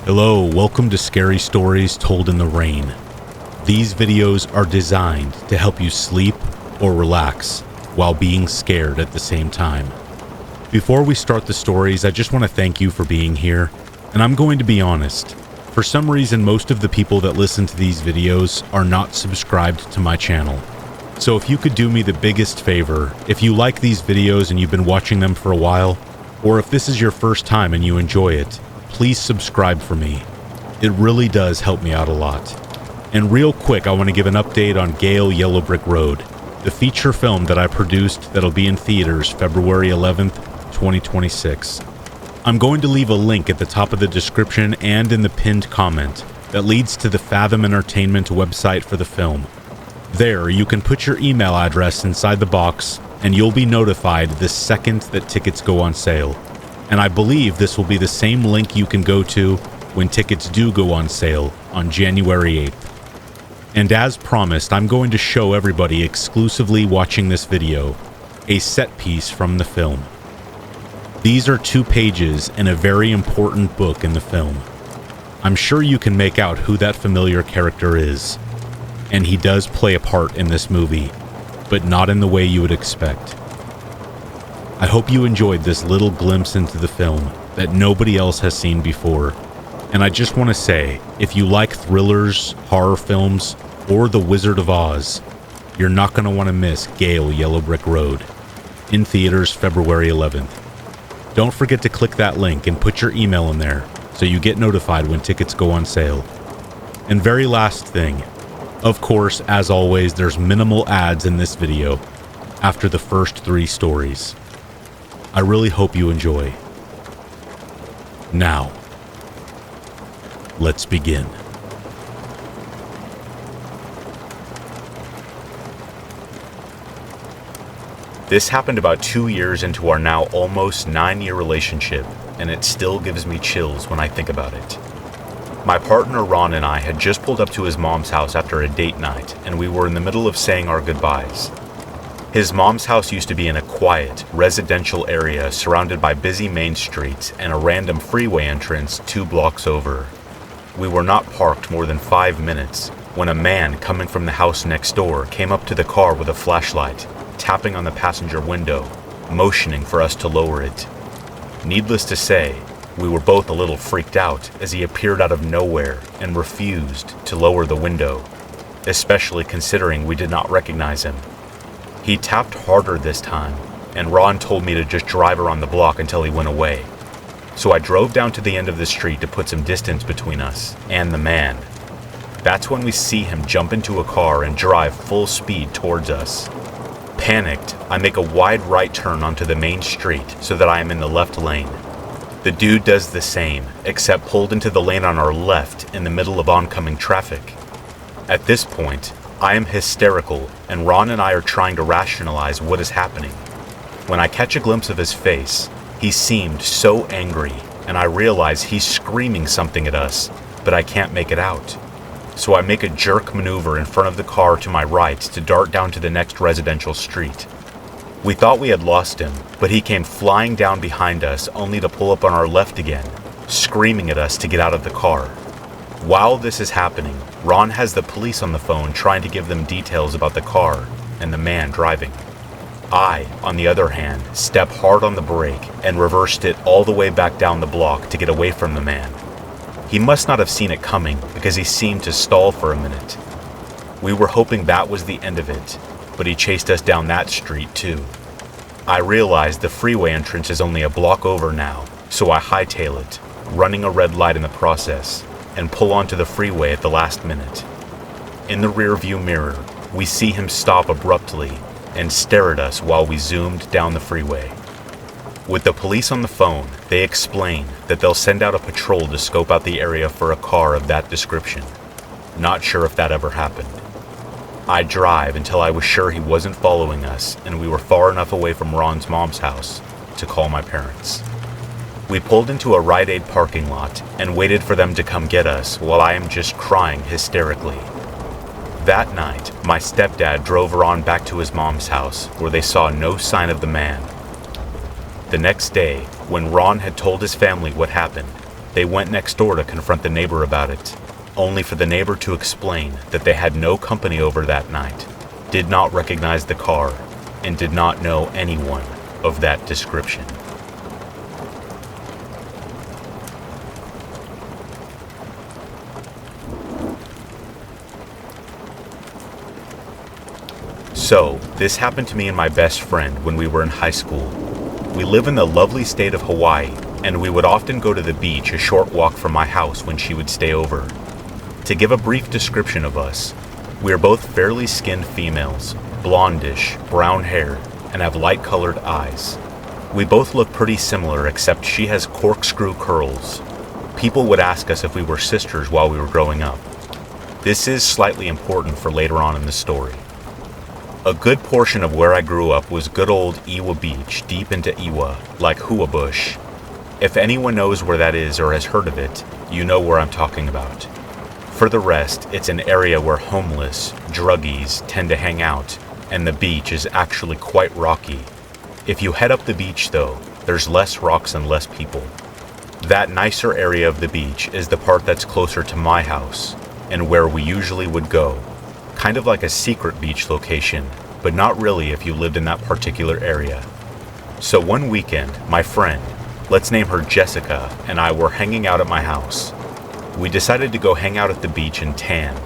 Hello, welcome to Scary Stories Told in the Rain. These videos are designed to help you sleep or relax while being scared at the same time. Before we start the stories, I just want to thank you for being here, and I'm going to be honest. For some reason, most of the people that listen to these videos are not subscribed to my channel. So if you could do me the biggest favor, if you like these videos and you've been watching them for a while, or if this is your first time and you enjoy it, please subscribe for me. It really does help me out a lot. And real quick, I want to give an update on Gale Yellow Brick Road, the feature film that I produced that'll be in theaters February 11th, 2026. I'm going to leave a link at the top of the description and in the pinned comment that leads to the Fathom Entertainment website for the film. There, you can put your email address inside the box and you'll be notified the second that tickets go on sale. And I believe this will be the same link you can go to when tickets do go on sale on January 8th. And as promised, I'm going to show everybody exclusively watching this video a set piece from the film. These are 2 pages in a very important book in the film. I'm sure you can make out who that familiar character is. And he does play a part in this movie, but not in the way you would expect. I hope you enjoyed this little glimpse into the film that nobody else has seen before. And I just want to say, if you like thrillers, horror films, or The Wizard of Oz, you're not going to want to miss Gale Yellow Brick Road, in theaters February 11th. Don't forget to click that link and put your email in there so you get notified when tickets go on sale. And very last thing, of course, as always, there's minimal ads in this video after the first 3 stories. I really hope you enjoy. Now, let's begin. This happened about 2 years into our now almost 9-year relationship, and it still gives me chills when I think about it. My partner Ron and I had just pulled up to his mom's house after a date night, and we were in the middle of saying our goodbyes. His mom's house used to be in a quiet, residential area surrounded by busy main streets and a random freeway entrance 2 blocks over. We were not parked more than 5 minutes when a man coming from the house next door came up to the car with a flashlight, tapping on the passenger window, motioning for us to lower it. Needless to say, we were both a little freaked out as he appeared out of nowhere and refused to lower the window, especially considering we did not recognize him. He tapped harder this time, and Ron told me to just drive around the block until he went away. So I drove down to the end of the street to put some distance between us and the man. That's when we see him jump into a car and drive full speed towards us. Panicked, I make a wide right turn onto the main street so that I am in the left lane. The dude does the same, except pulled into the lane on our left in the middle of oncoming traffic. At this point, I am hysterical, and Ron and I are trying to rationalize what is happening. When I catch a glimpse of his face, he seemed so angry, and I realize he's screaming something at us, but I can't make it out. So I make a jerk maneuver in front of the car to my right to dart down to the next residential street. We thought we had lost him, but he came flying down behind us only to pull up on our left again, screaming at us to get out of the car. While this is happening, Ron has the police on the phone trying to give them details about the car and the man driving. I, on the other hand, step hard on the brake and reversed it all the way back down the block to get away from the man. He must not have seen it coming because he seemed to stall for a minute. We were hoping that was the end of it, but he chased us down that street too. I realized the freeway entrance is only a block over now, so I hightail it, running a red light in the process, and pull onto the freeway at the last minute. In the rear-view mirror, we see him stop abruptly and stare at us while we zoomed down the freeway. With the police on the phone, they explain that they'll send out a patrol to scope out the area for a car of that description. Not sure if that ever happened. I drive until I was sure he wasn't following us and we were far enough away from Ron's mom's house to call my parents. We pulled into a Rite Aid parking lot and waited for them to come get us while I am just crying hysterically. That night, my stepdad drove Ron back to his mom's house where they saw no sign of the man. The next day, when Ron had told his family what happened, They went next door to confront the neighbor about it, only for the neighbor to explain that they had no company over that night, did not recognize the car, and did not know anyone of that description. So, this happened to me and my best friend when we were in high school. We live in the lovely state of Hawaii, and we would often go to the beach a short walk from my house when she would stay over. To give a brief description of us, we are both fairly skinned females, blondish, brown hair, and have light-colored eyes. We both look pretty similar except she has corkscrew curls. People would ask us if we were sisters while we were growing up. This is slightly important for later on in the story. A good portion of where I grew up was good old Iwa Beach, deep into Iwa, like Hua Bush. If anyone knows where that is or has heard of it, you know where I'm talking about. For the rest, it's an area where homeless, druggies tend to hang out, and the beach is actually quite rocky. If you head up the beach though, there's less rocks and less people. That nicer area of the beach is the part that's closer to my house, and where we usually would go. Kind of like a secret beach location, but not really if you lived in that particular area. So one weekend, my friend, let's name her Jessica, and I were hanging out at my house. We decided to go hang out at the beach and tan,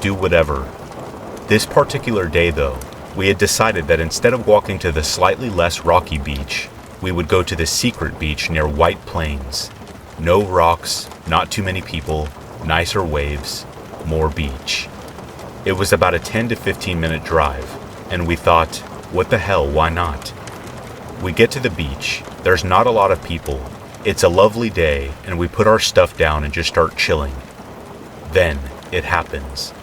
do whatever. This particular day though, we had decided that instead of walking to the slightly less rocky beach, we would go to the secret beach near White Plains. No rocks, not too many people, nicer waves, more beach. It was about a 10 to 15 minute drive, and we thought, what the hell, why not? We get to the beach, there's not a lot of people, it's a lovely day, and we put our stuff down and just start chilling. Then, it happens.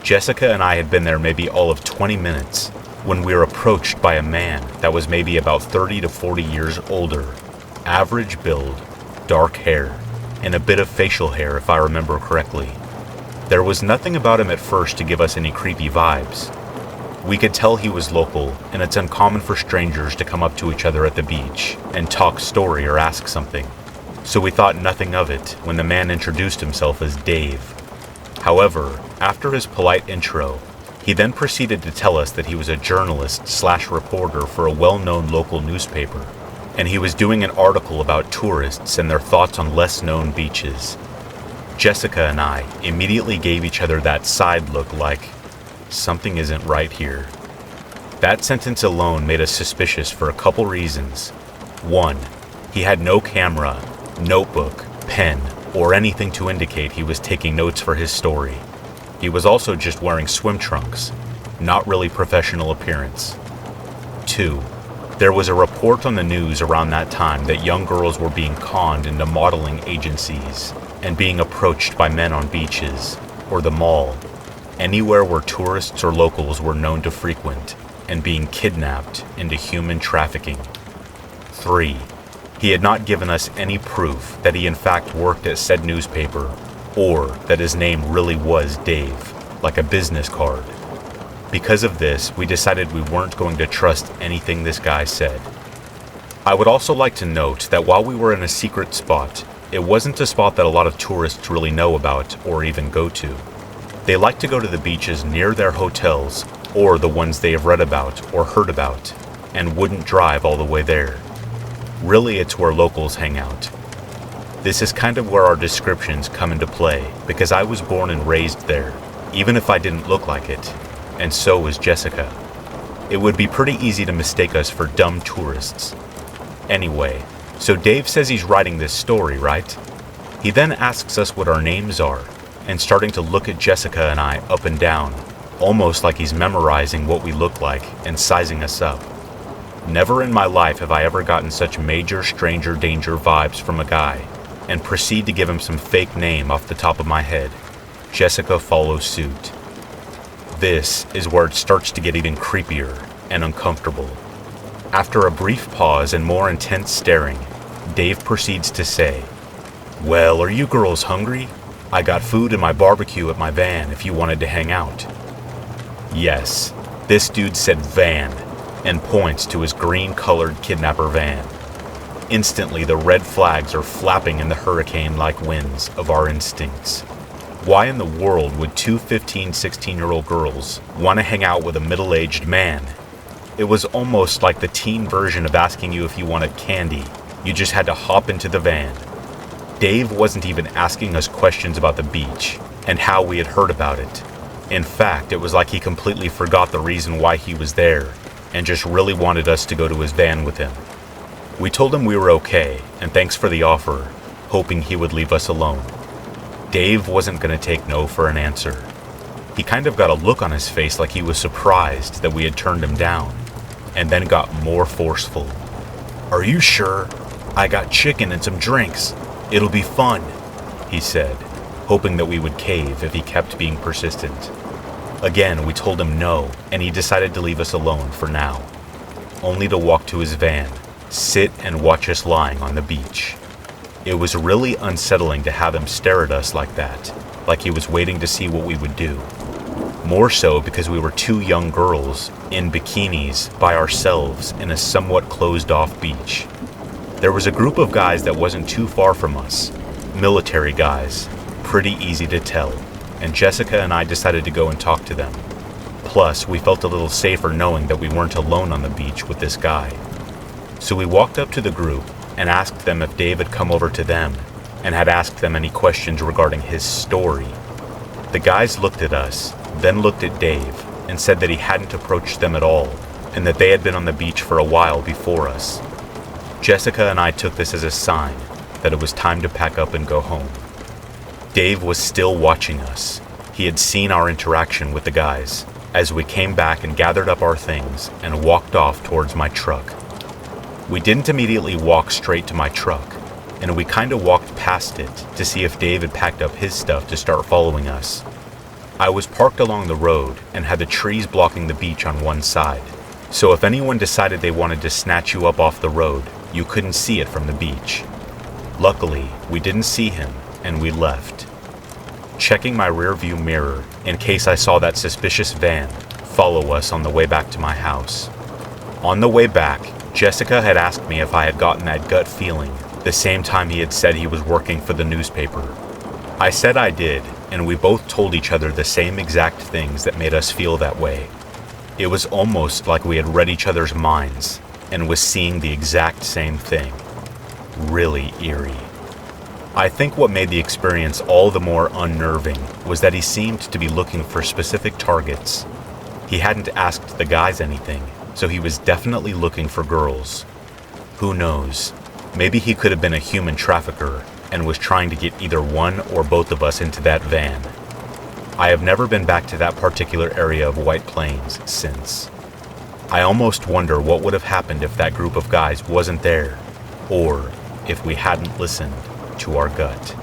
Jessica and I had been there maybe all of 20 minutes, when we were approached by a man that was maybe about 30 to 40 years older, average build, dark hair, and a bit of facial hair if I remember correctly. There was nothing about him at first to give us any creepy vibes. We could tell he was local, and it's uncommon for strangers to come up to each other at the beach and talk story or ask something. So we thought nothing of it when the man introduced himself as Dave. However, after his polite intro, he then proceeded to tell us that he was a journalist/reporter for a well-known local newspaper, and he was doing an article about tourists and their thoughts on less-known beaches. Jessica and I immediately gave each other that side look like, something isn't right here. That sentence alone made us suspicious for a couple reasons. One, he had no camera, notebook, pen, or anything to indicate he was taking notes for his story. He was also just wearing swim trunks, not really professional appearance. Two, there was a report on the news around that time that young girls were being conned into modeling agencies and being approached by men on beaches, or the mall, anywhere where tourists or locals were known to frequent, and being kidnapped into human trafficking. 3. He had not given us any proof that he in fact worked at said newspaper, or that his name really was Dave, like a business card. Because of this, we decided we weren't going to trust anything this guy said. I would also like to note that while we were in a secret spot, it wasn't a spot that a lot of tourists really know about or even go to. They like to go to the beaches near their hotels or the ones they have read about or heard about, and wouldn't drive all the way there. Really, it's where locals hang out. This is kind of where our descriptions come into play, because I was born and raised there, even if I didn't look like it, and so was Jessica. It would be pretty easy to mistake us for dumb tourists. Anyway, so Dave says he's writing this story, right? He then asks us what our names are, and starting to look at Jessica and I up and down, almost like he's memorizing what we look like and sizing us up. Never in my life have I ever gotten such major stranger danger vibes from a guy, and proceed to give him some fake name off the top of my head. Jessica follows suit. This is where it starts to get even creepier and uncomfortable. After a brief pause and more intense staring, Dave proceeds to say, "Well, are you girls hungry? I got food in my barbecue at my van if you wanted to hang out." Yes, this dude said van, and points to his green-colored kidnapper van. Instantly, the red flags are flapping in the hurricane-like winds of our instincts. Why in the world would two 15, 16-year-old girls want to hang out with a middle-aged man? It was almost like the teen version of asking you if you wanted candy. You just had to hop into the van. Dave wasn't even asking us questions about the beach and how we had heard about it. In fact, it was like he completely forgot the reason why he was there and just really wanted us to go to his van with him. We told him we were okay and thanks for the offer, hoping he would leave us alone. Dave wasn't going to take no for an answer. He kind of got a look on his face like he was surprised that we had turned him down, and then got more forceful. "Are you sure? I got chicken and some drinks. It'll be fun," he said, hoping that we would cave if he kept being persistent. Again, we told him no, and he decided to leave us alone for now, only to walk to his van, sit and watch us lying on the beach. It was really unsettling to have him stare at us like that, like he was waiting to see what we would do. More so because we were two young girls in bikinis by ourselves in a somewhat closed-off beach. There was a group of guys that wasn't too far from us, military guys, pretty easy to tell, and Jessica and I decided to go and talk to them. Plus, we felt a little safer knowing that we weren't alone on the beach with this guy. So we walked up to the group and asked them if Dave had come over to them and had asked them any questions regarding his story. The guys looked at us, then looked at Dave, and said that he hadn't approached them at all, and that they had been on the beach for a while before us. Jessica and I took this as a sign that it was time to pack up and go home. Dave was still watching us. He had seen our interaction with the guys, as we came back and gathered up our things and walked off towards my truck. We didn't immediately walk straight to my truck, and we kind of walked past it to see if Dave had packed up his stuff to start following us. I was parked along the road and had the trees blocking the beach on one side, so if anyone decided they wanted to snatch you up off the road, you couldn't see it from the beach. Luckily, we didn't see him, and we left. Checking my rearview mirror in case I saw that suspicious van follow us on the way back to my house. On the way back, Jessica had asked me if I had gotten that gut feeling the same time he had said he was working for the newspaper. I said I did, and we both told each other the same exact things that made us feel that way. It was almost like we had read each other's minds and was seeing the exact same thing. Really eerie. I think what made the experience all the more unnerving was that he seemed to be looking for specific targets. He hadn't asked the guys anything, so he was definitely looking for girls. Who knows? Maybe he could have been a human trafficker and was trying to get either one or both of us into that van. I have never been back to that particular area of White Plains since. I almost wonder what would have happened if that group of guys wasn't there, or if we hadn't listened to our gut.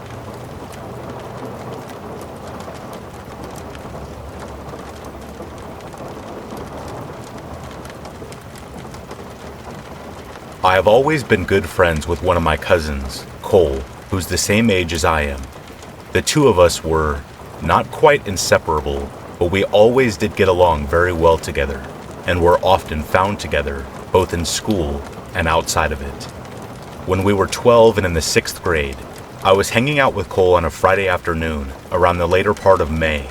I have always been good friends with one of my cousins, Cole, who's the same age as I am. The two of us were not quite inseparable, but we always did get along very well together, and were often found together, both in school and outside of it. When we were 12 and in the 6th grade, I was hanging out with Cole on a Friday afternoon around the later part of May,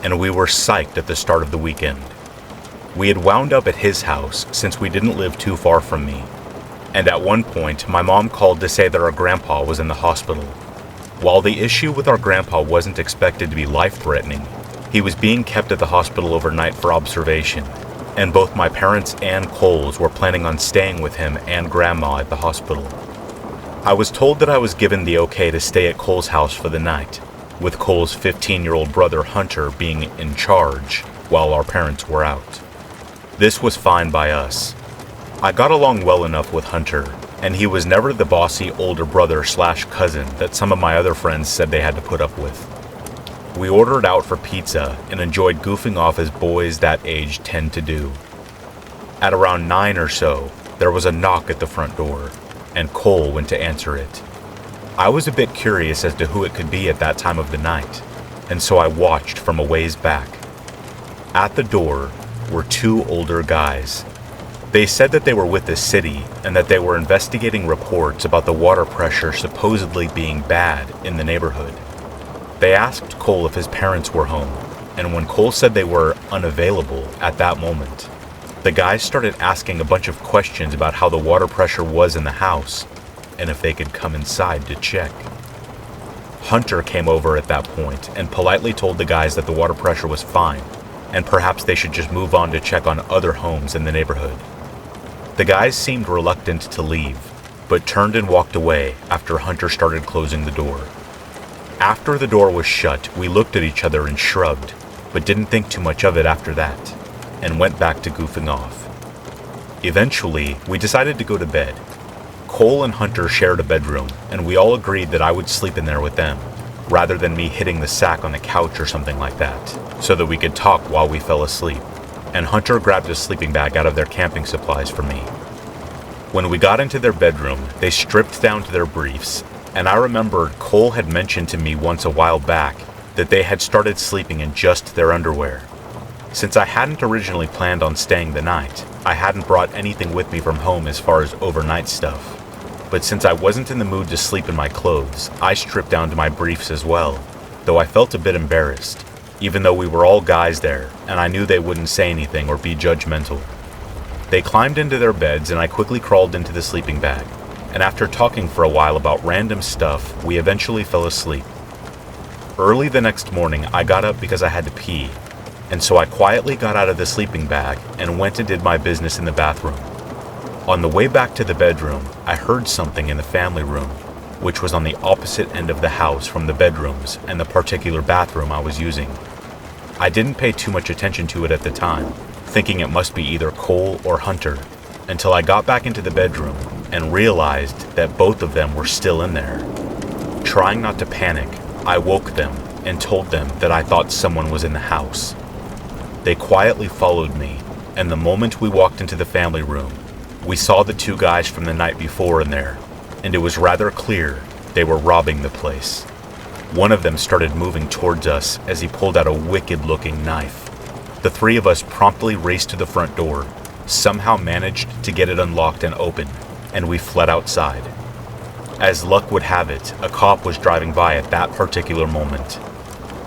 and we were psyched at the start of the weekend. We had wound up at his house since we didn't live too far from me, and at one point my mom called to say that our grandpa was in the hospital. While the issue with our grandpa wasn't expected to be life-threatening, he was being kept at the hospital overnight for observation, and both my parents and Cole's were planning on staying with him and Grandma at the hospital. I was told that I was given the okay to stay at Cole's house for the night, with Cole's 15-year-old brother Hunter being in charge while our parents were out. This was fine by us. I got along well enough with Hunter, and he was never the bossy older brother/cousin that some of my other friends said they had to put up with. We ordered out for pizza and enjoyed goofing off as boys that age tend to do. At around 9 or so, there was a knock at the front door, and Cole went to answer it. I was a bit curious as to who it could be at that time of the night, and so I watched from a ways back. At the door were two older guys. They said that they were with the city and that they were investigating reports about the water pressure supposedly being bad in the neighborhood. They asked Cole if his parents were home, and when Cole said they were unavailable at that moment, the guys started asking a bunch of questions about how the water pressure was in the house and if they could come inside to check. Hunter came over at that point and politely told the guys that the water pressure was fine and perhaps they should just move on to check on other homes in the neighborhood. The guys seemed reluctant to leave, but turned and walked away after Hunter started closing the door. After the door was shut, we looked at each other and shrugged, but didn't think too much of it after that, and went back to goofing off. Eventually, we decided to go to bed. Cole and Hunter shared a bedroom, and we all agreed that I would sleep in there with them, rather than me hitting the sack on the couch or something like that, so that we could talk while we fell asleep. And Hunter grabbed a sleeping bag out of their camping supplies for me. When we got into their bedroom, they stripped down to their briefs, and I remembered Cole had mentioned to me once a while back that they had started sleeping in just their underwear. Since I hadn't originally planned on staying the night, I hadn't brought anything with me from home as far as overnight stuff. But since I wasn't in the mood to sleep in my clothes, I stripped down to my briefs as well, though I felt a bit embarrassed, even though we were all guys there, and I knew they wouldn't say anything or be judgmental. They climbed into their beds and I quickly crawled into the sleeping bag, and after talking for a while about random stuff, we eventually fell asleep. Early the next morning, I got up because I had to pee, and so I quietly got out of the sleeping bag and went and did my business in the bathroom. On the way back to the bedroom, I heard something in the family room, which was on the opposite end of the house from the bedrooms and the particular bathroom I was using. I didn't pay too much attention to it at the time, thinking it must be either Cole or Hunter, until I got back into the bedroom and realized that both of them were still in there. Trying not to panic, I woke them and told them that I thought someone was in the house. They quietly followed me, and the moment we walked into the family room, we saw the two guys from the night before in there, and it was rather clear they were robbing the place. One of them started moving towards us as he pulled out a wicked-looking knife. The three of us promptly raced to the front door, somehow managed to get it unlocked and open, and we fled outside. As luck would have it, a cop was driving by at that particular moment.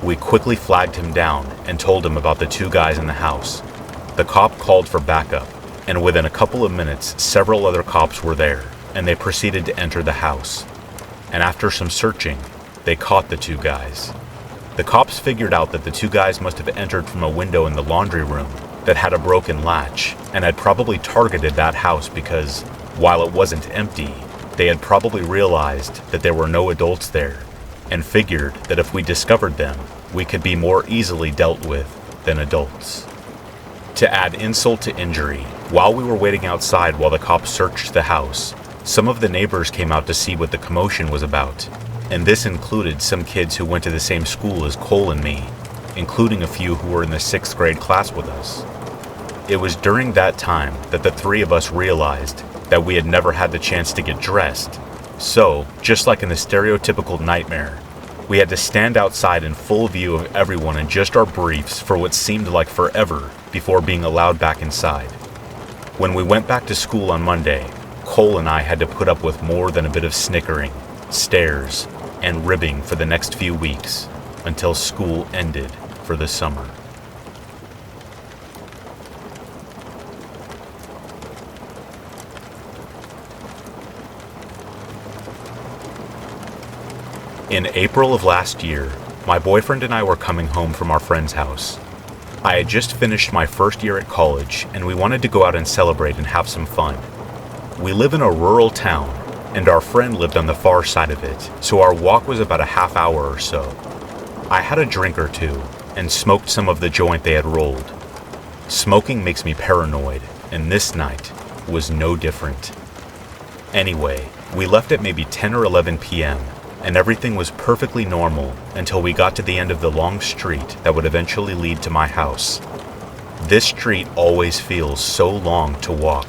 We quickly flagged him down and told him about the two guys in the house. The cop called for backup, and within a couple of minutes, several other cops were there, and they proceeded to enter the house. And after some searching, they caught the two guys. The cops figured out that the two guys must have entered from a window in the laundry room that had a broken latch and had probably targeted that house because, while it wasn't empty, they had probably realized that there were no adults there and figured that if we discovered them, we could be more easily dealt with than adults. To add insult to injury, while we were waiting outside while the cops searched the house, some of the neighbors came out to see what the commotion was about, and this included some kids who went to the same school as Cole and me, including a few who were in the 6th grade class with us. It was during that time that the three of us realized that we had never had the chance to get dressed, so, just like in the stereotypical nightmare, we had to stand outside in full view of everyone in just our briefs for what seemed like forever before being allowed back inside. When we went back to school on Monday, Cole and I had to put up with more than a bit of snickering, stares, and ribbing for the next few weeks until school ended for the summer. In April of last year, my boyfriend and I were coming home from our friend's house. I had just finished my first year at college, and we wanted to go out and celebrate and have some fun. We live in a rural town, and our friend lived on the far side of it, so our walk was about a half hour or so. I had a drink or two, and smoked some of the joint they had rolled. Smoking makes me paranoid, and this night was no different. Anyway, we left at maybe 10 or 11 p.m., and everything was perfectly normal until we got to the end of the long street that would eventually lead to my house. This street always feels so long to walk,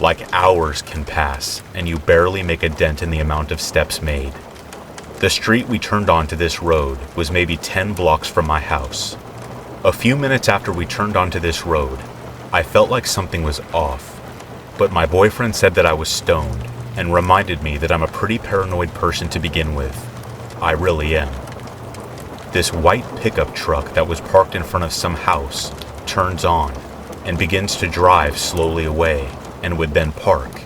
like hours can pass, and you barely make a dent in the amount of steps made. The street we turned onto this road was maybe 10 blocks from my house. A few minutes after we turned onto this road, I felt like something was off. but my boyfriend said that I was stoned and reminded me that I'm a pretty paranoid person to begin with. I really am. This white pickup truck that was parked in front of some house turns on and begins to drive slowly away and would then park.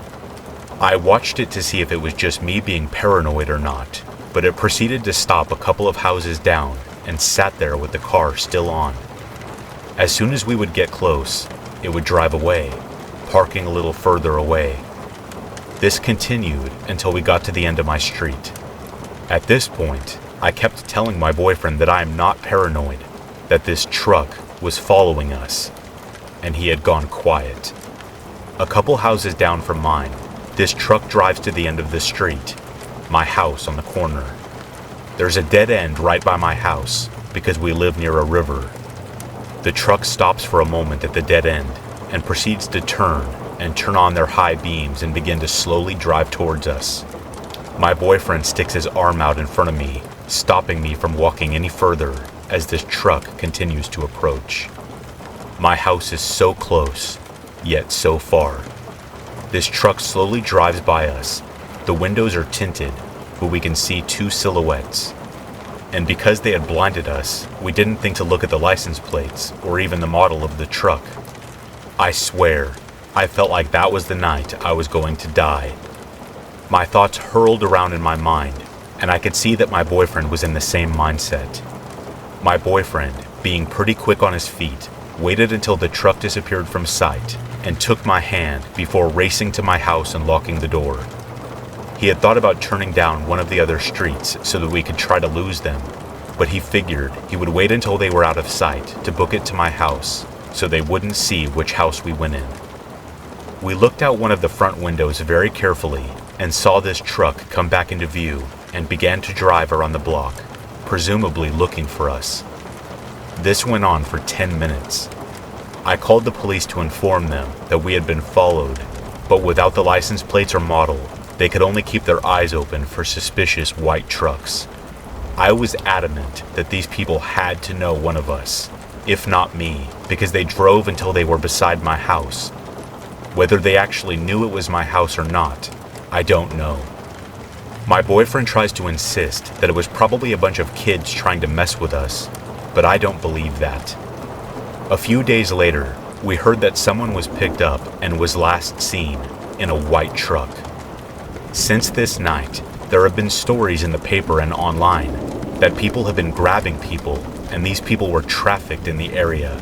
I watched it to see if it was just me being paranoid or not, but it proceeded to stop a couple of houses down and sat there with the car still on. As soon as we would get close, it would drive away, parking a little further away. This continued until we got to the end of my street. At this point, I kept telling my boyfriend that I am not paranoid, that this truck was following us, and he had gone quiet. A couple houses down from mine, this truck drives to the end of the street, my house on the corner. There's a dead end right by my house because we live near a river. The truck stops for a moment at the dead end and proceeds to turn on their high beams and begin to slowly drive towards us. My boyfriend sticks his arm out in front of me, stopping me from walking any further as this truck continues to approach. My house is so close, yet so far. This truck slowly drives by us. The windows are tinted, but we can see two silhouettes. And because they had blinded us, we didn't think to look at the license plates or even the model of the truck. I swear, I felt like that was the night I was going to die. My thoughts hurled around in my mind, and I could see that my boyfriend was in the same mindset. My boyfriend, being pretty quick on his feet, waited until the truck disappeared from sight and took my hand before racing to my house and locking the door. He had thought about turning down one of the other streets so that we could try to lose them, but he figured he would wait until they were out of sight to book it to my house so they wouldn't see which house we went in. We looked out one of the front windows very carefully and saw this truck come back into view and began to drive around the block, presumably looking for us. This went on for 10 minutes. I called the police to inform them that we had been followed, but without the license plates or model, they could only keep their eyes open for suspicious white trucks. I was adamant that these people had to know one of us, if not me, because they drove until they were beside my house. Whether they actually knew it was my house or not, I don't know. My boyfriend tries to insist that it was probably a bunch of kids trying to mess with us, but I don't believe that. A few days later, we heard that someone was picked up and was last seen in a white truck. Since this night, there have been stories in the paper and online that people have been grabbing people and these people were trafficked in the area.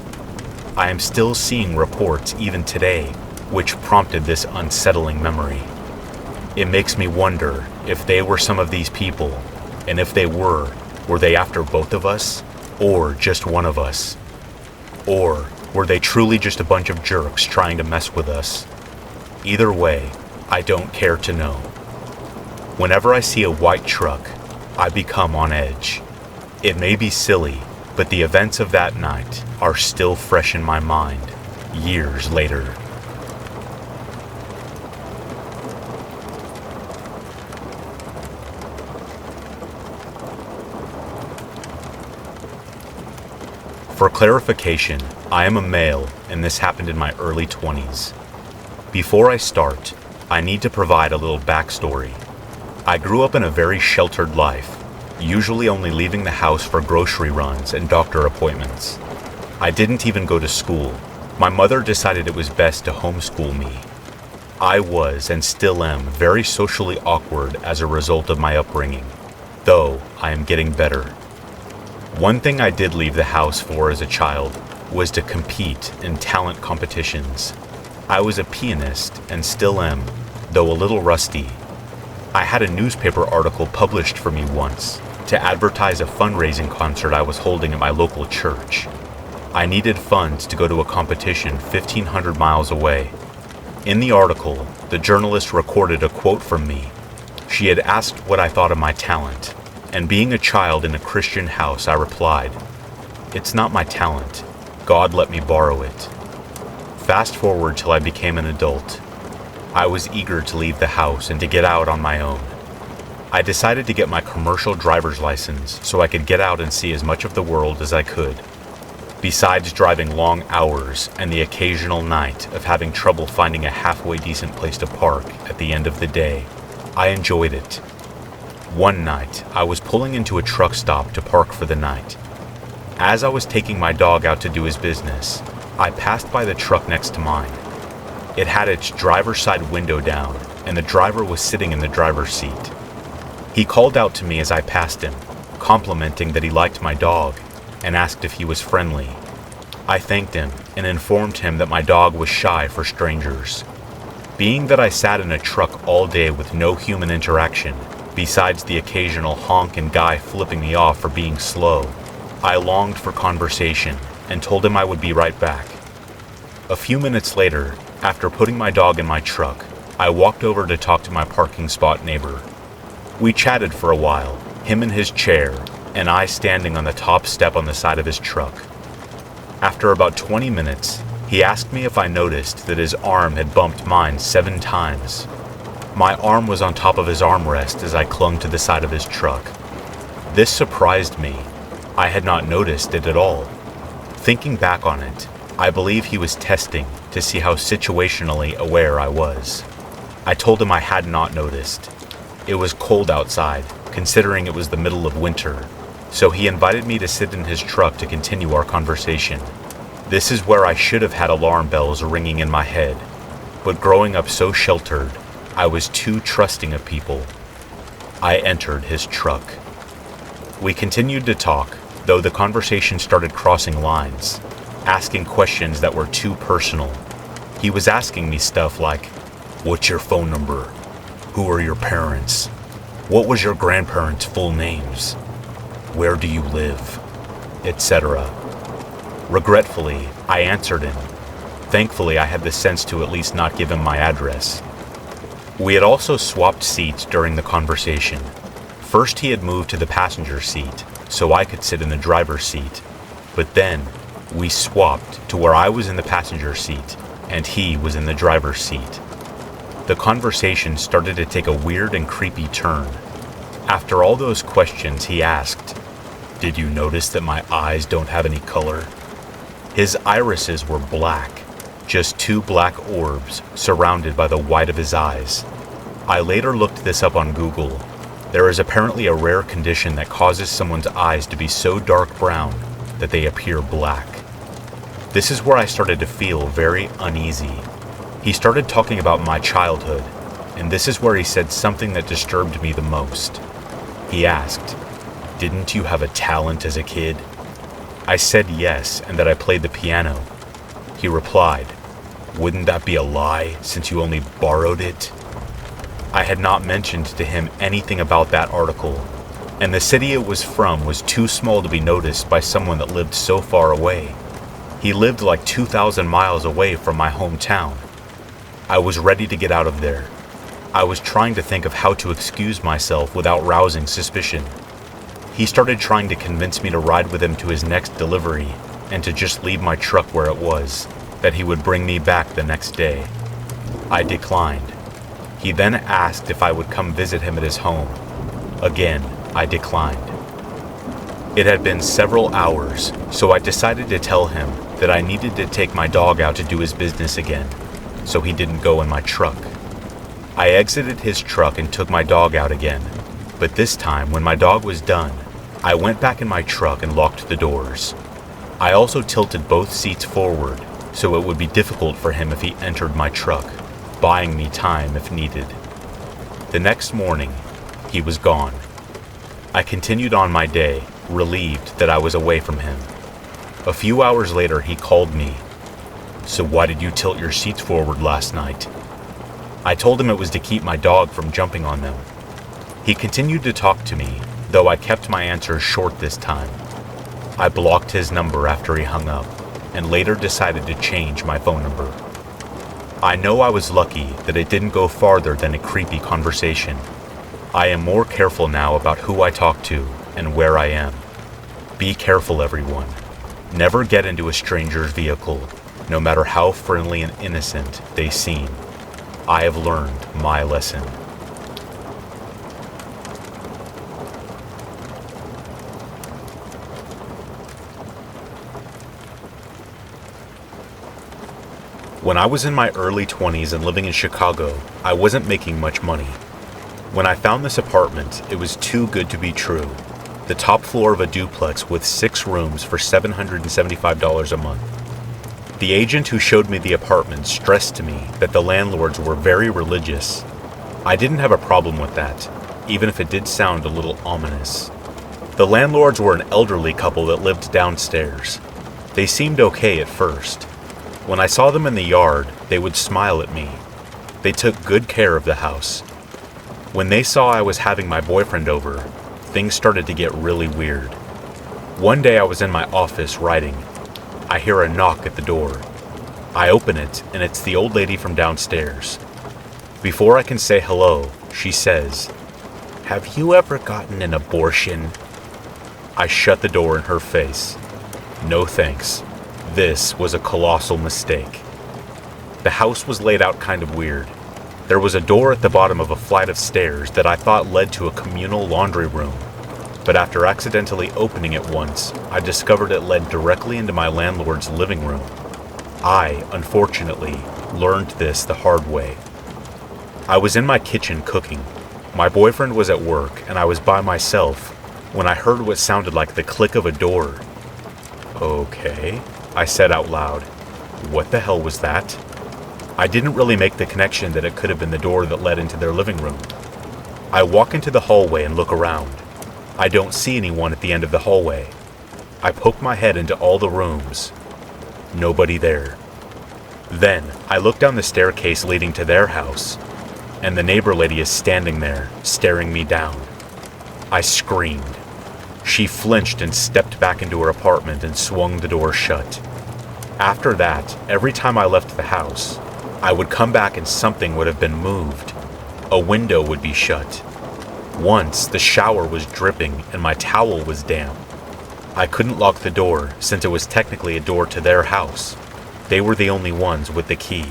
I am still seeing reports even today which prompted this unsettling memory. It makes me wonder if they were some of these people, and if they were they after both of us or just one of us? Or were they truly just a bunch of jerks trying to mess with us? Either way, I don't care to know. Whenever I see a white truck, I become on edge. It may be silly, but the events of that night are still fresh in my mind, years later. For clarification, I am a male, and this happened in my early 20s. Before I start, I need to provide a little backstory. I grew up in a very sheltered life, usually only leaving the house for grocery runs and doctor appointments. I didn't even go to school. My mother decided it was best to homeschool me. I was, and still am, very socially awkward as a result of my upbringing, though I am getting better. One thing I did leave the house for as a child was to compete in talent competitions. I was a pianist and still am, though a little rusty. I had a newspaper article published for me once to advertise a fundraising concert I was holding at my local church. I needed funds to go to a competition 1,500 miles away. In the article, the journalist recorded a quote from me. She had asked what I thought of my talent, and being a child in a Christian house, I replied, "It's not my talent. God let me borrow it." Fast forward till I became an adult. I was eager to leave the house and to get out on my own. I decided to get my commercial driver's license so I could get out and see as much of the world as I could. Besides driving long hours and the occasional night of having trouble finding a halfway decent place to park at the end of the day, I enjoyed it. One night, I was pulling into a truck stop to park for the night. As I was taking my dog out to do his business, I passed by the truck next to mine. It had its driver's side window down, and the driver was sitting in the driver's seat. He called out to me as I passed him, complimenting that he liked my dog, and asked if he was friendly. I thanked him and informed him that my dog was shy for strangers. Being that I sat in a truck all day with no human interaction, besides the occasional honk and guy flipping me off for being slow, I longed for conversation and told him I would be right back. A few minutes later, after putting my dog in my truck, I walked over to talk to my parking spot neighbor. We chatted for a while, him in his chair, and I standing on the top step on the side of his truck. After about 20 minutes, he asked me if I noticed that his arm had bumped mine 7 times. My arm was on top of his armrest as I clung to the side of his truck. This surprised me. I had not noticed it at all. Thinking back on it, I believe he was testing to see how situationally aware I was. I told him I had not noticed. It was cold outside, considering it was the middle of winter, so he invited me to sit in his truck to continue our conversation. This is where I should have had alarm bells ringing in my head, but growing up so sheltered, I was too trusting of people. I entered his truck. We continued to talk, though the conversation started crossing lines, asking questions that were too personal. He was asking me stuff like, "What's your phone number? Who are your parents? What was your grandparents' full names? Where do you live?" etc. Regretfully, I answered him. Thankfully, I had the sense to at least not give him my address. We had also swapped seats during the conversation. First, he had moved to the passenger seat, so I could sit in the driver's seat. But then, we swapped to where I was in the passenger seat, and he was in the driver's seat. The conversation started to take a weird and creepy turn. After all those questions, he asked, "Did you notice that my eyes don't have any color?" His irises were black, just 2 black orbs surrounded by the white of his eyes. I later looked this up on Google. There is apparently a rare condition that causes someone's eyes to be so dark brown that they appear black. This is where I started to feel very uneasy. He started talking about my childhood, and this is where he said something that disturbed me the most. He asked, "Didn't you have a talent as a kid?" I said yes, and that I played the piano. He replied, "Wouldn't that be a lie, since you only borrowed it?" I had not mentioned to him anything about that article, and the city it was from was too small to be noticed by someone that lived so far away. He lived like 2,000 miles away from my hometown. I was ready to get out of there. I was trying to think of how to excuse myself without rousing suspicion. He started trying to convince me to ride with him to his next delivery and to just leave my truck where it was, that he would bring me back the next day. I declined. He then asked if I would come visit him at his home. Again, I declined. It had been several hours, so I decided to tell him that I needed to take my dog out to do his business again, so he didn't go in my truck. I exited his truck and took my dog out again, but this time when my dog was done, I went back in my truck and locked the doors. I also tilted both seats forward, so it would be difficult for him if he entered my truck, buying me time if needed. The next morning, he was gone. I continued on my day, relieved that I was away from him. A few hours later, he called me. "So why did you tilt your seats forward last night?" I told him it was to keep my dog from jumping on them. He continued to talk to me, though I kept my answers short this time. I blocked his number after he hung up, and later decided to change my phone number. I know I was lucky that it didn't go farther than a creepy conversation. I am more careful now about who I talk to and where I am. Be careful, everyone. Never get into a stranger's vehicle, no matter how friendly and innocent they seem. I have learned my lesson. When I was in my early 20s and living in Chicago, I wasn't making much money. When I found this apartment, it was too good to be true. The top floor of a duplex with 6 rooms for $775 a month. The agent who showed me the apartment stressed to me that the landlords were very religious. I didn't have a problem with that, even if it did sound a little ominous. The landlords were an elderly couple that lived downstairs. They seemed okay at first. When I saw them in the yard, they would smile at me. They took good care of the house. When they saw I was having my boyfriend over, things started to get really weird. One day I was in my office writing. I hear a knock at the door. I open it, and it's the old lady from downstairs. Before I can say hello, she says, "Have you ever gotten an abortion?" I shut the door in her face. No thanks. This was a colossal mistake. The house was laid out kind of weird. There was a door at the bottom of a flight of stairs that I thought led to a communal laundry room, but after accidentally opening it once, I discovered it led directly into my landlord's living room. I, unfortunately, learned this the hard way. I was in my kitchen cooking. My boyfriend was at work, and I was by myself when I heard what sounded like the click of a door. "Okay," I said out loud. "What the hell was that?" I didn't really make the connection that it could have been the door that led into their living room. I walk into the hallway and look around. I don't see anyone at the end of the hallway. I poke my head into all the rooms. Nobody there. Then I look down the staircase leading to their house, and the neighbor lady is standing there, staring me down. I screamed. She flinched and stepped back into her apartment and swung the door shut. After that, every time I left the house, I would come back and something would have been moved. A window would be shut. Once, the shower was dripping and my towel was damp. I couldn't lock the door since it was technically a door to their house. They were the only ones with the key.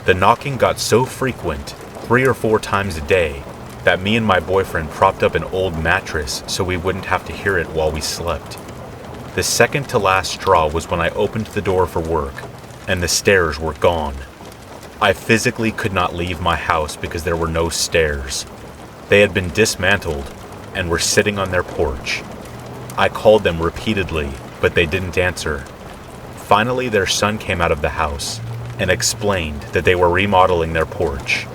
The knocking got so frequent, 3 or 4 times a day, that me and my boyfriend propped up an old mattress so we wouldn't have to hear it while we slept. The second to last straw was when I opened the door for work, and the stairs were gone. I physically could not leave my house because there were no stairs. They had been dismantled and were sitting on their porch. I called them repeatedly, but they didn't answer. Finally, their son came out of the house and explained that they were remodeling their porch.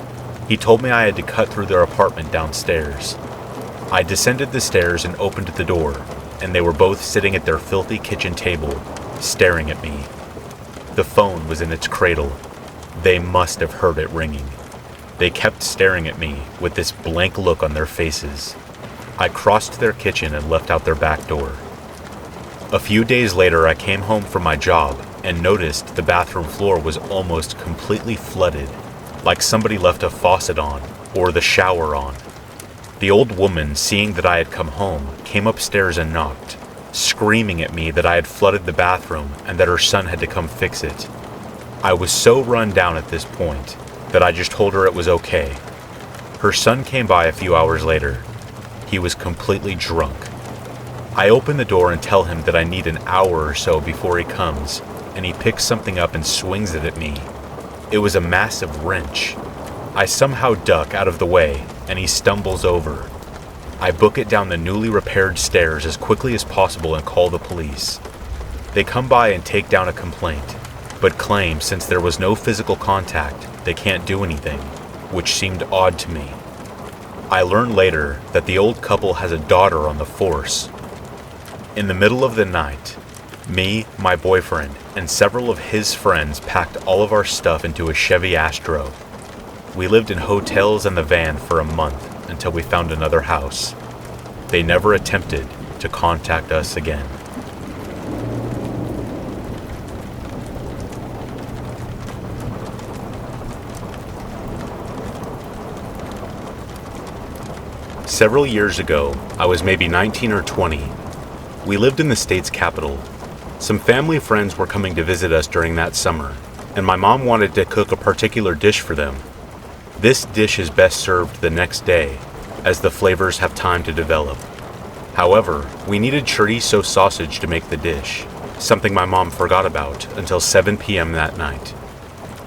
He told me I had to cut through their apartment downstairs. I descended the stairs and opened the door, and they were both sitting at their filthy kitchen table, staring at me. The phone was in its cradle. They must have heard it ringing. They kept staring at me with this blank look on their faces. I crossed their kitchen and left out their back door. A few days later, I came home from my job and noticed the bathroom floor was almost completely flooded, like somebody left a faucet on or the shower on. The old woman, seeing that I had come home, came upstairs and knocked, screaming at me that I had flooded the bathroom and that her son had to come fix it. I was so run down at this point that I just told her it was okay. Her son came by a few hours later. He was completely drunk. I open the door and tell him that I need an hour or so before he comes, and he picks something up and swings it at me. It was a massive wrench. I somehow duck out of the way, and he stumbles over. I book it down the newly repaired stairs as quickly as possible and call the police. They come by and take down a complaint, but claim since there was no physical contact, they can't do anything, which seemed odd to me. I learned later that the old couple has a daughter on the force. In the middle of the night, me, my boyfriend, and several of his friends packed all of our stuff into a Chevy Astro. We lived in hotels and the van for a month until we found another house. They never attempted to contact us again. Several years ago, I was maybe 19 or 20. We lived in the state's capital. Some family friends were coming to visit us during that summer, and my mom wanted to cook a particular dish for them. This dish is best served the next day, as the flavors have time to develop. However, we needed chorizo sausage to make the dish, something my mom forgot about until 7 p.m. that night.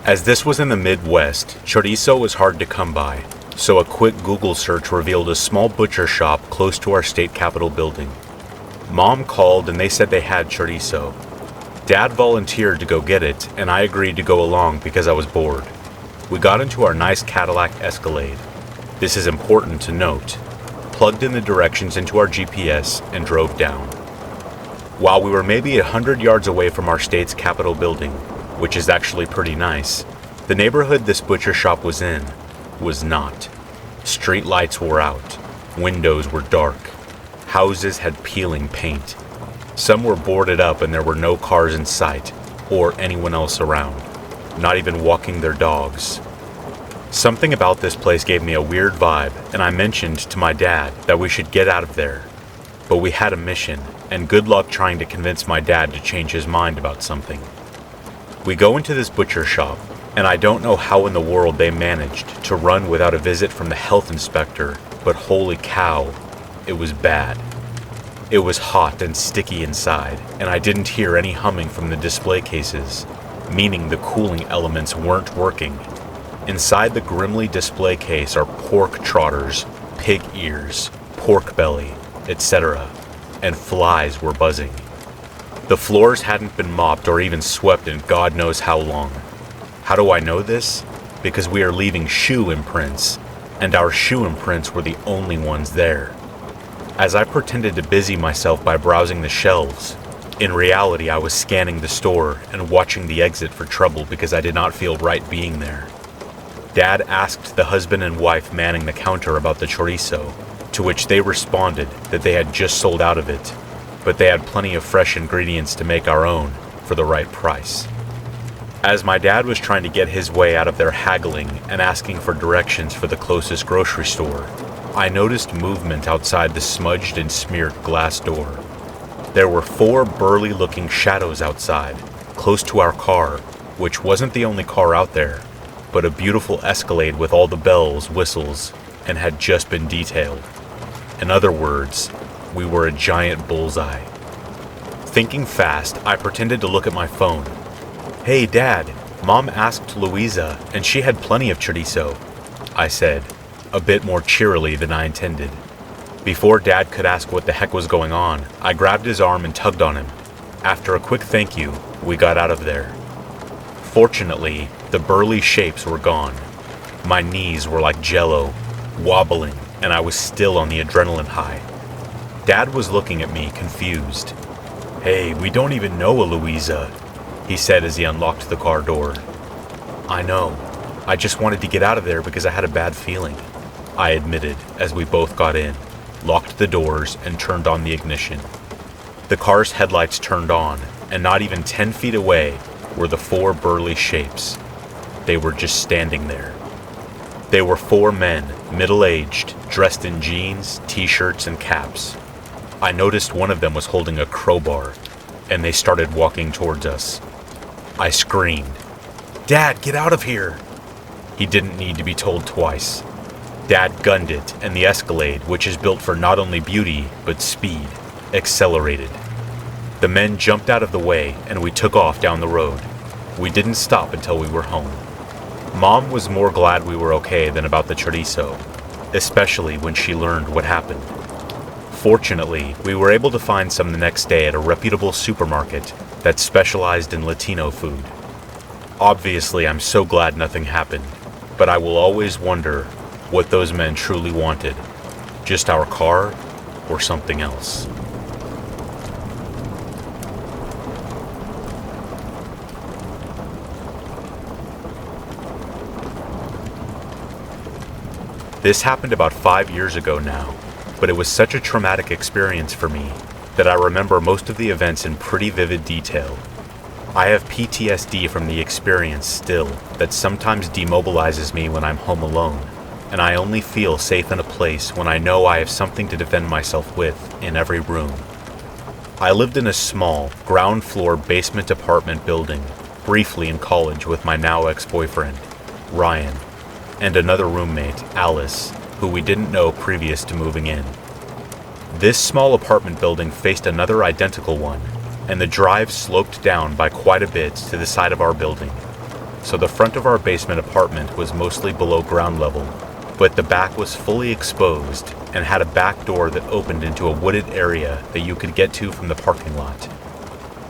As this was in the Midwest, chorizo was hard to come by, so a quick Google search revealed a small butcher shop close to our state capitol building. Mom called and they said they had chorizo. Dad volunteered to go get it, and I agreed to go along because I was bored. We got into our nice Cadillac Escalade. This is important to note. Plugged in the directions into our GPS and drove down. While we were maybe 100 yards away from our state's capitol building, which is actually pretty nice, the neighborhood this butcher shop was in was not. Street lights were out. Windows were dark. Houses had peeling paint. Some were boarded up and there were no cars in sight or anyone else around, not even walking their dogs. Something about this place gave me a weird vibe, and I mentioned to my dad that we should get out of there. But we had a mission, and good luck trying to convince my dad to change his mind about something. We go into this butcher shop, and I don't know how in the world they managed to run without a visit from the health inspector, but holy cow, it was bad. It was hot and sticky inside, and I didn't hear any humming from the display cases, meaning the cooling elements weren't working. Inside the grimly display case are pork trotters, pig ears, pork belly, etc., and flies were buzzing. The floors hadn't been mopped or even swept in God knows how long. How do I know this? Because we are leaving shoe imprints, and our shoe imprints were the only ones there. As I pretended to busy myself by browsing the shelves, in reality I was scanning the store and watching the exit for trouble because I did not feel right being there. Dad asked the husband and wife manning the counter about the chorizo, to which they responded that they had just sold out of it, but they had plenty of fresh ingredients to make our own for the right price. As my dad was trying to get his way out of their haggling and asking for directions for the closest grocery store, I noticed movement outside the smudged and smeared glass door. There were 4 burly-looking shadows outside, close to our car, which wasn't the only car out there, but a beautiful Escalade with all the bells, whistles, and had just been detailed. In other words, we were a giant bullseye. Thinking fast, I pretended to look at my phone. "Hey, Dad, Mom asked Louisa, and she had plenty of chorizo," I said, a bit more cheerily than I intended. Before Dad could ask what the heck was going on, I grabbed his arm and tugged on him. After a quick thank you, we got out of there. Fortunately, the burly shapes were gone. My knees were like jello, wobbling, and I was still on the adrenaline high. Dad was looking at me, confused. "Hey, we don't even know a Louisa," he said as he unlocked the car door. "I know. I just wanted to get out of there because I had a bad feeling," I admitted as we both got in, locked the doors, and turned on the ignition. The car's headlights turned on, and not even 10 feet away were the 4 burly shapes. They were just standing there. They were 4 men, middle-aged, dressed in jeans, t-shirts, and caps. I noticed one of them was holding a crowbar, and they started walking towards us. I screamed, "Dad, get out of here!" He didn't need to be told twice. Dad gunned it, and the Escalade, which is built for not only beauty, but speed, accelerated. The men jumped out of the way, and we took off down the road. We didn't stop until we were home. Mom was more glad we were okay than about the chorizo, especially when she learned what happened. Fortunately, we were able to find some the next day at a reputable supermarket that specialized in Latino food. Obviously, I'm so glad nothing happened, but I will always wonder what those men truly wanted. Just our car or something else. This happened about 5 years ago now, but it was such a traumatic experience for me that I remember most of the events in pretty vivid detail. I have PTSD from the experience still that sometimes demobilizes me when I'm home alone, and I only feel safe in a place when I know I have something to defend myself with in every room. I lived in a small, ground-floor basement apartment building, briefly in college with my now ex-boyfriend, Ryan, and another roommate, Alice, who we didn't know previous to moving in. This small apartment building faced another identical one, and the drive sloped down by quite a bit to the side of our building. so the front of our basement apartment was mostly below ground level, but the back was fully exposed and had a back door that opened into a wooded area that you could get to from the parking lot.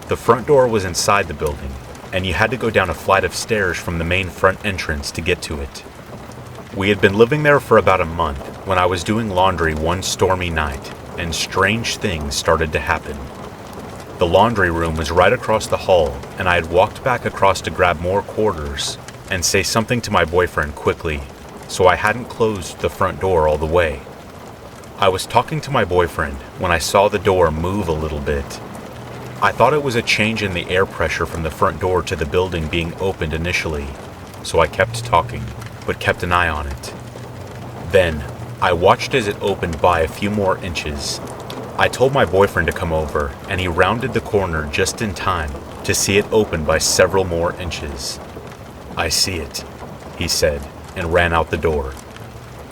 The front door was inside the building, and you had to go down a flight of stairs from the main front entrance to get to it. We had been living there for about a month when I was doing laundry one stormy night, and strange things started to happen. The laundry room was right across the hall, and I had walked back across to grab more quarters and say something to my boyfriend quickly, so I hadn't closed the front door all the way. I was talking to my boyfriend when I saw the door move a little bit. I thought it was a change in the air pressure from the front door to the building being opened initially, so I kept talking, but kept an eye on it. Then, I watched as it opened by a few more inches. I told my boyfriend to come over, and he rounded the corner just in time to see it open by several more inches. "I see it," he said, and ran out the door.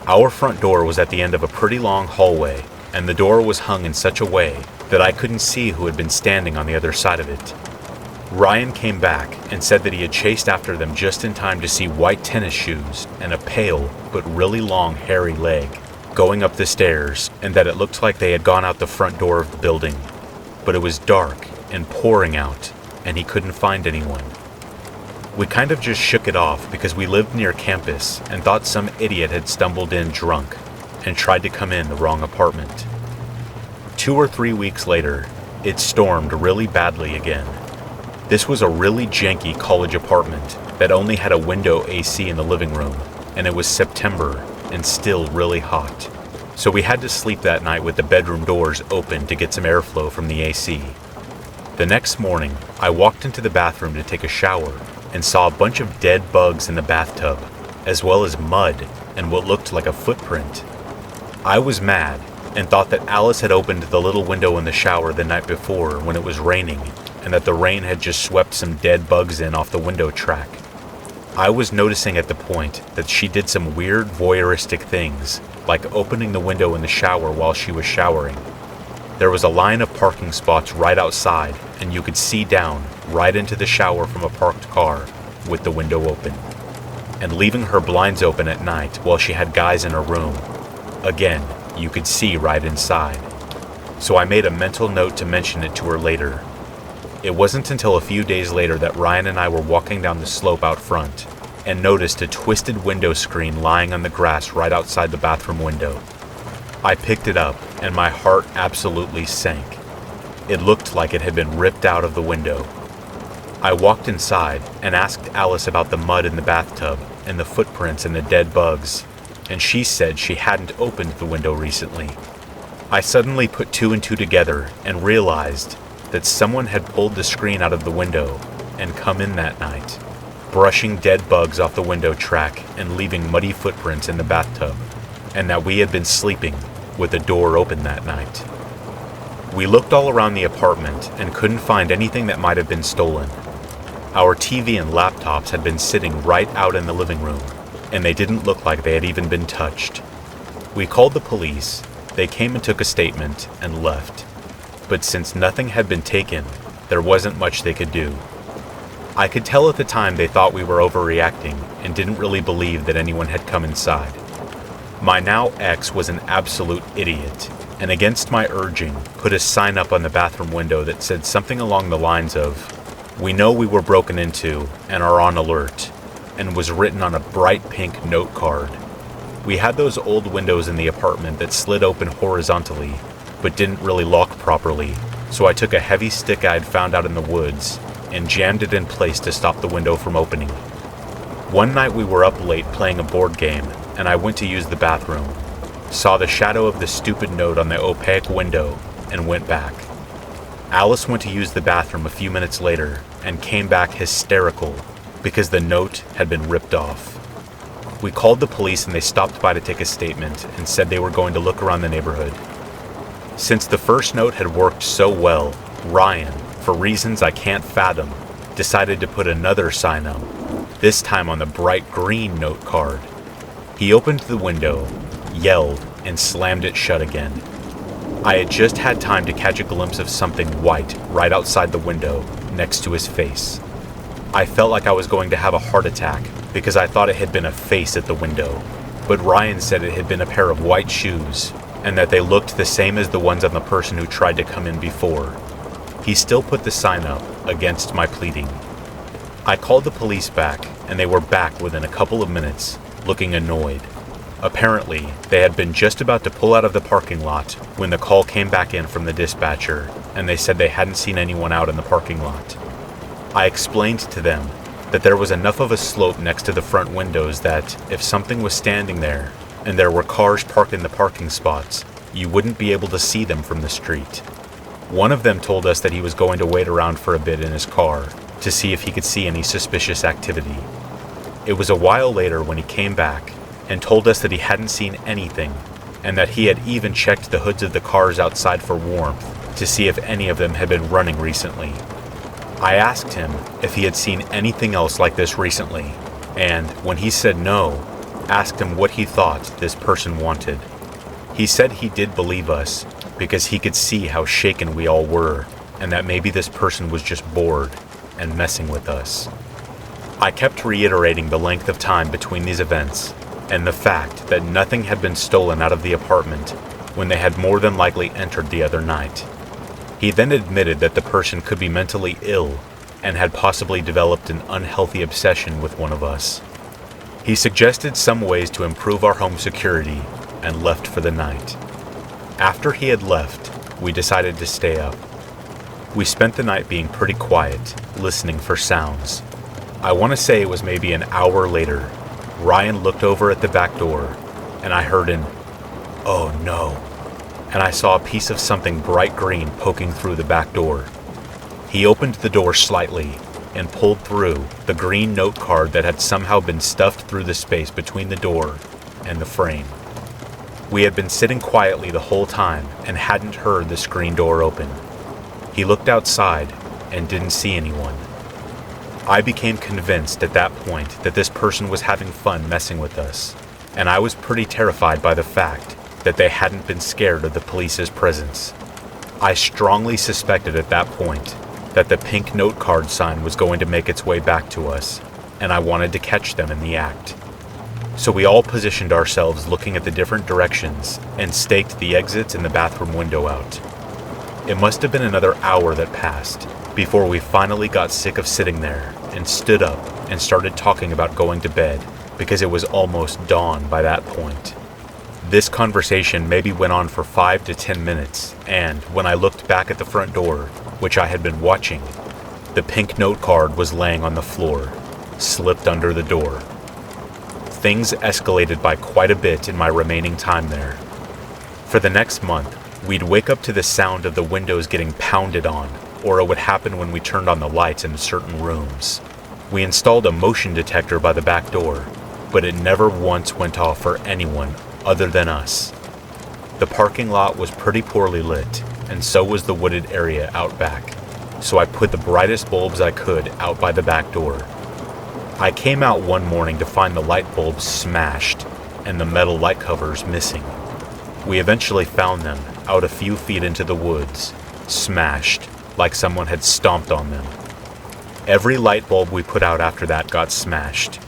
Our front door was at the end of a pretty long hallway, and the door was hung in such a way that I couldn't see who had been standing on the other side of it. Ryan came back and said that he had chased after them just in time to see white tennis shoes and a pale but really long hairy leg going up the stairs, and that it looked like they had gone out the front door of the building. But it was dark and pouring out, and he couldn't find anyone. We kind of just shook it off because we lived near campus and thought some idiot had stumbled in drunk and tried to come in the wrong apartment. 2 or 3 weeks later, it stormed really badly again. This was a really janky college apartment that only had a window AC in the living room, and it was September and still really hot. So we had to sleep that night with the bedroom doors open to get some airflow from the AC. The next morning, I walked into the bathroom to take a shower and saw a bunch of dead bugs in the bathtub, as well as mud and what looked like a footprint. I was mad and thought that Alice had opened the little window in the shower the night before when it was raining, and that the rain had just swept some dead bugs in off the window track. I was noticing at the point that she did some weird voyeuristic things, like opening the window in the shower while she was showering. There was a line of parking spots right outside, and you could see down right into the shower from a parked car with the window open. And leaving her blinds open at night while she had guys in her room, again, you could see right inside. So I made a mental note to mention it to her later. It wasn't until a few days later that Ryan and I were walking down the slope out front and noticed a twisted window screen lying on the grass right outside the bathroom window. I picked it up and my heart absolutely sank. It looked like it had been ripped out of the window. I walked inside and asked Alice about the mud in the bathtub and the footprints and the dead bugs, and she said she hadn't opened the window recently. I suddenly put 2 and 2 together and realized that someone had pulled the screen out of the window and come in that night, brushing dead bugs off the window track and leaving muddy footprints in the bathtub, and that we had been sleeping with the door open that night. We looked all around the apartment and couldn't find anything that might have been stolen. Our TV and laptops had been sitting right out in the living room, and they didn't look like they had even been touched. We called the police, they came and took a statement and left. But since nothing had been taken, there wasn't much they could do. I could tell at the time they thought we were overreacting and didn't really believe that anyone had come inside. My now ex was an absolute idiot, and against my urging, put a sign up on the bathroom window that said something along the lines of, "We know we were broken into and are on alert," and was written on a bright pink note card. We had those old windows in the apartment that slid open horizontally, but didn't really lock properly, so I took a heavy stick I'd found out in the woods and jammed it in place to stop the window from opening. One night we were up late playing a board game, and I went to use the bathroom, saw the shadow of the stupid note on the opaque window, and went back. Alice went to use the bathroom a few minutes later and came back hysterical because the note had been ripped off. We called the police and they stopped by to take a statement and said they were going to look around the neighborhood. Since the first note had worked so well, Ryan, for reasons I can't fathom, decided to put another sign up, this time on the bright green note card. He opened the window, yelled, and slammed it shut again. I had just had time to catch a glimpse of something white right outside the window next to his face. I felt like I was going to have a heart attack because I thought it had been a face at the window, but Ryan said it had been a pair of white shoes and that they looked the same as the ones on the person who tried to come in before. He still put the sign up against my pleading. I called the police back, and they were back within a couple of minutes, looking annoyed. Apparently, they had been just about to pull out of the parking lot when the call came back in from the dispatcher, and they said they hadn't seen anyone out in the parking lot. I explained to them that there was enough of a slope next to the front windows that if something was standing there and there were cars parked in the parking spots, you wouldn't be able to see them from the street. One of them told us that he was going to wait around for a bit in his car to see if he could see any suspicious activity. It was a while later when he came back and told us that he hadn't seen anything and that he had even checked the hoods of the cars outside for warmth to see if any of them had been running recently. I asked him if he had seen anything else like this recently, and when he said no, asked him what he thought this person wanted. He said he did believe us because he could see how shaken we all were and that maybe this person was just bored and messing with us. I kept reiterating the length of time between these events and the fact that nothing had been stolen out of the apartment when they had more than likely entered the other night. He then admitted that the person could be mentally ill and had possibly developed an unhealthy obsession with one of us. He suggested some ways to improve our home security and left for the night. After he had left, we decided to stay up. We spent the night being pretty quiet, listening for sounds. I want to say it was maybe an hour later. Ryan looked over at the back door, and I heard an, "Oh no," and I saw a piece of something bright green poking through the back door. He opened the door slightly and pulled through the green note card that had somehow been stuffed through the space between the door and the frame. We had been sitting quietly the whole time and hadn't heard the screen door open. He looked outside and didn't see anyone. I became convinced at that point that this person was having fun messing with us, and I was pretty terrified by the fact that they hadn't been scared of the police's presence. I strongly suspected at that point that the pink note card sign was going to make its way back to us, and I wanted to catch them in the act. So we all positioned ourselves looking at the different directions and staked the exits and the bathroom window out. It must have been another hour that passed before we finally got sick of sitting there and stood up and started talking about going to bed because it was almost dawn by that point. This conversation maybe went on for 5 to 10 minutes, and when I looked back at the front door, which I had been watching, the pink note card was laying on the floor, slipped under the door. Things escalated by quite a bit in my remaining time there. For the next month, we'd wake up to the sound of the windows getting pounded on, or it would happen when we turned on the lights in certain rooms. We installed a motion detector by the back door, but it never once went off for anyone other than us. The parking lot was pretty poorly lit, and so was the wooded area out back, so I put the brightest bulbs I could out by the back door. I came out one morning to find the light bulbs smashed and the metal light covers missing. We eventually found them out a few feet into the woods, smashed like someone had stomped on them. Every light bulb we put out after that got smashed.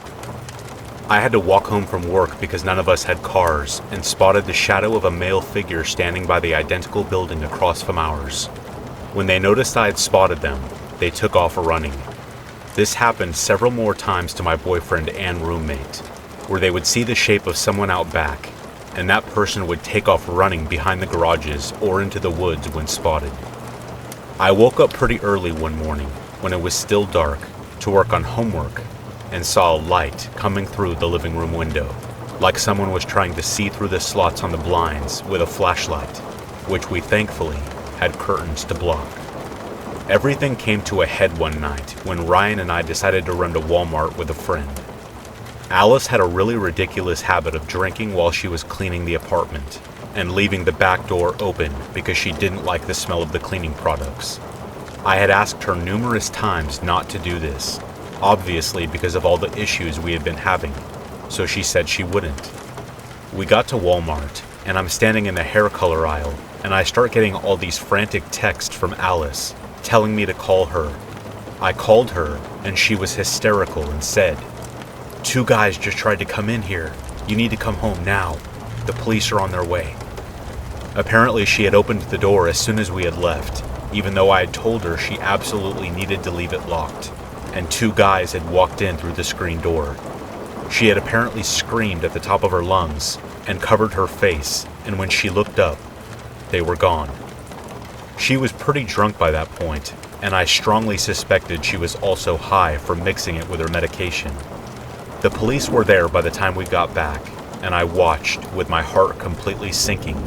I had to walk home from work because none of us had cars and spotted the shadow of a male figure standing by the identical building across from ours. When they noticed I had spotted them, they took off running. This happened several more times to my boyfriend and roommate, where they would see the shape of someone out back, and that person would take off running behind the garages or into the woods when spotted. I woke up pretty early one morning, when it was still dark, to work on homework, and saw a light coming through the living room window, like someone was trying to see through the slots on the blinds with a flashlight, which we thankfully had curtains to block. Everything came to a head one night when Ryan and I decided to run to Walmart with a friend. Alice had a really ridiculous habit of drinking while she was cleaning the apartment and leaving the back door open because she didn't like the smell of the cleaning products. I had asked her numerous times not to do this, obviously because of all the issues we had been having, so she said she wouldn't. We got to Walmart, and I'm standing in the hair color aisle, and I start getting all these frantic texts from Alice telling me to call her. I called her, and she was hysterical and said, "2 guys just tried to come in here. You need to come home now. The police are on their way." Apparently she had opened the door as soon as we had left, even though I had told her she absolutely needed to leave it locked, and 2 guys had walked in through the screen door. She had apparently screamed at the top of her lungs and covered her face, and when she looked up, they were gone. She was pretty drunk by that point, and I strongly suspected she was also high from mixing it with her medication. The police were there by the time we got back, and I watched with my heart completely sinking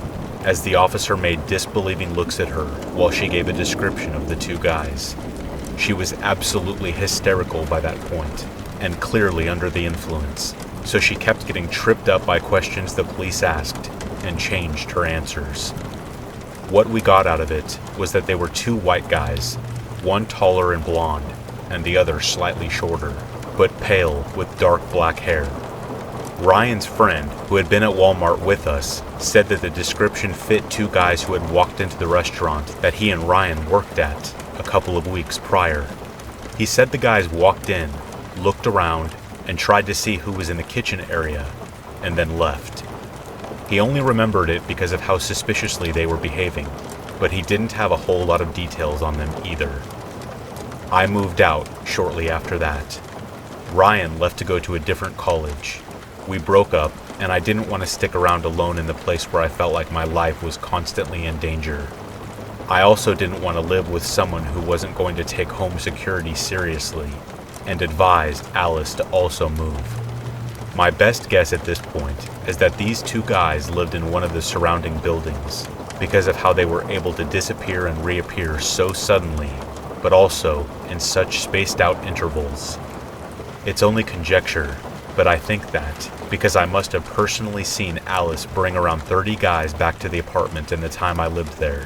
as the officer made disbelieving looks at her while she gave a description of the 2 guys. She was absolutely hysterical by that point, and clearly under the influence, so she kept getting tripped up by questions the police asked and changed her answers. What we got out of it was that they were 2 white guys, one taller and blonde, and the other slightly shorter, but pale with dark black hair. Ryan's friend, who had been at Walmart with us, said that the description fit 2 guys who had walked into the restaurant that he and Ryan worked at a couple of weeks prior. He said the guys walked in, looked around, and tried to see who was in the kitchen area, and then left. He only remembered it because of how suspiciously they were behaving, but he didn't have a whole lot of details on them either. I moved out shortly after that. Ryan left to go to a different college. We broke up, and I didn't want to stick around alone in the place where I felt like my life was constantly in danger. I also didn't want to live with someone who wasn't going to take home security seriously, and advised Alice to also move. My best guess at this point is that these 2 guys lived in one of the surrounding buildings because of how they were able to disappear and reappear so suddenly, but also in such spaced out intervals. It's only conjecture, but I think that because I must have personally seen Alice bring around 30 guys back to the apartment in the time I lived there.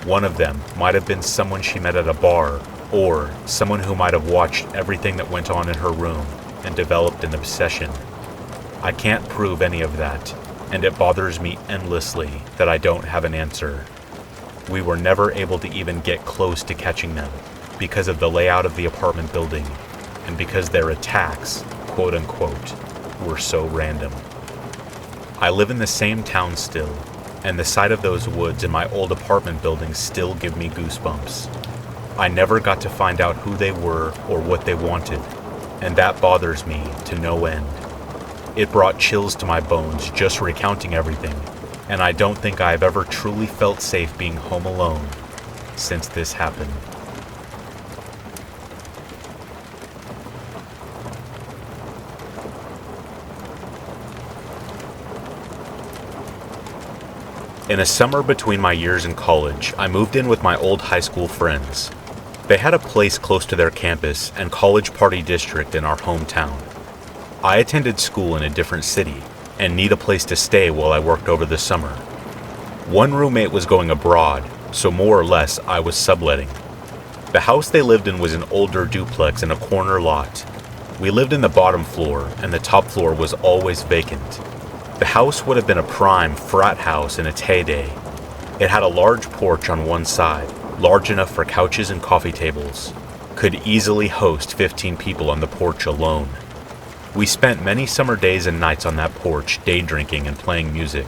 One of them might have been someone she met at a bar, or someone who might have watched everything that went on in her room and developed an obsession. I can't prove any of that, and it bothers me endlessly that I don't have an answer. We were never able to even get close to catching them because of the layout of the apartment building, and because their attacks, quote unquote, were so random. I live in the same town still, and the sight of those woods in my old apartment building still give me goosebumps. I never got to find out who they were or what they wanted, and that bothers me to no end. It brought chills to my bones just recounting everything, and I don't think I've ever truly felt safe being home alone since this happened. In a summer between my years in college, I moved in with my old high school friends. They had a place close to their campus and college party district in our hometown. I attended school in a different city and need a place to stay while I worked over the summer. One roommate was going abroad, so more or less I was subletting. The house they lived in was an older duplex in a corner lot. We lived in the bottom floor, and the top floor was always vacant. The house would have been a prime frat house in its heyday. It had a large porch on one side, large enough for couches and coffee tables. Could easily host 15 people on the porch alone. We spent many summer days and nights on that porch day drinking and playing music.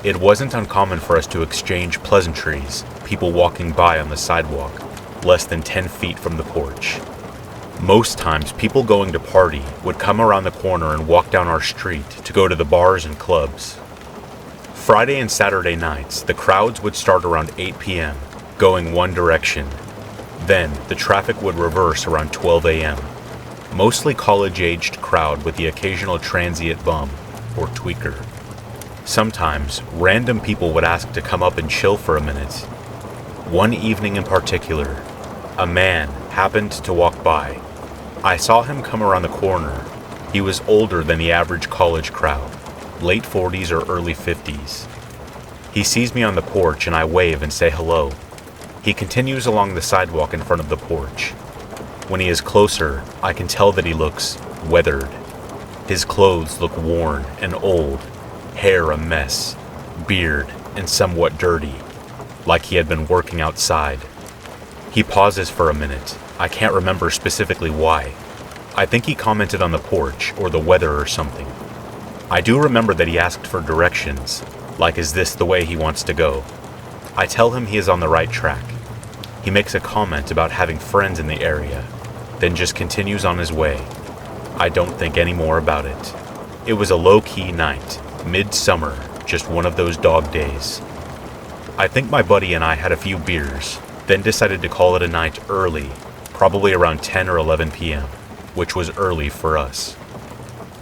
It wasn't uncommon for us to exchange pleasantries, people walking by on the sidewalk, less than 10 feet from the porch. Most times, people going to party would come around the corner and walk down our street to go to the bars and clubs. Friday and Saturday nights, the crowds would start around 8 p.m., going one direction. Then, the traffic would reverse around 12 a.m. Mostly college-aged crowd with the occasional transient bum or tweaker. Sometimes, random people would ask to come up and chill for a minute. One evening in particular, a man happened to walk by. I saw him come around the corner. He was older than the average college crowd, late 40s or early 50s. He sees me on the porch and I wave and say hello. He continues along the sidewalk in front of the porch. When he is closer, I can tell that he looks weathered. His clothes look worn and old, hair a mess, beard and somewhat dirty, like he had been working outside. He pauses for a minute, I can't remember specifically why. I think he commented on the porch or the weather or something. I do remember that he asked for directions, like is this the way he wants to go? I tell him he is on the right track. He makes a comment about having friends in the area, then just continues on his way. I don't think any more about it. It was a low-key night, midsummer, just one of those dog days. I think my buddy and I had a few beers, then decided to call it a night early, probably around 10 or 11 p.m., which was early for us.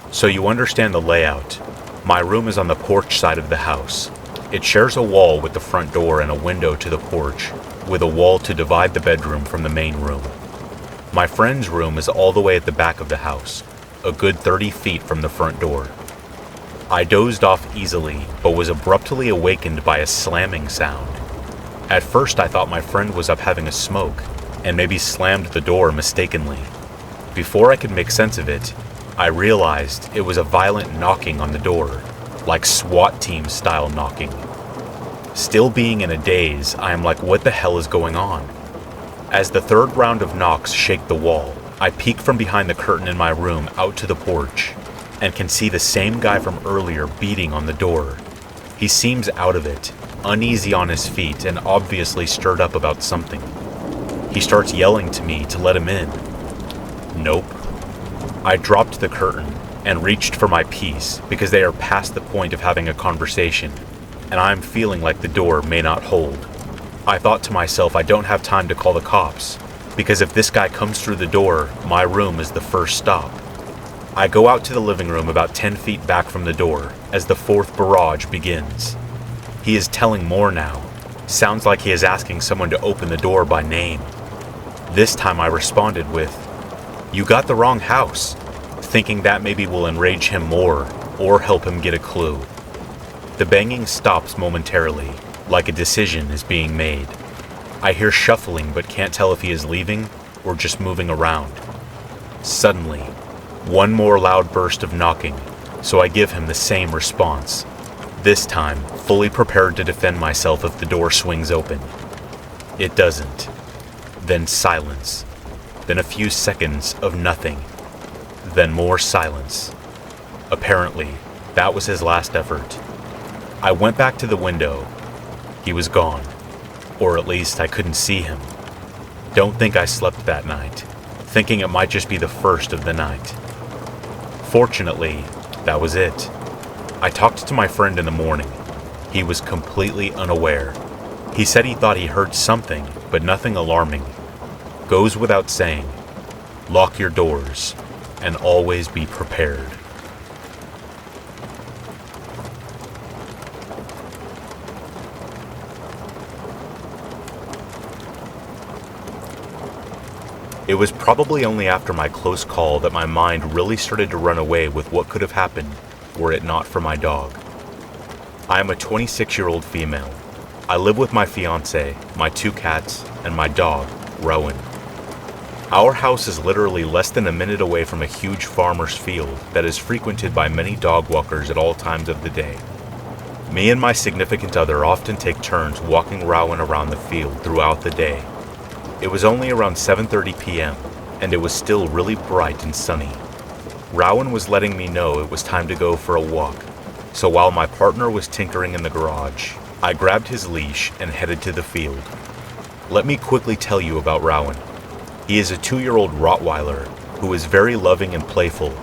So you understand the layout. My room is on the porch side of the house. It shares a wall with the front door and a window to the porch, with a wall to divide the bedroom from the main room. My friend's room is all the way at the back of the house, a good 30 feet from the front door. I dozed off easily, but was abruptly awakened by a slamming sound. At first I thought my friend was up having a smoke, and maybe slammed the door mistakenly. Before I could make sense of it, I realized it was a violent knocking on the door, like SWAT team style knocking. Still being in a daze, I am like, what the hell is going on? As the third round of knocks shake the wall, I peek from behind the curtain in my room out to the porch, and can see the same guy from earlier beating on the door. He seems out of it, uneasy on his feet and obviously stirred up about something. He starts yelling to me to let him in. Nope. I dropped the curtain and reached for my piece because they are past the point of having a conversation, and I am feeling like the door may not hold. I thought to myself I don't have time to call the cops, because if this guy comes through the door, my room is the first stop. I go out to the living room about 10 feet back from the door as the fourth barrage begins. He is telling more now. Sounds like he is asking someone to open the door by name. This time I responded with, "You got the wrong house," thinking that maybe will enrage him more or help him get a clue. The banging stops momentarily, like a decision is being made. I hear shuffling but can't tell if he is leaving or just moving around. Suddenly, one more loud burst of knocking, so I give him the same response, this time fully prepared to defend myself if the door swings open. It doesn't. Then silence. Then a few seconds of nothing. Then more silence. Apparently, that was his last effort. I went back to the window. He was gone. Or at least I couldn't see him. Don't think I slept that night, thinking it might just be the first of the night. Fortunately, that was it. I talked to my friend in the morning. He was completely unaware. He said he thought he heard something, but nothing alarming. Goes without saying, lock your doors and always be prepared. It was probably only after my close call that my mind really started to run away with what could have happened were it not for my dog. I am a 26-year-old female. I live with my fiance, my 2 cats, and my dog, Rowan. Our house is literally less than a minute away from a huge farmer's field that is frequented by many dog walkers at all times of the day. Me and my significant other often take turns walking Rowan around the field throughout the day. It was only around 7:30 p.m., and it was still really bright and sunny. Rowan was letting me know it was time to go for a walk, so while my partner was tinkering in the garage, I grabbed his leash and headed to the field. Let me quickly tell you about Rowan. He is a 2-year-old Rottweiler who is very loving and playful,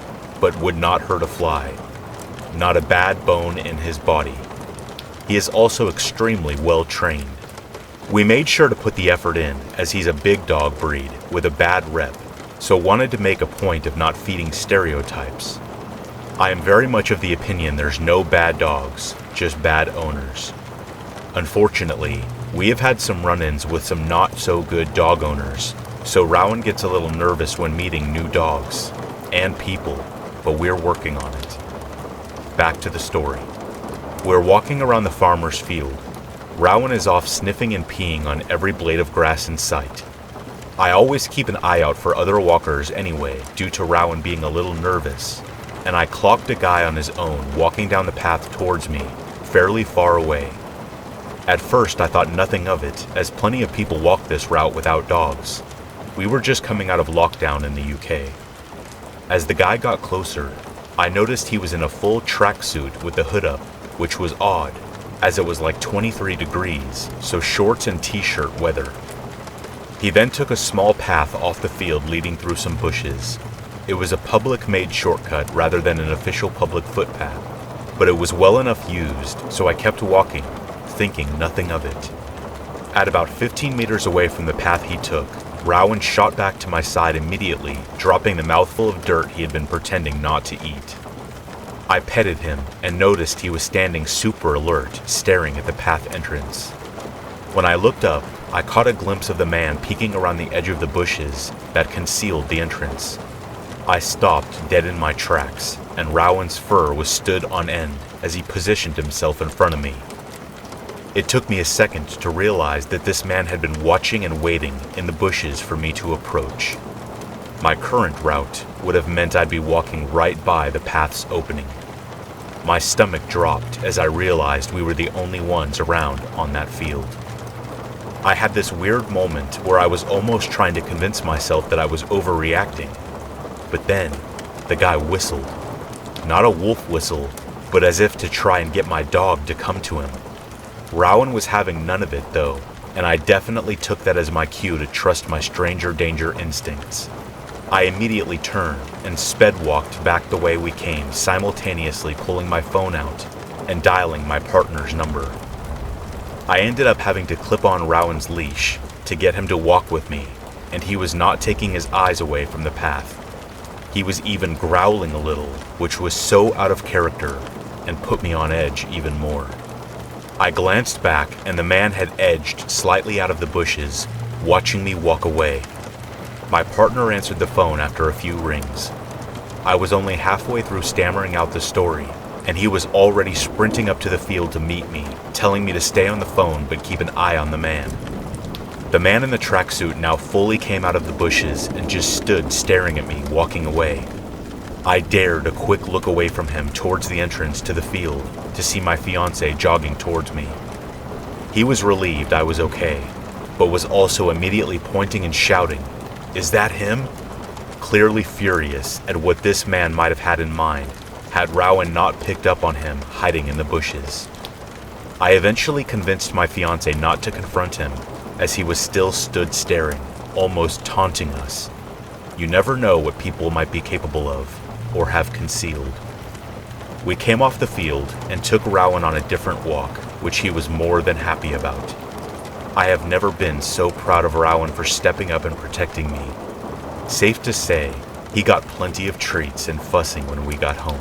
but would not hurt a fly. Not a bad bone in his body. He is also extremely well trained. We made sure to put the effort in, as he's a big dog breed with a bad rep, so wanted to make a point of not feeding stereotypes. I am very much of the opinion there's no bad dogs, just bad owners. Unfortunately, we have had some run-ins with some not-so-good dog owners, so Rowan gets a little nervous when meeting new dogs, and people, but we're working on it. Back to the story. We're walking around the farmer's field. Rowan is off sniffing and peeing on every blade of grass in sight. I always keep an eye out for other walkers anyway, due to Rowan being a little nervous, and I clocked a guy on his own walking down the path towards me, fairly far away. At first I thought nothing of it, as plenty of people walk this route without dogs. We were just coming out of lockdown in the UK. As the guy got closer, I noticed he was in a full tracksuit with the hood up, which was odd, as it was like 23 degrees, so shorts and t-shirt weather. He then took a small path off the field leading through some bushes. It was a public-made shortcut rather than an official public footpath, but it was well enough used, so I kept walking, thinking nothing of it. At about 15 meters away from the path he took, Rowan shot back to my side immediately, dropping the mouthful of dirt he had been pretending not to eat. I petted him and noticed he was standing super alert, staring at the path entrance. When I looked up, I caught a glimpse of the man peeking around the edge of the bushes that concealed the entrance. I stopped dead in my tracks, and Rowan's fur was stood on end as he positioned himself in front of me. It took me a second to realize that this man had been watching and waiting in the bushes for me to approach. My current route would have meant I'd be walking right by the path's opening. My stomach dropped as I realized we were the only ones around on that field. I had this weird moment where I was almost trying to convince myself that I was overreacting. But then, the guy whistled. Not a wolf whistle, but as if to try and get my dog to come to him. Rowan was having none of it though, and I definitely took that as my cue to trust my stranger danger instincts. I immediately turned and sped walked back the way we came, simultaneously pulling my phone out and dialing my partner's number. I ended up having to clip on Rowan's leash to get him to walk with me, and he was not taking his eyes away from the path. He was even growling a little, which was so out of character and put me on edge even more. I glanced back and the man had edged slightly out of the bushes, watching me walk away. My partner answered the phone after a few rings. I was only halfway through stammering out the story, and he was already sprinting up to the field to meet me, telling me to stay on the phone but keep an eye on the man. The man in the tracksuit now fully came out of the bushes and just stood staring at me, walking away. I dared a quick look away from him towards the entrance to the field to see my fiancée jogging towards me. He was relieved I was okay, but was also immediately pointing and shouting, "Is that him?" Clearly furious at what this man might have had in mind, had Rowan not picked up on him hiding in the bushes. I eventually convinced my fiancée not to confront him, as he was still stood staring, almost taunting us. You never know what people might be capable of, or have concealed. We came off the field and took Rowan on a different walk, which he was more than happy about. I have never been so proud of Rowan for stepping up and protecting me. Safe to say, he got plenty of treats and fussing when we got home.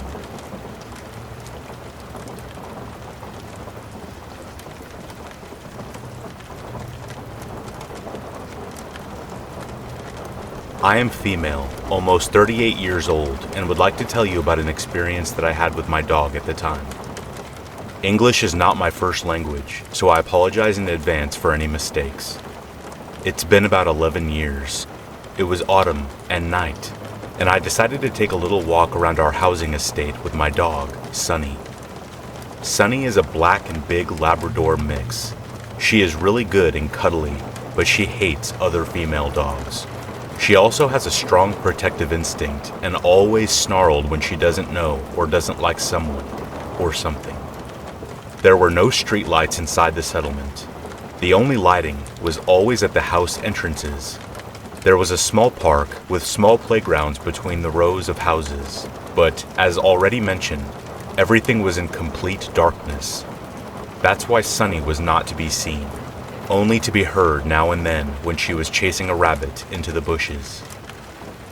I am female, almost 38 years old, and would like to tell you about an experience that I had with my dog at the time. English is not my first language, so I apologize in advance for any mistakes. It's been about 11 years. It was autumn and night, and I decided to take a little walk around our housing estate with my dog, Sunny. Sunny is a black and big Labrador mix. She is really good and cuddly, but she hates other female dogs. She also has a strong protective instinct and always snarled when she doesn't know or doesn't like someone or something. There were no street lights inside the settlement. The only lighting was always at the house entrances. There was a small park with small playgrounds between the rows of houses, but as already mentioned, everything was in complete darkness. That's why Sunny was not to be seen, only to be heard now and then when she was chasing a rabbit into the bushes.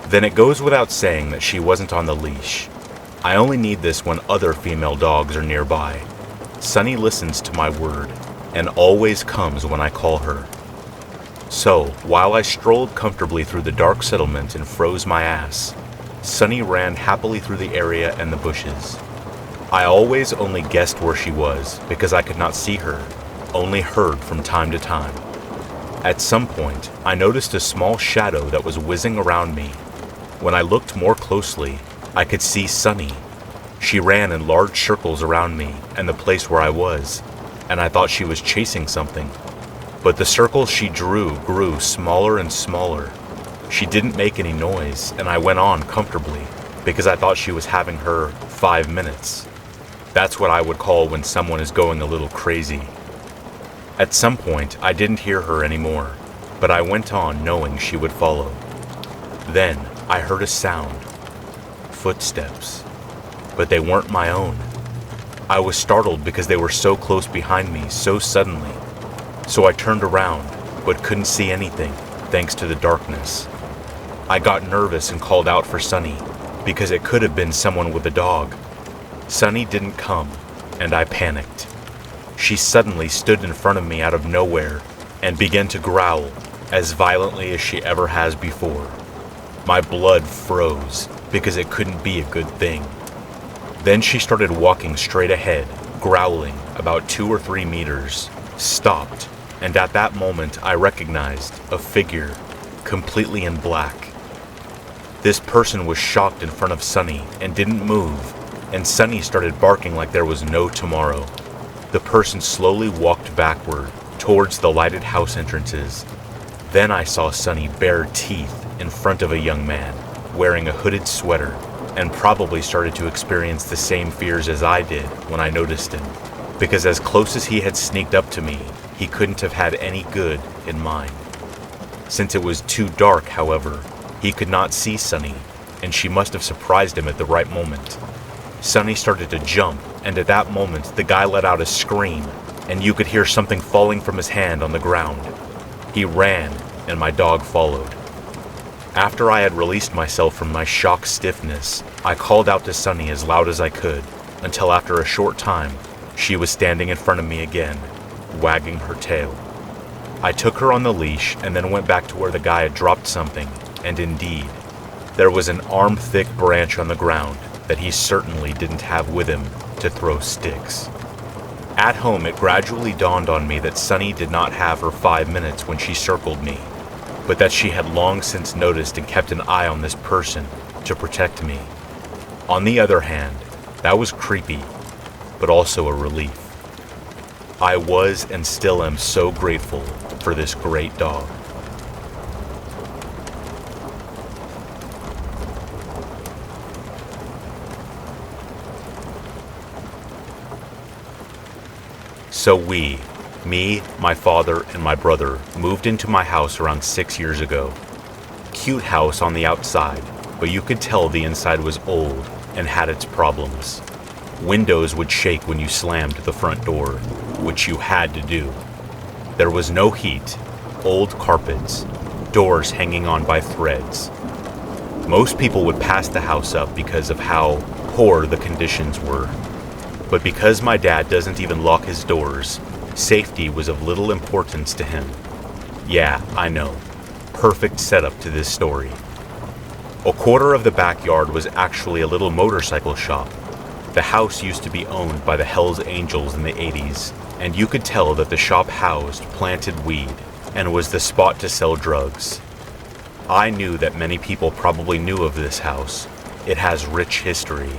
Then it goes without saying that she wasn't on the leash. I only need this when other female dogs are nearby. Sunny listens to my word and always comes when I call her. So, while I strolled comfortably through the dark settlement and froze my ass, Sunny ran happily through the area and the bushes. I always only guessed where she was because I could not see her, only heard from time to time. At some point, I noticed a small shadow that was whizzing around me. When I looked more closely, I could see Sunny. She ran in large circles around me and the place where I was, and I thought she was chasing something. But the circles she drew grew smaller and smaller. She didn't make any noise, and I went on comfortably because I thought she was having her 5 minutes. That's what I would call when someone is going a little crazy. At some point, I didn't hear her anymore, but I went on knowing she would follow. Then I heard a sound. Footsteps. But they weren't my own. I was startled because they were so close behind me so suddenly. So I turned around, but couldn't see anything thanks to the darkness. I got nervous and called out for Sunny because it could have been someone with a dog. Sunny didn't come, and I panicked. She suddenly stood in front of me out of nowhere and began to growl as violently as she ever has before. My blood froze because it couldn't be a good thing. Then she started walking straight ahead, growling about 2 or 3 meters, stopped, and at that moment I recognized a figure completely in black. This person was shocked in front of Sunny and didn't move, and Sunny started barking like there was no tomorrow. The person slowly walked backward towards the lighted house entrances. Then I saw Sunny bare teeth in front of a young man wearing a hooded sweater, and probably started to experience the same fears as I did when I noticed him, because as close as he had sneaked up to me, he couldn't have had any good in mind. Since it was too dark, however, he could not see Sunny, and she must have surprised him at the right moment. Sunny started to jump, and at that moment the guy let out a scream, and you could hear something falling from his hand on the ground. He ran, and my dog followed. After I had released myself from my shock stiffness, I called out to Sunny as loud as I could, until after a short time, she was standing in front of me again, wagging her tail. I took her on the leash and then went back to where the guy had dropped something, and indeed, there was an arm-thick branch on the ground that he certainly didn't have with him to throw sticks. At home, it gradually dawned on me that Sunny did not have her 5 minutes when she circled me, but that she had long since noticed and kept an eye on this person to protect me. On the other hand, that was creepy, but also a relief. I was and still am so grateful for this great dog. So me, my father, and my brother moved into my house around 6 years ago. Cute house on the outside, but you could tell the inside was old and had its problems. Windows would shake when you slammed the front door, which you had to do. There was no heat, old carpets, doors hanging on by threads. Most people would pass the house up because of how poor the conditions were. But because my dad doesn't even lock his doors, safety was of little importance to him. Yeah, I know. Perfect setup to this story. A quarter of the backyard was actually a little motorcycle shop. The house used to be owned by the Hells Angels in the 80s, and you could tell that the shop housed planted weed and was the spot to sell drugs. I knew that many people probably knew of this house. It has rich history.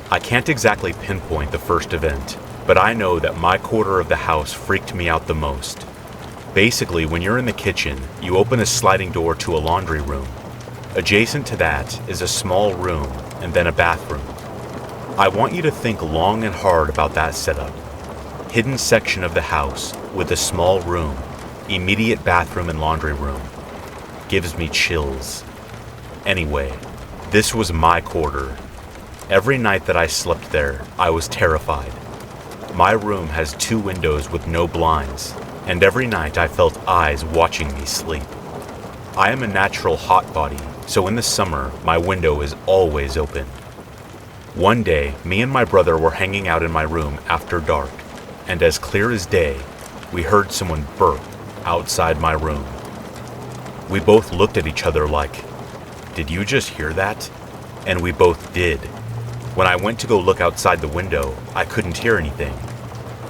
I can't exactly pinpoint the first event, but I know that my quarter of the house freaked me out the most. Basically, when you're in the kitchen, you open a sliding door to a laundry room. Adjacent to that is a small room and then a bathroom. I want you to think long and hard about that setup. Hidden section of the house with a small room, immediate bathroom and laundry room. Gives me chills. Anyway, this was my quarter. Every night that I slept there, I was terrified. My room has 2 windows with no blinds, and every night I felt eyes watching me sleep. I am a natural hot body, so in the summer, my window is always open. One day, me and my brother were hanging out in my room after dark, and as clear as day, we heard someone burp outside my room. We both looked at each other like, "Did you just hear that?" And we both did. When I went to go look outside the window, I couldn't hear anything.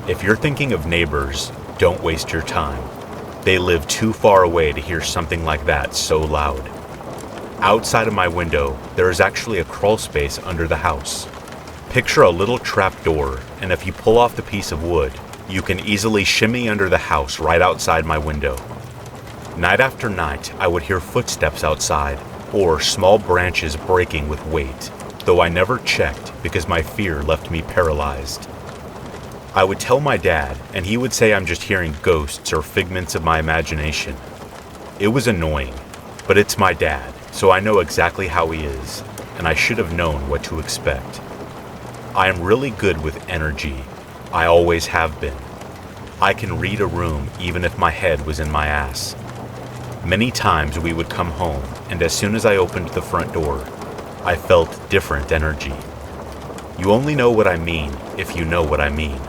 If you're thinking of neighbors, don't waste your time. They live too far away to hear something like that so loud. Outside of my window, there is actually a crawl space under the house. Picture a little trap door, and if you pull off the piece of wood, you can easily shimmy under the house right outside my window. Night after night, I would hear footsteps outside, or small branches breaking with weight, though I never checked because my fear left me paralyzed. I would tell my dad, and he would say I'm just hearing ghosts or figments of my imagination. It was annoying, but it's my dad, so I know exactly how he is, and I should have known what to expect. I am really good with energy. I always have been. I can read a room even if my head was in my ass. Many times we would come home, and as soon as I opened the front door, I felt different energy. You only know what I mean if you know what I mean.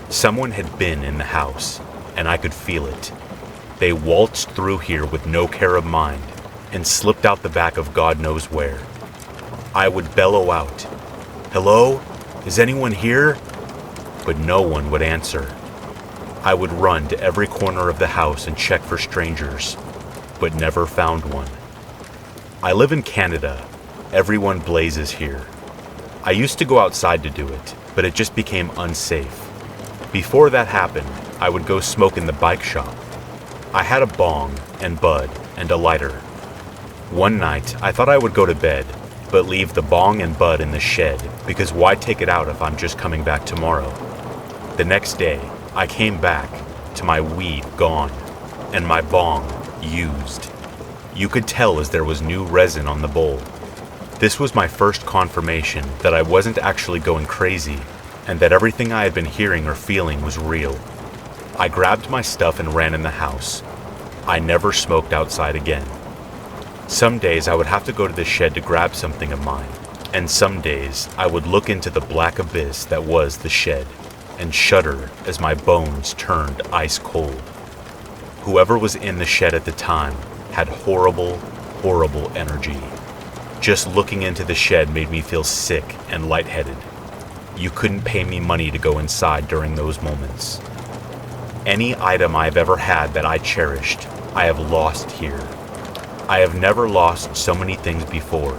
Someone had been in the house, and I could feel it. They waltzed through here with no care of mind, and slipped out the back of God knows where. I would bellow out, "Hello? Is anyone here?" But no one would answer. I would run to every corner of the house and check for strangers, but never found one. I live in Canada. Everyone blazes here. I used to go outside to do it, but it just became unsafe. Before that happened, I would go smoke in the bike shop. I had a bong and bud and a lighter. One night, I thought I would go to bed, but leave the bong and bud in the shed because why take it out if I'm just coming back tomorrow? The next day, I came back to my weed gone and my bong used. You could tell as there was new resin on the bowl. This was my first confirmation that I wasn't actually going crazy and that everything I had been hearing or feeling was real. I grabbed my stuff and ran in the house. I never smoked outside again. Some days I would have to go to the shed to grab something of mine, and some days I would look into the black abyss that was the shed and shudder as my bones turned ice cold. Whoever was in the shed at the time had horrible, horrible energy. Just looking into the shed made me feel sick and lightheaded. You couldn't pay me money to go inside during those moments. Any item I've ever had that I cherished, I have lost here. I have never lost so many things before,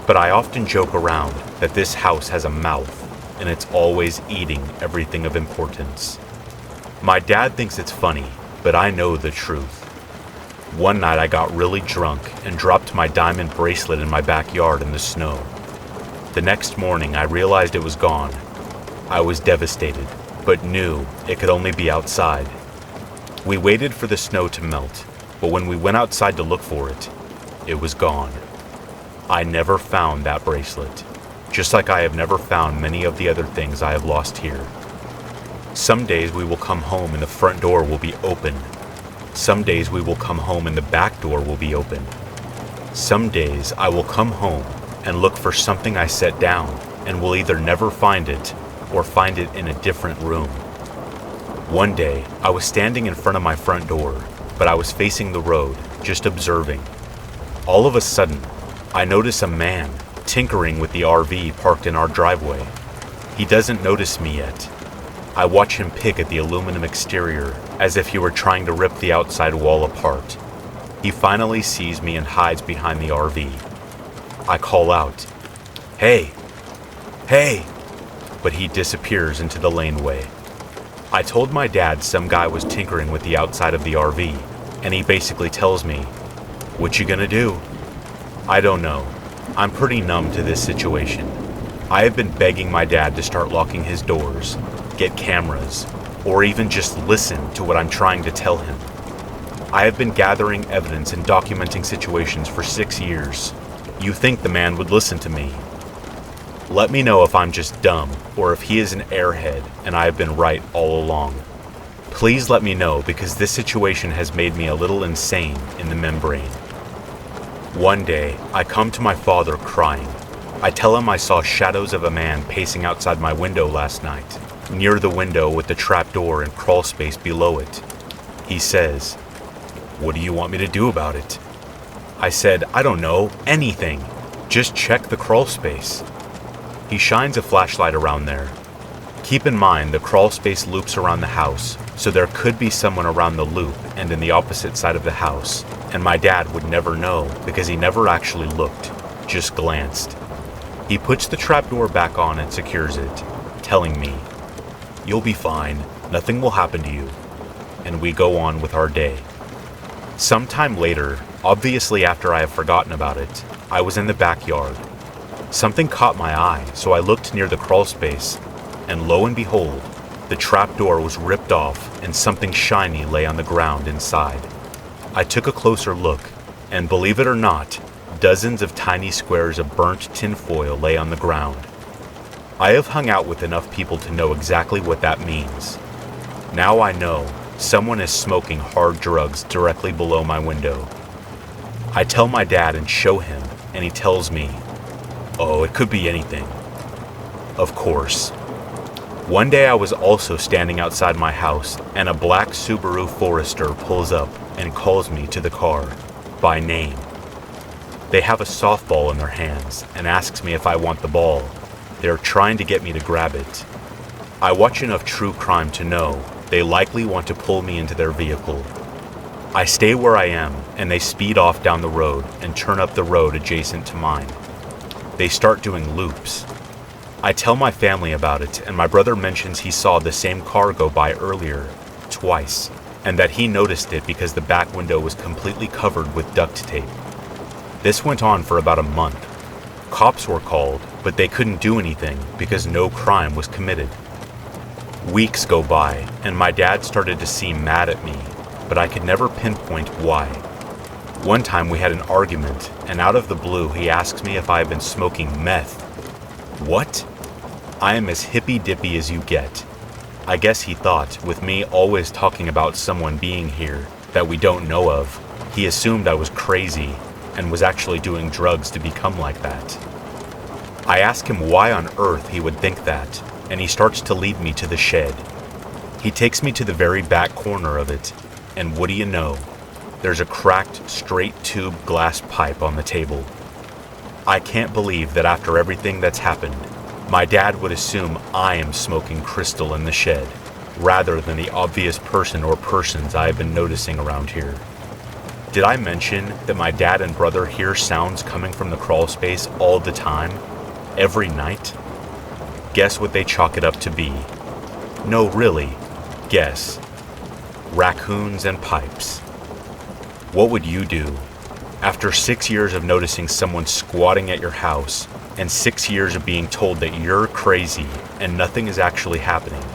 but I often joke around that this house has a mouth and it's always eating everything of importance. My dad thinks it's funny, but I know the truth. One night I got really drunk and dropped my diamond bracelet in my backyard in the snow. The next morning I realized it was gone. I was devastated, but knew it could only be outside. We waited for the snow to melt, but when we went outside to look for it, it was gone. I never found that bracelet, just like I have never found many of the other things I have lost here. Some days we will come home and the front door will be open. Some days we will come home and the back door will be open. Some days I will come home and look for something I set down and will either never find it or find it in a different room. One day, I was standing in front of my front door, but I was facing the road, just observing. All of a sudden, I notice a man tinkering with the RV parked in our driveway. He doesn't notice me yet. I watch him pick at the aluminum exterior as if he were trying to rip the outside wall apart. He finally sees me and hides behind the RV. I call out, "Hey! Hey!" But he disappears into the laneway. I told my dad some guy was tinkering with the outside of the RV, and he basically tells me, "What you gonna do?" I don't know. I'm pretty numb to this situation. I have been begging my dad to start locking his doors, get cameras, or even just listen to what I'm trying to tell him. I have been gathering evidence and documenting situations for 6 years. You think the man would listen to me? Let me know if I'm just dumb or if he is an airhead and I have been right all along. Please let me know because this situation has made me a little insane in the membrane. One day, I come to my father crying. I tell him I saw shadows of a man pacing outside my window last night, near the window with the trapdoor and crawl space below it. He says, "What do you want me to do about it?" I said, "I don't know, anything. Just check the crawl space." He shines a flashlight around there. Keep in mind the crawl space loops around the house, so there could be someone around the loop and in the opposite side of the house, and my dad would never know because he never actually looked, just glanced. He puts the trapdoor back on and secures it, telling me, "You'll be fine, nothing will happen to you," and we go on with our day. Sometime later, obviously after I have forgotten about it, I was in the backyard. Something caught my eye, so I looked near the crawl space, and lo and behold, the trapdoor was ripped off and something shiny lay on the ground inside. I took a closer look, and believe it or not, dozens of tiny squares of burnt tinfoil lay on the ground. I have hung out with enough people to know exactly what that means. Now I know someone is smoking hard drugs directly below my window. I tell my dad and show him, and he tells me, "Oh, it could be anything." Of course. One day I was also standing outside my house, and a black Subaru Forester pulls up and calls me to the car, by name. They have a softball in their hands and asks me if I want the ball. They're trying to get me to grab it. I watch enough true crime to know they likely want to pull me into their vehicle. I stay where I am, and they speed off down the road and turn up the road adjacent to mine. They start doing loops. I tell my family about it, and my brother mentions he saw the same car go by earlier, twice, and that he noticed it because the back window was completely covered with duct tape. This went on for about a month. Cops were called, but they couldn't do anything because no crime was committed. Weeks go by, and my dad started to seem mad at me, but I could never pinpoint why. One time we had an argument, and out of the blue he asks me if I have been smoking meth. What? I am as hippy-dippy as you get. I guess he thought, with me always talking about someone being here that we don't know of, he assumed I was crazy and was actually doing drugs to become like that. I ask him why on earth he would think that, and he starts to lead me to the shed. He takes me to the very back corner of it, and what do you know? There's a cracked, straight tube glass pipe on the table. I can't believe that after everything that's happened, my dad would assume I am smoking crystal in the shed, rather than the obvious person or persons I have been noticing around here. Did I mention that my dad and brother hear sounds coming from the crawl space all the time, every night? Guess what they chalk it up to be? No, really, guess. Raccoons and pipes. What would you do? After 6 years of noticing someone squatting at your house, and 6 years of being told that you're crazy and nothing is actually happening,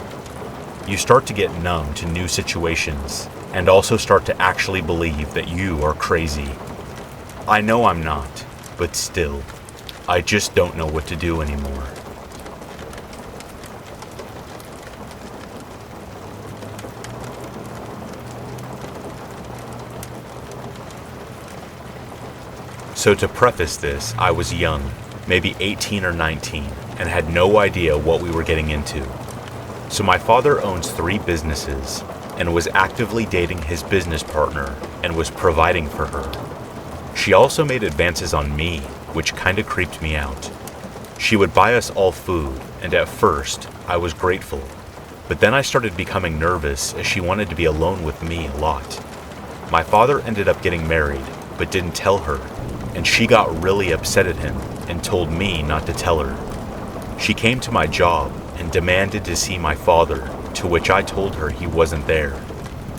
you start to get numb to new situations, and also start to actually believe that you are crazy. I know I'm not, but still, I just don't know what to do anymore. So to preface this, I was young, maybe 18 or 19, and had no idea what we were getting into. So my father owns 3 businesses, and was actively dating his business partner, and was providing for her. She also made advances on me, which kinda creeped me out. She would buy us all food, and at first, I was grateful. But then I started becoming nervous as she wanted to be alone with me a lot. My father ended up getting married, but didn't tell her, and she got really upset at him and told me not to tell her. She came to my job and demanded to see my father, to which I told her he wasn't there.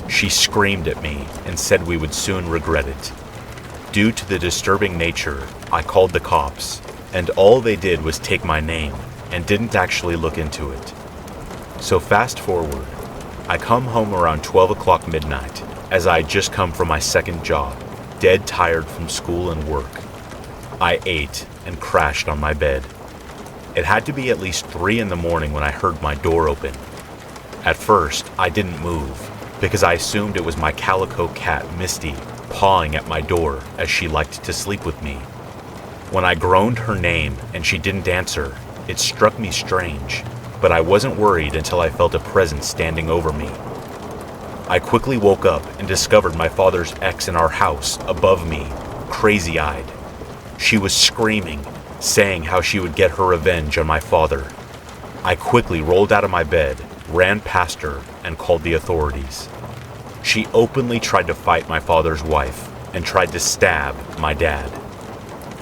She screamed at me and said we would soon regret it. Due to the disturbing nature, I called the cops, and all they did was take my name and didn't actually look into it. So fast forward, I come home around 12 o'clock midnight, as I had just come from my second job, dead tired from school and work. I ate and crashed on my bed. It had to be at least 3 in the morning when I heard my door open. At first, I didn't move, because I assumed it was my calico cat, Misty, pawing at my door as she liked to sleep with me. When I groaned her name and she didn't answer, it struck me strange, but I wasn't worried until I felt a presence standing over me. I quickly woke up and discovered my father's ex in our house, above me, crazy-eyed. She was screaming, saying how she would get her revenge on my father. I quickly rolled out of my bed, ran past her, and called the authorities. She openly tried to fight my father's wife and tried to stab my dad.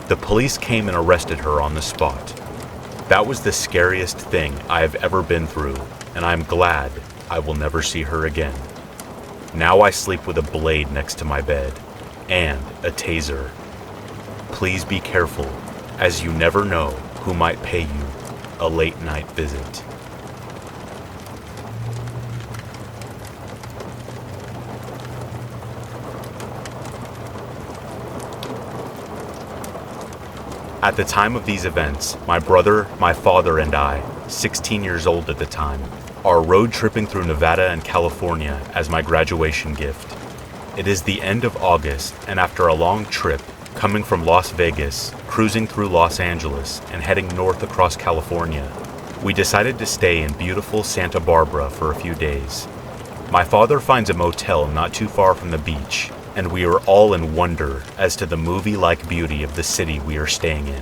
The police came and arrested her on the spot. That was the scariest thing I have ever been through, and I'm glad I will never see her again. Now I sleep with a blade next to my bed and a taser. Please be careful, as you never know who might pay you a late night visit. At the time of these events, my brother, my father, and I, 16 years old at the time, are road tripping through Nevada and California as my graduation gift. It is the end of August, and after a long trip, coming from Las Vegas, cruising through Los Angeles, and heading north across California, we decided to stay in beautiful Santa Barbara for a few days. My father finds a motel not too far from the beach, and we are all in wonder as to the movie-like beauty of the city we are staying in.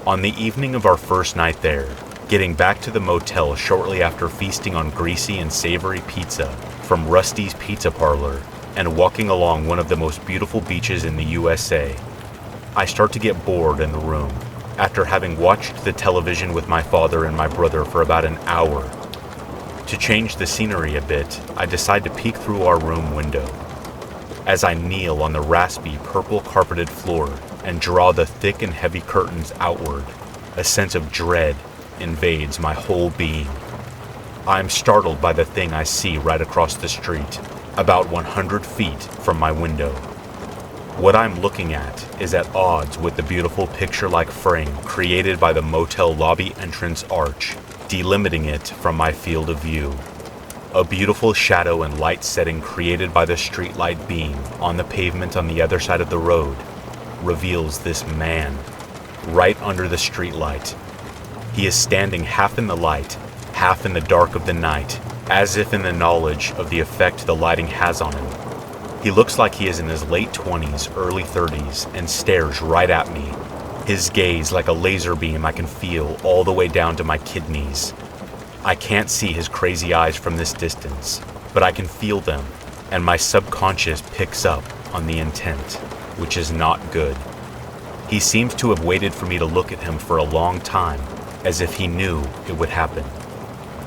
On the evening of our first night there, getting back to the motel shortly after feasting on greasy and savory pizza from Rusty's Pizza Parlor and walking along one of the most beautiful beaches in the USA, I start to get bored in the room after having watched the television with my father and my brother for about an hour. To change the scenery a bit, I decide to peek through our room window. As I kneel on the raspy, purple carpeted floor and draw the thick and heavy curtains outward, a sense of dread invades my whole being. I am startled by the thing I see right across the street, about 100 feet from my window. What I'm looking at is at odds with the beautiful picture-like frame created by the motel lobby entrance arch, delimiting it from my field of view. A beautiful shadow and light setting created by the streetlight beam on the pavement on the other side of the road reveals this man right under the streetlight. He is standing half in the light, half in the dark of the night, as if in the knowledge of the effect the lighting has on him. He looks like he is in his late 20s, early 30s, and stares right at me, his gaze like a laser beam I can feel all the way down to my kidneys. I can't see his crazy eyes from this distance, but I can feel them, and my subconscious picks up on the intent, which is not good. He seems to have waited for me to look at him for a long time, as if he knew it would happen.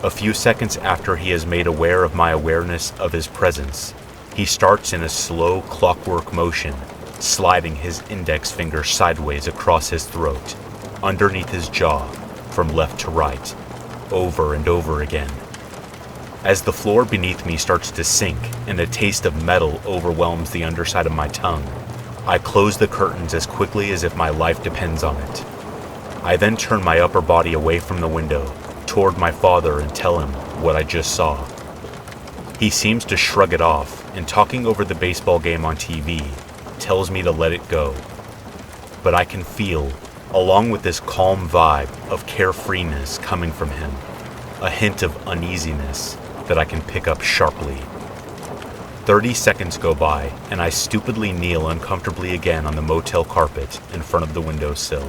A few seconds after he is made aware of my awareness of his presence, he starts in a slow clockwork motion, sliding his index finger sideways across his throat, underneath his jaw, from left to right, over and over again. As the floor beneath me starts to sink and a taste of metal overwhelms the underside of my tongue, I close the curtains as quickly as if my life depends on it. I then turn my upper body away from the window, toward my father, and tell him what I just saw. He seems to shrug it off, and talking over the baseball game on TV, tells me to let it go. But I can feel, along with this calm vibe of carefreeness coming from him, a hint of uneasiness that I can pick up sharply. 30 seconds go by, and I stupidly kneel uncomfortably again on the motel carpet in front of the windowsill.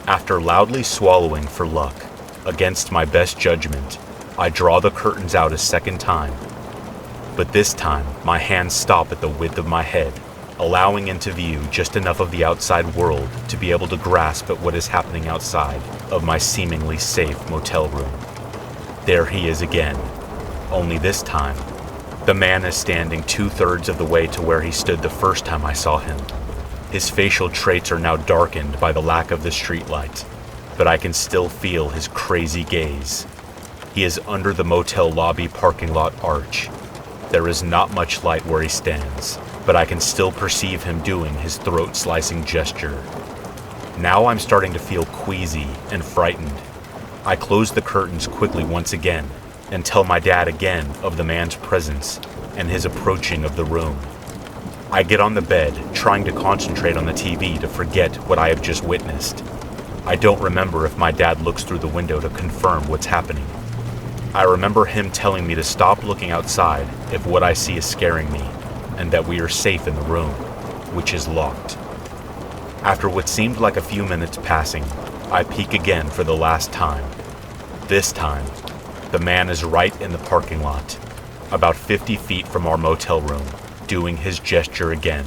After loudly swallowing for luck, against my best judgment, I draw the curtains out a second time. But this time, my hands stop at the width of my head, allowing into view just enough of the outside world to be able to grasp at what is happening outside of my seemingly safe motel room. There he is again, only this time, the man is standing 2/3 of the way to where he stood the first time I saw him. His facial traits are now darkened by the lack of the streetlight, but I can still feel his crazy gaze. He is under the motel lobby parking lot arch. There is not much light where he stands, but I can still perceive him doing his throat-slicing gesture. Now I'm starting to feel queasy and frightened. I close the curtains quickly once again and tell my dad again of the man's presence and his approaching of the room. I get on the bed, trying to concentrate on the TV to forget what I have just witnessed. I don't remember if my dad looks through the window to confirm what's happening. I remember him telling me to stop looking outside if what I see is scaring me, and that we are safe in the room, which is locked. After what seemed like a few minutes passing, I peek again for the last time. This time, the man is right in the parking lot, about 50 feet from our motel room, doing his gesture again.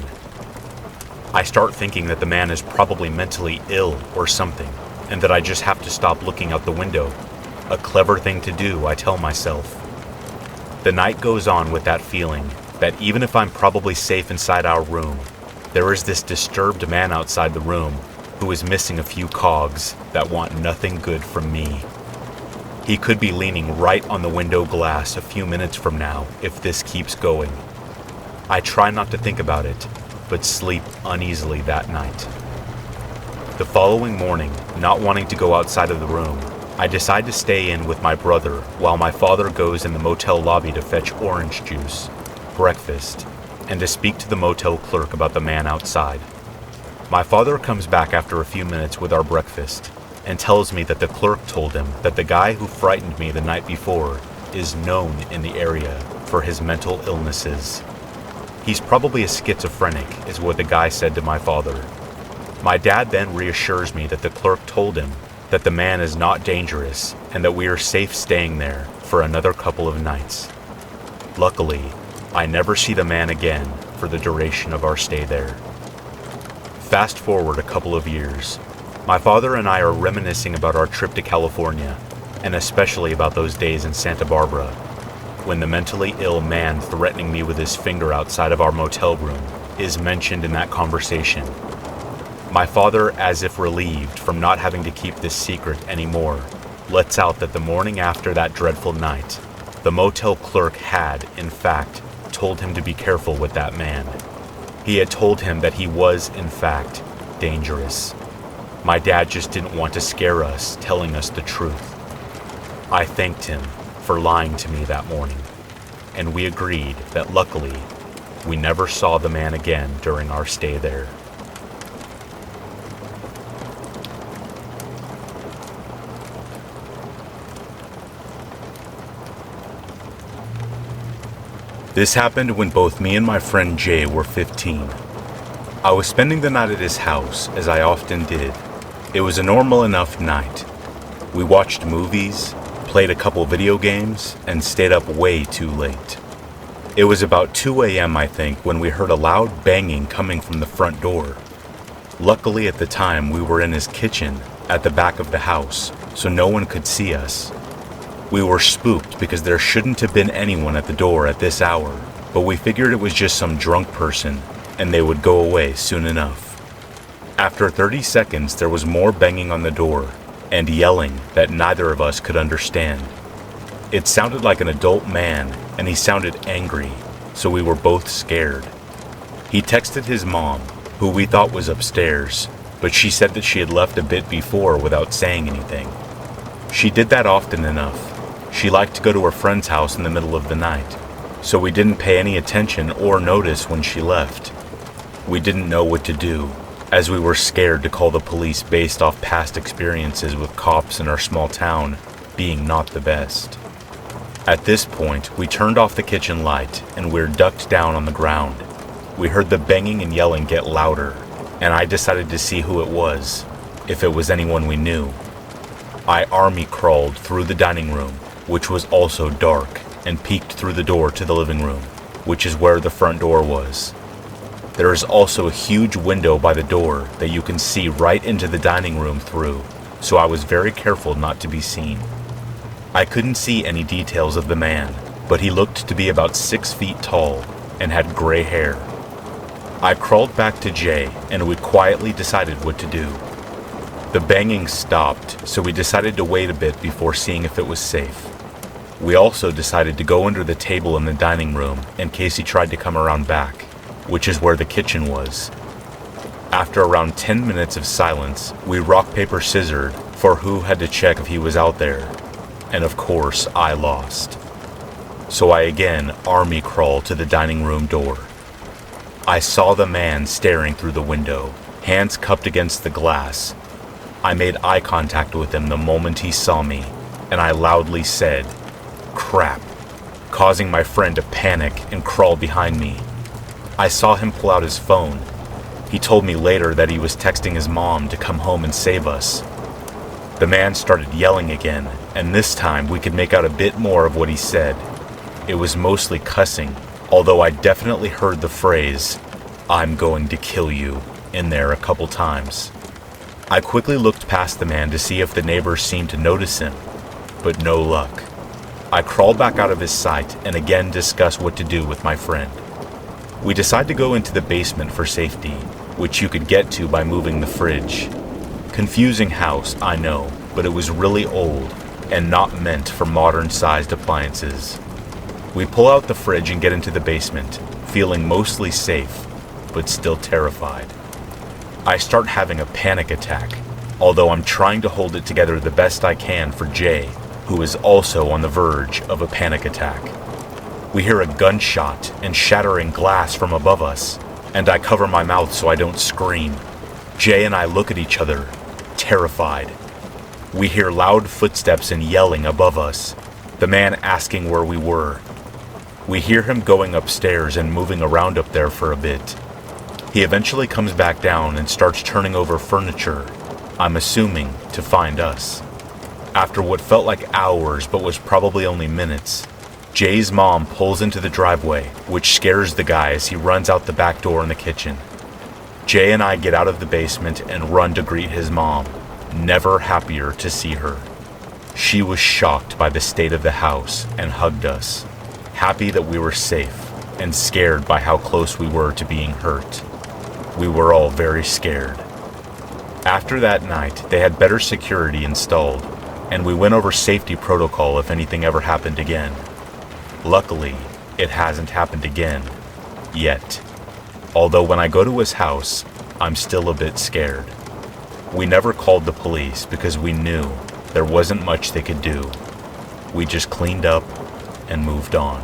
I start thinking that the man is probably mentally ill or something, and that I just have to stop looking out the window. A clever thing to do, I tell myself. The night goes on with that feeling that even if I'm probably safe inside our room, there is this disturbed man outside the room who is missing a few cogs that want nothing good from me. He could be leaning right on the window glass a few minutes from now if this keeps going. I try not to think about it, but sleep uneasily that night. The following morning, not wanting to go outside of the room, I decide to stay in with my brother while my father goes in the motel lobby to fetch orange juice, breakfast, and to speak to the motel clerk about the man outside. My father comes back after a few minutes with our breakfast and tells me that the clerk told him that the guy who frightened me the night before is known in the area for his mental illnesses. He's probably a schizophrenic, is what the guy said to my father. My dad then reassures me that the clerk told him that the man is not dangerous and that we are safe staying there for another couple of nights. Luckily, I never see the man again for the duration of our stay there. Fast forward a couple of years. My father and I are reminiscing about our trip to California, and especially about those days in Santa Barbara, when the mentally ill man threatening me with his finger outside of our motel room is mentioned in that conversation. My father, as if relieved from not having to keep this secret anymore, lets out that the morning after that dreadful night, the motel clerk had, in fact, told him to be careful with that man. He had told him that he was, in fact, dangerous. My dad just didn't want to scare us, telling us the truth. I thanked him for lying to me that morning, and we agreed that luckily, we never saw the man again during our stay there. This happened when both me and my friend Jay were 15. I was spending the night at his house, as I often did. It was a normal enough night. We watched movies, played a couple video games, and stayed up way too late. It was about 2 a.m., I think, when we heard a loud banging coming from the front door. Luckily at the time we were in his kitchen at the back of the house, so no one could see us. We were spooked because there shouldn't have been anyone at the door at this hour, but we figured it was just some drunk person and they would go away soon enough. After 30 seconds, there was more banging on the door and yelling that neither of us could understand. It sounded like an adult man and he sounded angry, so we were both scared. He texted his mom, who we thought was upstairs, but she said that she had left a bit before without saying anything. She did that often enough. She liked to go to her friend's house in the middle of the night, so we didn't pay any attention or notice when she left. We didn't know what to do, as we were scared to call the police based off past experiences with cops in our small town being not the best. At this point, we turned off the kitchen light and we're ducked down on the ground. We heard the banging and yelling get louder, and I decided to see who it was, if it was anyone we knew. I army crawled through the dining room, which was also dark, and peeked through the door to the living room, which is where the front door was. There is also a huge window by the door that you can see right into the dining room through, so I was very careful not to be seen. I couldn't see any details of the man, but he looked to be about 6 feet tall and had gray hair. I crawled back to Jay and we quietly decided what to do. The banging stopped, so we decided to wait a bit before seeing if it was safe. We also decided to go under the table in the dining room in case he tried to come around back, which is where the kitchen was. After around 10 minutes of silence, we rock, paper, scissored for who had to check if he was out there, and of course I lost. So I again army crawled to the dining room door. I saw the man staring through the window, hands cupped against the glass. I made eye contact with him the moment he saw me, and I loudly said, "Crap," causing my friend to panic and crawl behind me. I saw him pull out his phone. He told me later that he was texting his mom to come home and save us. The man started yelling again, and this time we could make out a bit more of what he said. It was mostly cussing, although I definitely heard the phrase, "I'm going to kill you," in there a couple times. I quickly looked past the man to see if the neighbors seemed to notice him, but no luck. I crawl back out of his sight and again discuss what to do with my friend. We decide to go into the basement for safety, which you could get to by moving the fridge. Confusing house, I know, but it was really old and not meant for modern-sized appliances. We pull out the fridge and get into the basement, feeling mostly safe, but still terrified. I start having a panic attack, although I'm trying to hold it together the best I can for Jay, who is also on the verge of a panic attack. We hear a gunshot and shattering glass from above us, and I cover my mouth so I don't scream. Jay and I look at each other, terrified. We hear loud footsteps and yelling above us, the man asking where we were. We hear him going upstairs and moving around up there for a bit. He eventually comes back down and starts turning over furniture, I'm assuming to find us. After what felt like hours but was probably only minutes, Jay's mom pulls into the driveway, which scares the guy as he runs out the back door in the kitchen. Jay and I get out of the basement and run to greet his mom, never happier to see her. She was shocked by the state of the house and hugged us, happy that we were safe and scared by how close we were to being hurt. We were all very scared. After that night, they had better security installed, and we went over safety protocol if anything ever happened again. Luckily, it hasn't happened again, yet. Although when I go to his house, I'm still a bit scared. We never called the police because we knew there wasn't much they could do. We just cleaned up and moved on.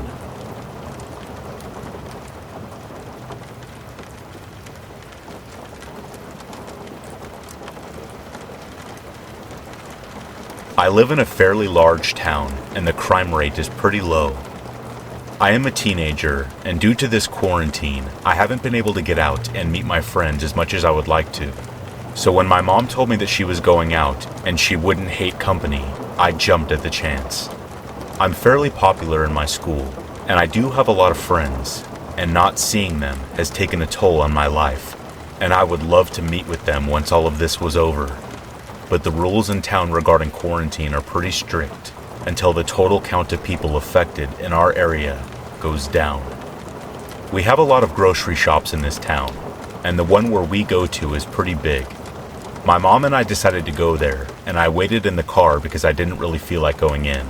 I live in a fairly large town, and the crime rate is pretty low. I am a teenager, and due to this quarantine, I haven't been able to get out and meet my friends as much as I would like to. So when my mom told me that she was going out and she wouldn't hate company, I jumped at the chance. I'm fairly popular in my school, and I do have a lot of friends, and not seeing them has taken a toll on my life, and I would love to meet with them once all of this was over. But the rules in town regarding quarantine are pretty strict until the total count of people affected in our area goes down. We have a lot of grocery shops in this town, and the one where we go to is pretty big. My mom and I decided to go there, and I waited in the car because I didn't really feel like going in.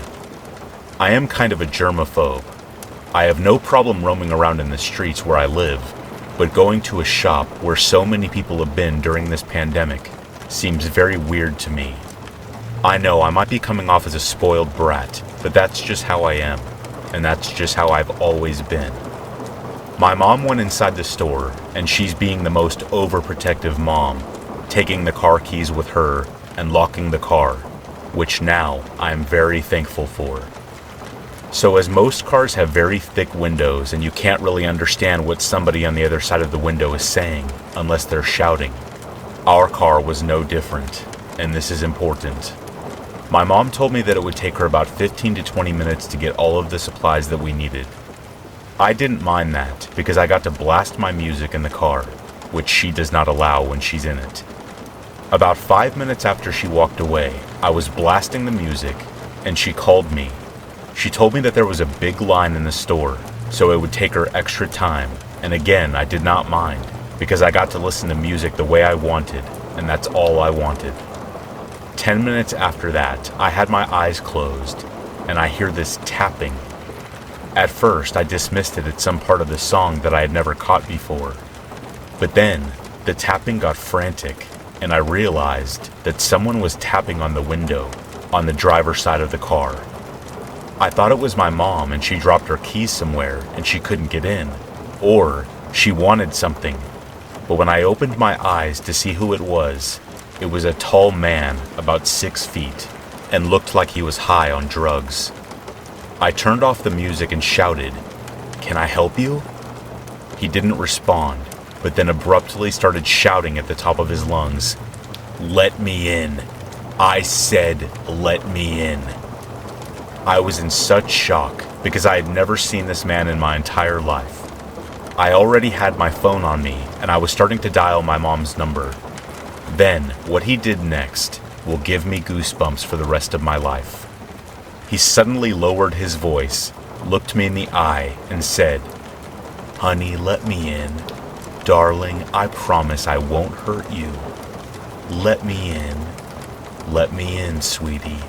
I am kind of a germaphobe. I have no problem roaming around in the streets where I live, but going to a shop where so many people have been during this pandemic seems very weird to me. I know I might be coming off as a spoiled brat, but that's just how I am, and that's just how I've always been. My mom went inside the store, and she's being the most overprotective mom, taking the car keys with her and locking the car, which now I am very thankful for. So as most cars have very thick windows and you can't really understand what somebody on the other side of the window is saying unless they're shouting, our car was no different, and this is important. My mom told me that it would take her about 15 to 20 minutes to get all of the supplies that we needed. I didn't mind that because I got to blast my music in the car, which she does not allow when she's in it. About 5 minutes after she walked away, I was blasting the music, and she called me. She told me that there was a big line in the store, so it would take her extra time, and again, I did not mind, because I got to listen to music the way I wanted, and that's all I wanted. 10 minutes after that, I had my eyes closed, and I hear this tapping. At first, I dismissed it as some part of the song that I had never caught before. But then, the tapping got frantic, and I realized that someone was tapping on the window, on the driver's side of the car. I thought it was my mom and she dropped her keys somewhere and she couldn't get in, or she wanted something. But when I opened my eyes to see who it was a tall man about 6 feet and looked like he was high on drugs. I turned off the music and shouted, "Can I help you?" He didn't respond, but then abruptly started shouting at the top of his lungs, "Let me in. I said, let me in." I was in such shock because I had never seen this man in my entire life. I already had my phone on me and I was starting to dial my mom's number. Then, what he did next will give me goosebumps for the rest of my life. He suddenly lowered his voice, looked me in the eye, and said, "Honey, let me in. Darling, I promise I won't hurt you. Let me in. Let me in, sweetie."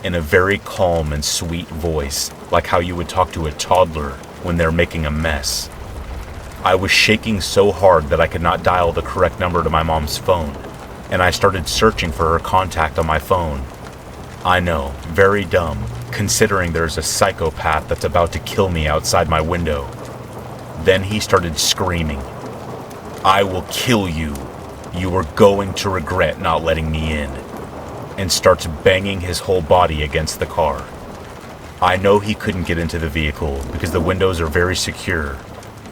In a very calm and sweet voice, like how you would talk to a toddler when they're making a mess. I was shaking so hard that I could not dial the correct number to my mom's phone, and I started searching for her contact on my phone. I know, very dumb, considering there's a psychopath that's about to kill me outside my window. Then he started screaming, "I will kill you. You are going to regret not letting me in," and starts banging his whole body against the car. I know he couldn't get into the vehicle because the windows are very secure,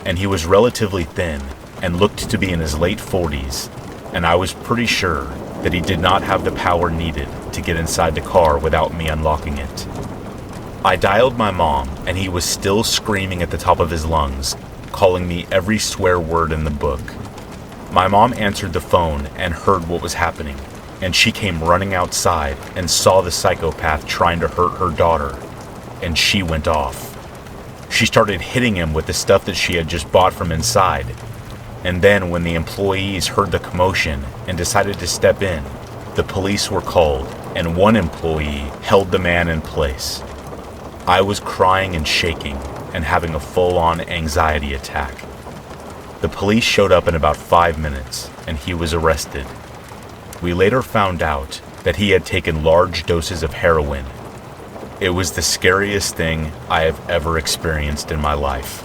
and he was relatively thin and looked to be in his late 40s, and I was pretty sure that he did not have the power needed to get inside the car without me unlocking it. I dialed my mom, and he was still screaming at the top of his lungs, calling me every swear word in the book. My mom answered the phone and heard what was happening, and she came running outside and saw the psychopath trying to hurt her daughter, and she went off. She started hitting him with the stuff that she had just bought from inside, and then when the employees heard the commotion and decided to step in, the police were called, and one employee held the man in place. I was crying and shaking and having a full-on anxiety attack. The police showed up in about 5 minutes, and he was arrested. We later found out that he had taken large doses of heroin. It was the scariest thing I have ever experienced in my life.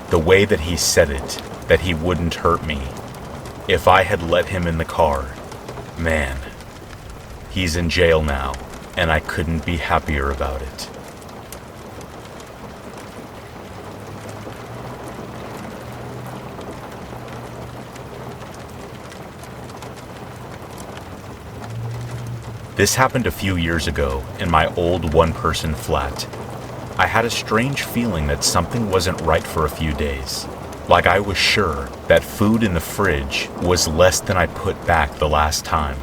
The way that he said it, that he wouldn't hurt me. If I had let him in the car, man. He's in jail now, and I couldn't be happier about it. This happened a few years ago in my old one-person flat. I had a strange feeling that something wasn't right for a few days. Like I was sure that food in the fridge was less than I put back the last time.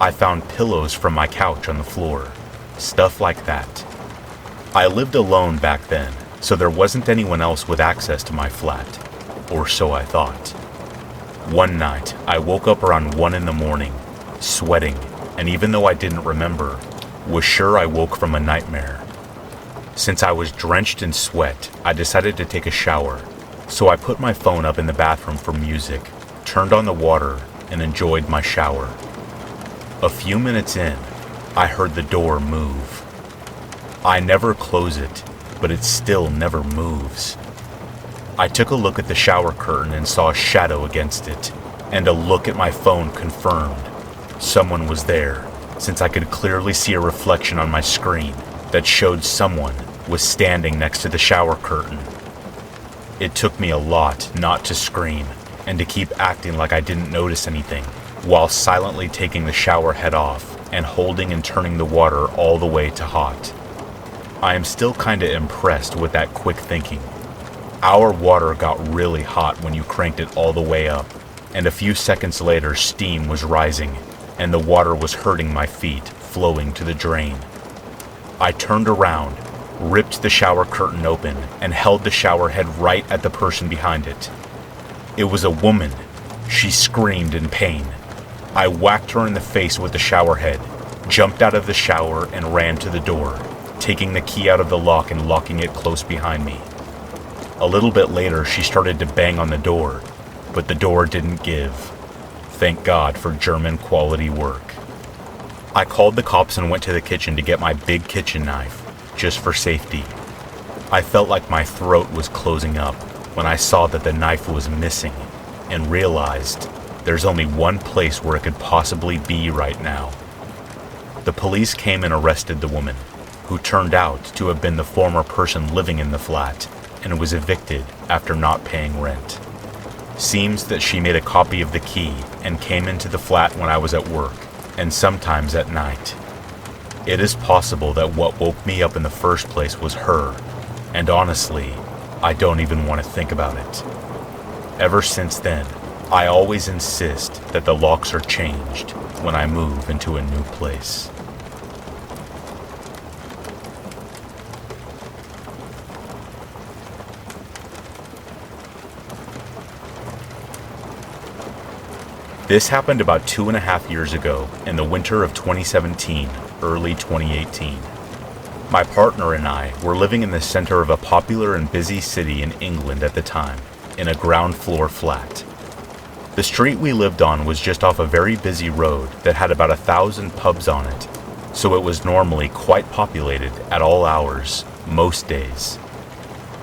I found pillows from my couch on the floor, stuff like that. I lived alone back then, so there wasn't anyone else with access to my flat, or so I thought. One night, I woke up around 1 a.m, sweating, and even though I didn't remember, was sure I woke from a nightmare. Since I was drenched in sweat, I decided to take a shower, so I put my phone up in the bathroom for music, turned on the water, and enjoyed my shower. A few minutes in, I heard the door move. I never close it, but it still never moves. I took a look at the shower curtain and saw a shadow against it, and a look at my phone confirmed. Someone was there, since I could clearly see a reflection on my screen that showed someone was standing next to the shower curtain. It took me a lot not to scream and to keep acting like I didn't notice anything, while silently taking the shower head off and holding and turning the water all the way to hot. I am still kinda impressed with that quick thinking. Our water got really hot when you cranked it all the way up, and a few seconds later steam was rising, and the water was hurting my feet, flowing to the drain. I turned around, ripped the shower curtain open, and held the shower head right at the person behind it. It was a woman. She screamed in pain. I whacked her in the face with the shower head, jumped out of the shower, and ran to the door, taking the key out of the lock and locking it close behind me. A little bit later, she started to bang on the door, but the door didn't give. Thank God for German quality work. I called the cops and went to the kitchen to get my big kitchen knife, just for safety. I felt like my throat was closing up when I saw that the knife was missing and realized there's only one place where it could possibly be right now. The police came and arrested the woman, who turned out to have been the former person living in the flat and was evicted after not paying rent. Seems that she made a copy of the key and came into the flat when I was at work, and sometimes at night. It is possible that what woke me up in the first place was her, and honestly, I don't even want to think about it. Ever since then, I always insist that the locks are changed when I move into a new place. This happened about 2.5 years ago in the winter of 2017, early 2018. My partner and I were living in the center of a popular and busy city in England at the time, in a ground floor flat. The street we lived on was just off a very busy road that had about 1,000 pubs on it, so it was normally quite populated at all hours, most days.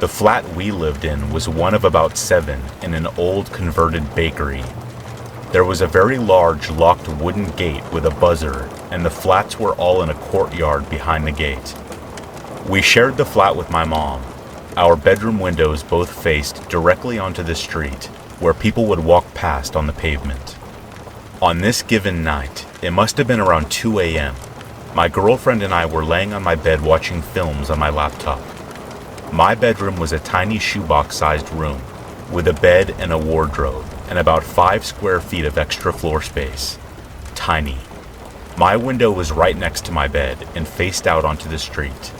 The flat we lived in was one of about 7 in an old converted bakery. There was a very large locked wooden gate with a buzzer, and the flats were all in a courtyard behind the gate. We shared the flat with my mom. Our bedroom windows both faced directly onto the street, where people would walk past on the pavement. On this given night, it must have been around 2 a.m., my girlfriend and I were laying on my bed watching films on my laptop. My bedroom was a tiny shoebox-sized room, with a bed and a wardrobe, and about 5 square feet of extra floor space. Tiny. My window was right next to my bed and faced out onto the street.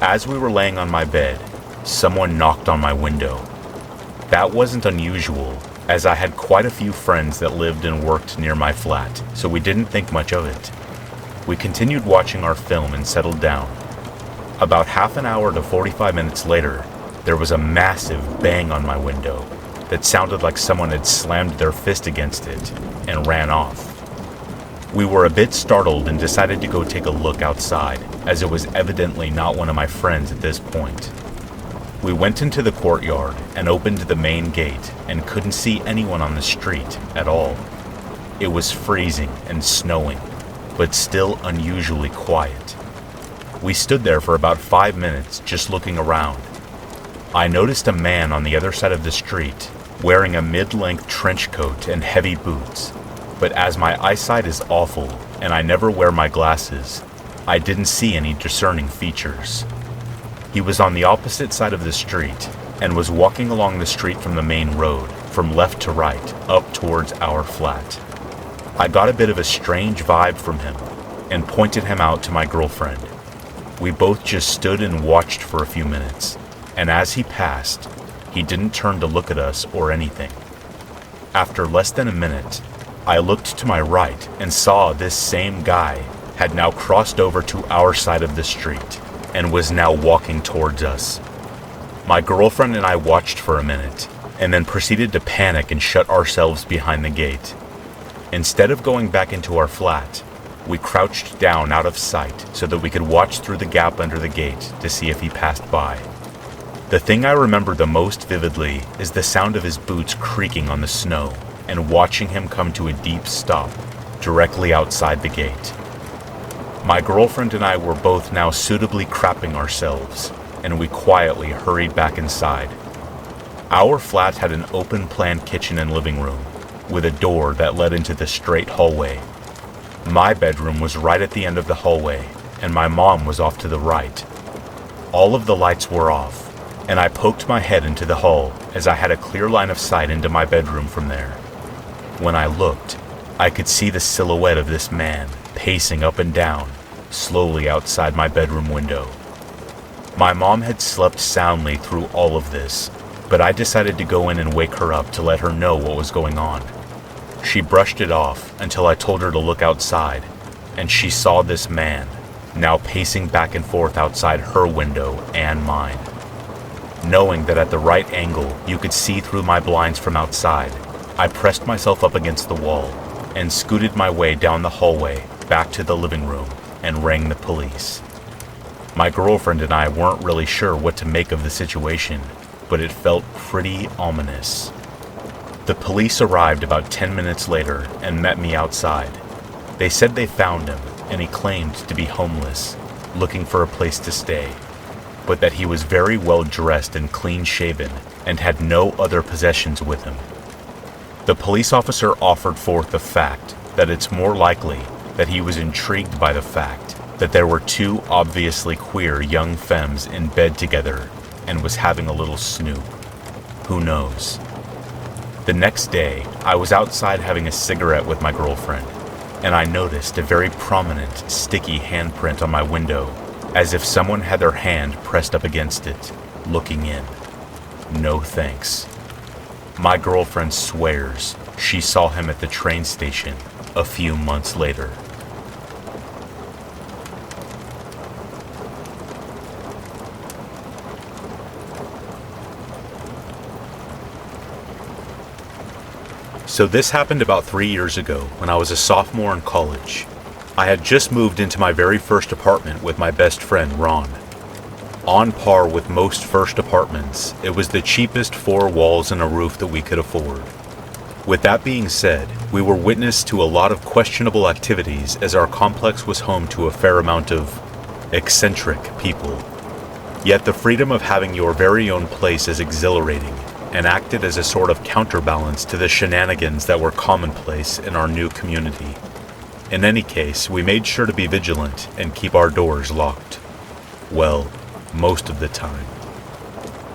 As we were laying on my bed, someone knocked on my window. That wasn't unusual, as I had quite a few friends that lived and worked near my flat, so we didn't think much of it. We continued watching our film and settled down. About half an hour to 45 minutes later, there was a massive bang on my window that sounded like someone had slammed their fist against it and ran off. We were a bit startled and decided to go take a look outside, as it was evidently not one of my friends at this point. We went into the courtyard and opened the main gate and couldn't see anyone on the street at all. It was freezing and snowing, but still unusually quiet. We stood there for about 5 minutes just looking around. I noticed a man on the other side of the street wearing a mid-length trench coat and heavy boots, but as my eyesight is awful and I never wear my glasses, I didn't see any discerning features. He was on the opposite side of the street and was walking along the street from the main road, from left to right, up towards our flat. I got a bit of a strange vibe from him and pointed him out to my girlfriend. We both just stood and watched for a few minutes, and as he passed, he didn't turn to look at us or anything. After less than a minute, I looked to my right and saw this same guy had now crossed over to our side of the street and was now walking towards us. My girlfriend and I watched for a minute and then proceeded to panic and shut ourselves behind the gate. Instead of going back into our flat, we crouched down out of sight so that we could watch through the gap under the gate to see if he passed by. The thing I remember the most vividly is the sound of his boots creaking on the snow and watching him come to a deep stop directly outside the gate. My girlfriend and I were both now suitably crapping ourselves, and we quietly hurried back inside. Our flat had an open-plan kitchen and living room, with a door that led into the straight hallway. My bedroom was right at the end of the hallway, and my mom was off to the right. All of the lights were off, and I poked my head into the hall as I had a clear line of sight into my bedroom from there. When I looked, I could see the silhouette of this man pacing up and down, slowly outside my bedroom window. My mom had slept soundly through all of this, but I decided to go in and wake her up to let her know what was going on. She brushed it off until I told her to look outside, and she saw this man, now pacing back and forth outside her window and mine. Knowing that at the right angle you could see through my blinds from outside, I pressed myself up against the wall and scooted my way down the hallway back to the living room and rang the police. My girlfriend and I weren't really sure what to make of the situation, but it felt pretty ominous. The police arrived about 10 minutes later and met me outside. They said they found him, and he claimed to be homeless, looking for a place to stay, but that he was very well dressed and clean-shaven and had no other possessions with him. The police officer offered forth the fact that it's more likely that he was intrigued by the fact that there were 2 obviously queer young femmes in bed together and was having a little snoop. Who knows? The next day, I was outside having a cigarette with my girlfriend, and I noticed a very prominent, sticky handprint on my window, as if someone had their hand pressed up against it, looking in. No thanks. My girlfriend swears she saw him at the train station a few months later. So this happened about 3 years ago when I was a sophomore in college. I had just moved into my very first apartment with my best friend, Ron. On par with most first apartments, it was the cheapest 4 walls and a roof that we could afford. With that being said, we were witness to a lot of questionable activities as our complex was home to a fair amount of eccentric people. Yet the freedom of having your very own place is exhilarating and acted as a sort of counterbalance to the shenanigans that were commonplace in our new community. In any case, we made sure to be vigilant and keep our doors locked. Well, most of the time.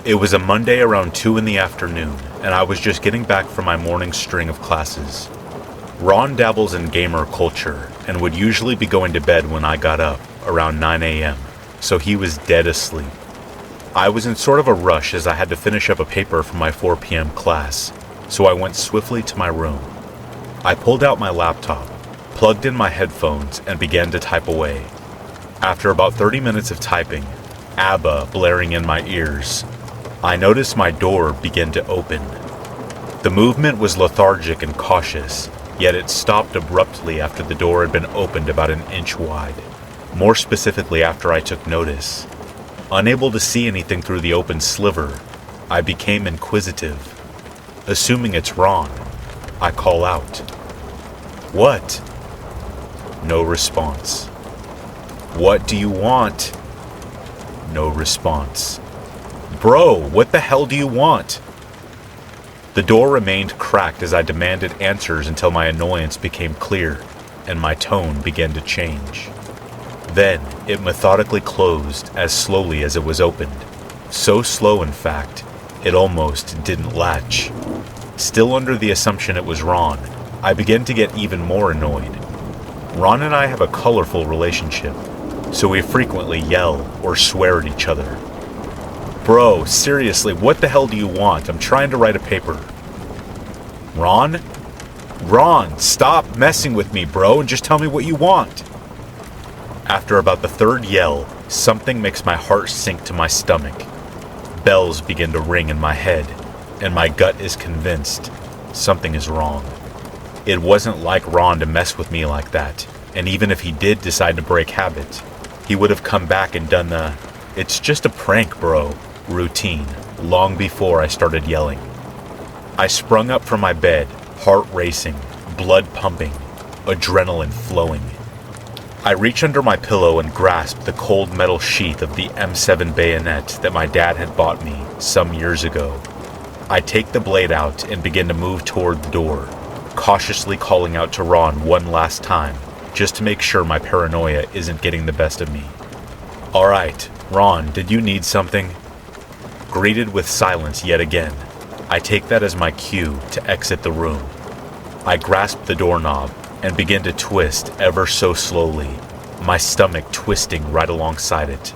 It was a Monday around 2 in the afternoon, and I was just getting back from my morning string of classes. Ron dabbles in gamer culture and would usually be going to bed when I got up, around 9 a.m., so he was dead asleep. I was in sort of a rush as I had to finish up a paper for my 4 p.m. class, so I went swiftly to my room. I pulled out my laptop, plugged in my headphones, and began to type away. After about 30 minutes of typing, ABBA blaring in my ears, I noticed my door begin to open. The movement was lethargic and cautious, yet it stopped abruptly after the door had been opened about an inch wide. More specifically, after I took notice. Unable to see anything through the open sliver, I became inquisitive. Assuming it's Ron, I call out, "What?" No response. "What do you want?" No response. "Bro, what the hell do you want?" The door remained cracked as I demanded answers until my annoyance became clear and my tone began to change. Then it methodically closed as slowly as it was opened. So slow, in fact, it almost didn't latch. Still under the assumption it was Ron, I began to get even more annoyed. Ron and I have a colorful relationship, so we frequently yell or swear at each other. "Bro, seriously, what the hell do you want? I'm trying to write a paper." "Ron? Ron, stop messing with me, bro, and just tell me what you want." After about the third yell, something makes my heart sink to my stomach. Bells begin to ring in my head, and my gut is convinced something is wrong. It wasn't like Ron to mess with me like that, and even if he did decide to break habit, he would have come back and done the "it's just a prank, bro" routine long before I started yelling. I sprung up from my bed, heart racing, blood pumping, adrenaline flowing. I reach under my pillow and grasp the cold metal sheath of the M7 bayonet that my dad had bought me some years ago. I take the blade out and begin to move toward the door, cautiously calling out to Ron one last time, just to make sure my paranoia isn't getting the best of me. "All right, Ron, did you need something?" Greeted with silence yet again, I take that as my cue to exit the room. I grasp the doorknob and begin to twist ever so slowly, my stomach twisting right alongside it.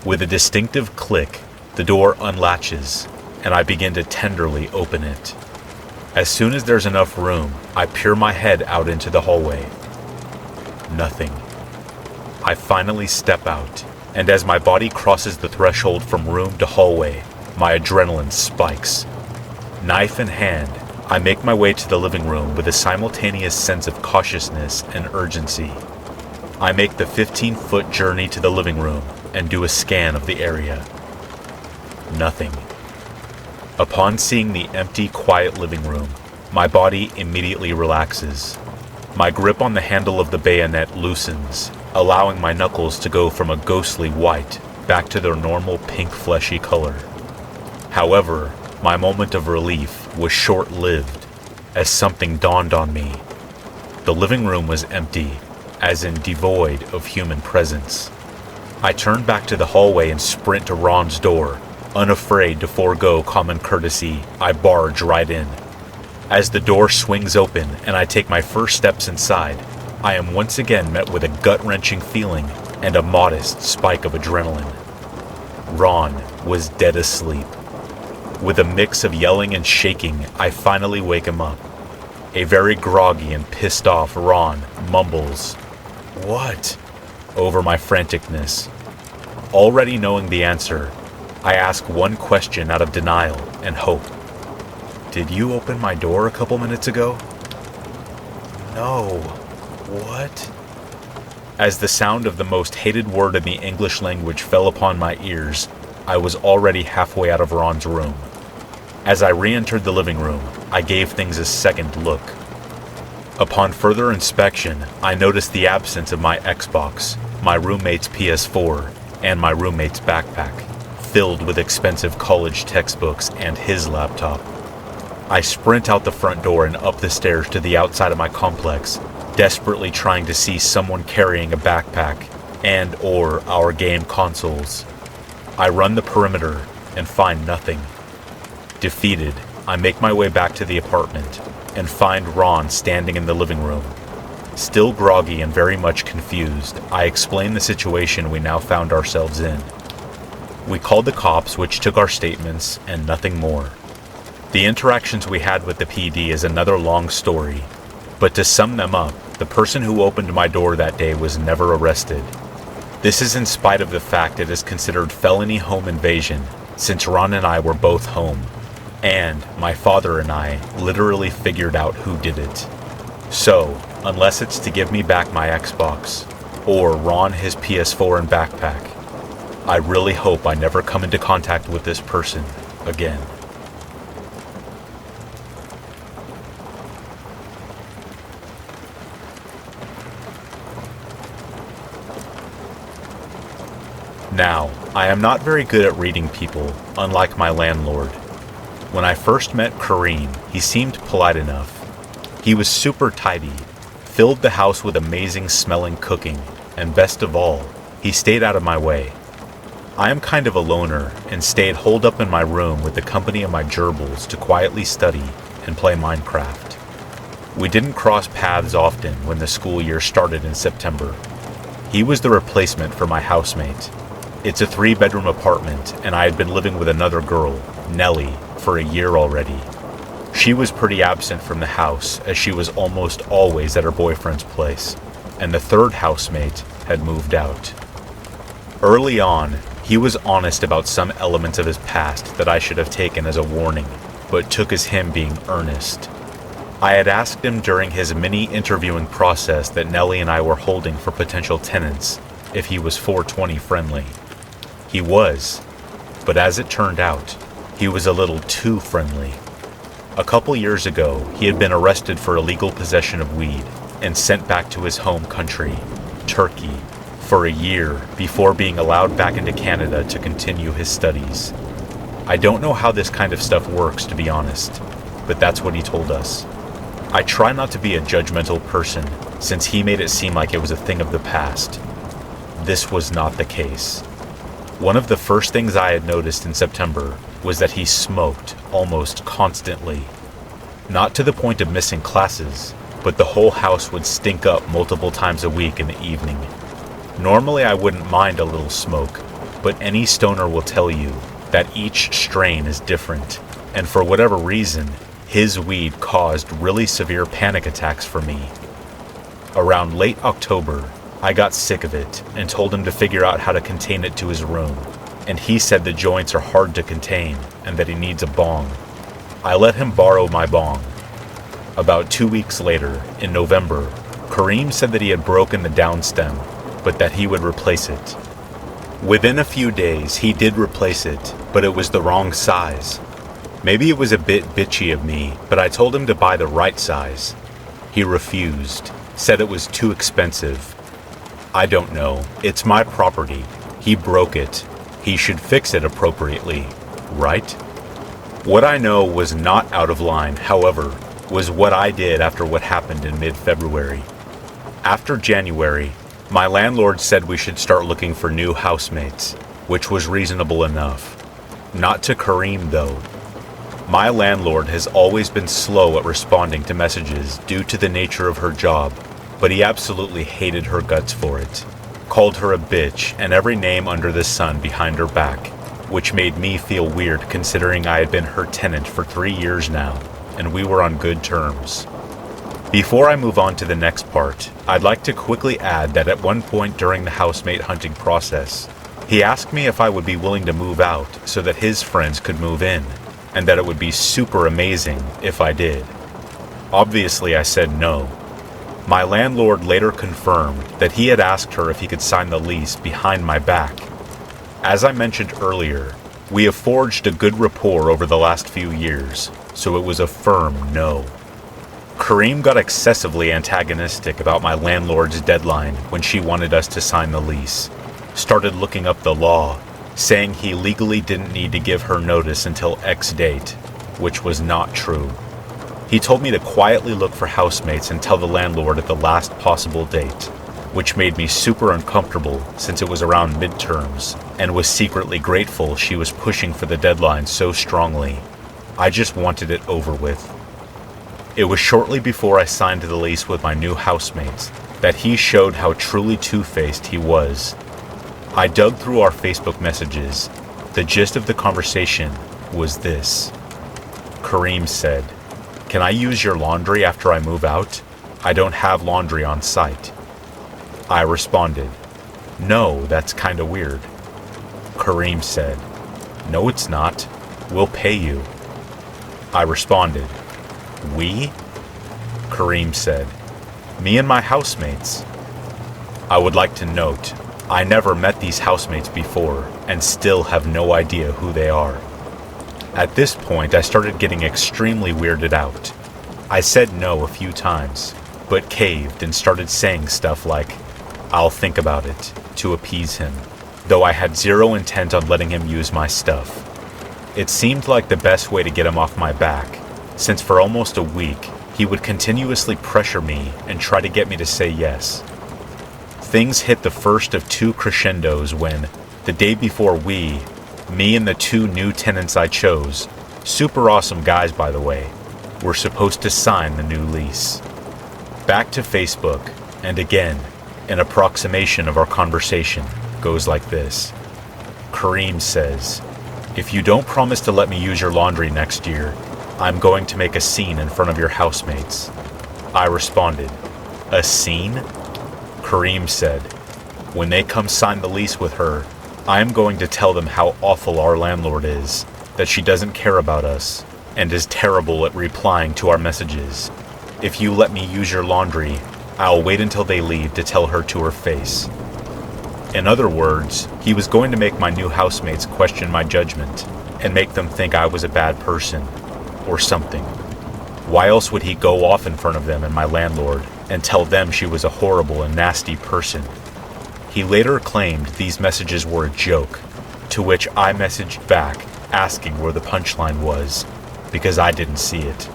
With a distinctive click, the door unlatches, and I begin to tenderly open it. As soon as there's enough room, I peer my head out into the hallway. Nothing. I finally step out, and as my body crosses the threshold from room to hallway, my adrenaline spikes. Knife in hand, I make my way to the living room with a simultaneous sense of cautiousness and urgency. I make the 15-foot journey to the living room and do a scan of the area. Nothing. Upon seeing the empty, quiet living room, my body immediately relaxes. My grip on the handle of the bayonet loosens, allowing my knuckles to go from a ghostly white back to their normal pink fleshy color. However, my moment of relief was short-lived as something dawned on me. The living room was empty, as in devoid of human presence. I turn back to the hallway and sprint to Ron's door. Unafraid to forego common courtesy, I barge right in. As the door swings open and I take my first steps inside, I am once again met with a gut-wrenching feeling and a modest spike of adrenaline. Ron was dead asleep. With a mix of yelling and shaking, I finally wake him up. A very groggy and pissed off Ron mumbles, "What?" over my franticness. Already knowing the answer, I ask one question out of denial and hope. "Did you open my door a couple minutes ago?" "No. What?" As the sound of the most hated word in the English language fell upon my ears, I was already halfway out of Ron's room. As I re-entered the living room, I gave things a second look. Upon further inspection, I noticed the absence of my Xbox, my roommate's PS4, and my roommate's backpack, filled with expensive college textbooks and his laptop. I sprint out the front door and up the stairs to the outside of my complex, desperately trying to see someone carrying a backpack and/or our game consoles. I run the perimeter and find nothing. Defeated, I make my way back to the apartment and find Ron standing in the living room. Still groggy and very much confused, I explain the situation we now found ourselves in. We called the cops, which took our statements and nothing more. The interactions we had with the PD is another long story, but to sum them up, the person who opened my door that day was never arrested. This is in spite of the fact it is considered felony home invasion, since Ron and I were both home, and my father and I literally figured out who did it. So, unless it's to give me back my Xbox, or Ron his PS4 and backpack, I really hope I never come into contact with this person again. Now, I am not very good at reading people, unlike my landlord. When I first met Kareem, he seemed polite enough. He was super tidy, filled the house with amazing smelling cooking, and best of all, he stayed out of my way. I am kind of a loner and stayed holed up in my room with the company of my gerbils to quietly study and play Minecraft. We didn't cross paths often when the school year started in September. He was the replacement for my housemate. It's a 3-bedroom apartment, and I had been living with another girl, Nellie, for a year already. She was pretty absent from the house, as she was almost always at her boyfriend's place, and the third housemate had moved out. Early on, he was honest about some elements of his past that I should have taken as a warning, but took as him being earnest. I had asked him during his mini-interviewing process that Nellie and I were holding for potential tenants if he was 420 friendly. He was, but as it turned out, he was a little too friendly. A couple years ago, he had been arrested for illegal possession of weed and sent back to his home country, Turkey, for a year before being allowed back into Canada to continue his studies. I don't know how this kind of stuff works, to be honest, but that's what he told us. I try not to be a judgmental person, since he made it seem like it was a thing of the past. This was not the case. One of the first things I had noticed in September was that he smoked almost constantly. Not to the point of missing classes, but the whole house would stink up multiple times a week in the evening. Normally I wouldn't mind a little smoke, but any stoner will tell you that each strain is different, and for whatever reason, his weed caused really severe panic attacks for me. Around late October, I got sick of it and told him to figure out how to contain it to his room, and he said the joints are hard to contain and that he needs a bong. I let him borrow my bong. About 2 weeks later, in November, Kareem said that he had broken the downstem, but that he would replace it. Within a few days, he did replace it, but it was the wrong size. Maybe it was a bit bitchy of me, but I told him to buy the right size. He refused, said it was too expensive. I don't know. It's my property. He broke it. He should fix it appropriately, right? What I know was not out of line, however, was what I did after what happened in mid-February. After January, my landlord said we should start looking for new housemates, which was reasonable enough. Not to Kareem, though. My landlord has always been slow at responding to messages due to the nature of her job, but he absolutely hated her guts for it. Called her a bitch and every name under the sun behind her back, which made me feel weird considering I had been her tenant for 3 years now, and we were on good terms. Before I move on to the next part, I'd like to quickly add that at one point during the housemate hunting process, he asked me if I would be willing to move out so that his friends could move in, and that it would be super amazing if I did. Obviously, I said no. My landlord later confirmed that he had asked her if he could sign the lease behind my back. As I mentioned earlier, we have forged a good rapport over the last few years, so it was a firm no. Kareem got excessively antagonistic about my landlord's deadline when she wanted us to sign the lease, started looking up the law, saying he legally didn't need to give her notice until X date, which was not true. He told me to quietly look for housemates and tell the landlord at the last possible date, which made me super uncomfortable since it was around midterms, and was secretly grateful she was pushing for the deadline so strongly. I just wanted it over with. It was shortly before I signed the lease with my new housemates that he showed how truly two-faced he was. I dug through our Facebook messages. The gist of the conversation was this. Kareem said, "Can I use your laundry after I move out? I don't have laundry on site." I responded, "No, that's kinda weird." Kareem said, "No, it's not. We'll pay you." I responded, "We?" Kareem said, "Me and my housemates." I would like to note, I never met these housemates before and still have no idea who they are. At this point, I started getting extremely weirded out. I said no a few times, but caved and started saying stuff like, "I'll think about it," to appease him, though I had zero intent on letting him use my stuff. It seemed like the best way to get him off my back, since for almost a week, he would continuously pressure me and try to get me to say yes. Things hit the first of two crescendos when, the day before me and the two new tenants I chose, super awesome guys by the way, were supposed to sign the new lease. Back to Facebook, and again, an approximation of our conversation goes like this. Kareem says, "If you don't promise to let me use your laundry next year, I'm going to make a scene in front of your housemates." I responded, "A scene?" Kareem said, "When they come sign the lease with her, I am going to tell them how awful our landlord is, that she doesn't care about us, and is terrible at replying to our messages. If you let me use your laundry, I'll wait until they leave to tell her to her face." In other words, he was going to make my new housemates question my judgment, and make them think I was a bad person, or something. Why else would he go off in front of them and my landlord, and tell them she was a horrible and nasty person? He later claimed these messages were a joke, to which I messaged back asking where the punchline was, because I didn't see it.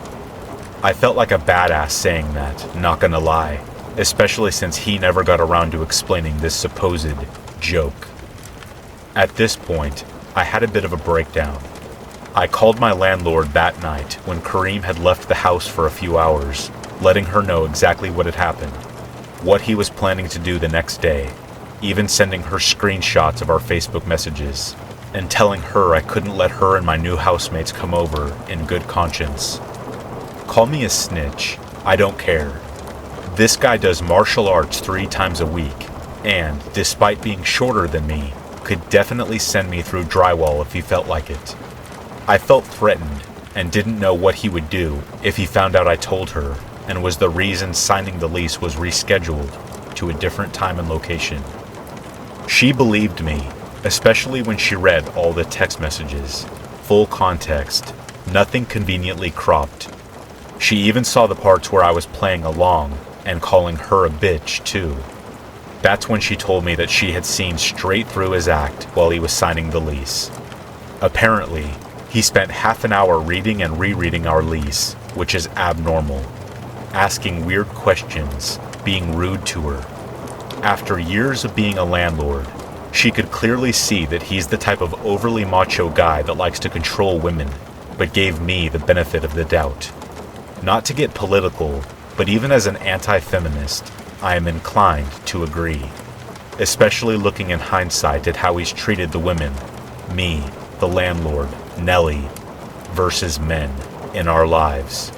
I felt like a badass saying that, not gonna lie, especially since he never got around to explaining this supposed joke. At this point, I had a bit of a breakdown. I called my landlord that night when Kareem had left the house for a few hours, letting her know exactly what had happened, what he was planning to do the next day, even sending her screenshots of our Facebook messages, and telling her I couldn't let her and my new housemates come over in good conscience. Call me a snitch, I don't care. This guy does martial arts 3 times a week, and, despite being shorter than me, could definitely send me through drywall if he felt like it. I felt threatened, and didn't know what he would do if he found out I told her, and was the reason signing the lease was rescheduled to a different time and location. She believed me, especially when she read all the text messages, full context, nothing conveniently cropped. She even saw the parts where I was playing along and calling her a bitch too. That's when she told me that she had seen straight through his act while he was signing the lease. Apparently, he spent half an hour reading and rereading our lease, which is abnormal, asking weird questions, being rude to her. After years of being a landlord, she could clearly see that he's the type of overly macho guy that likes to control women, but gave me the benefit of the doubt. Not to get political, but even as an anti-feminist, I am inclined to agree, especially looking in hindsight at how he's treated the women, me, the landlord, Nellie, versus men in our lives.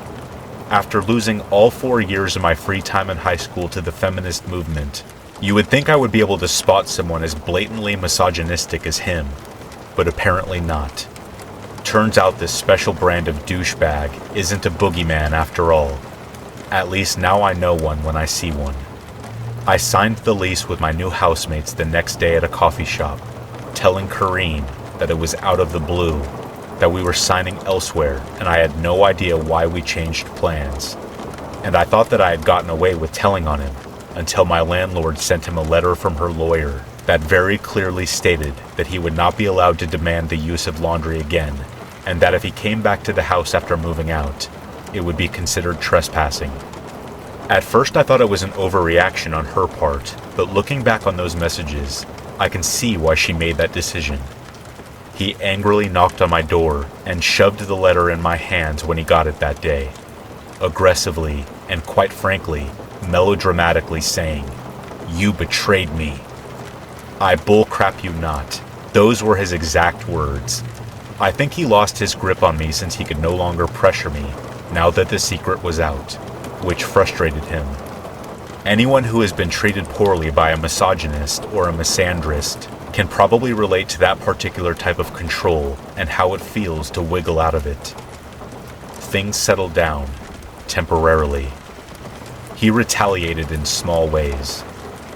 After losing all 4 years of my free time in high school to the feminist movement, you would think I would be able to spot someone as blatantly misogynistic as him, but apparently not. Turns out this special brand of douchebag isn't a boogeyman after all. At least now I know one when I see one. I signed the lease with my new housemates the next day at a coffee shop, telling Kareem that it was out of the blue, that we were signing elsewhere and I had no idea why we changed plans. And I thought that I had gotten away with telling on him until my landlord sent him a letter from her lawyer that very clearly stated that he would not be allowed to demand the use of laundry again, and that if he came back to the house after moving out, it would be considered trespassing. At first I thought it was an overreaction on her part, but looking back on those messages, I can see why she made that decision. He angrily knocked on my door and shoved the letter in my hands when he got it that day, aggressively and quite frankly, melodramatically saying, "You betrayed me." I bullcrap you not. Those were his exact words. I think he lost his grip on me since he could no longer pressure me now that the secret was out, which frustrated him. Anyone who has been treated poorly by a misogynist or a misandrist can probably relate to that particular type of control and how it feels to wiggle out of it. Things settled down, temporarily. He retaliated in small ways,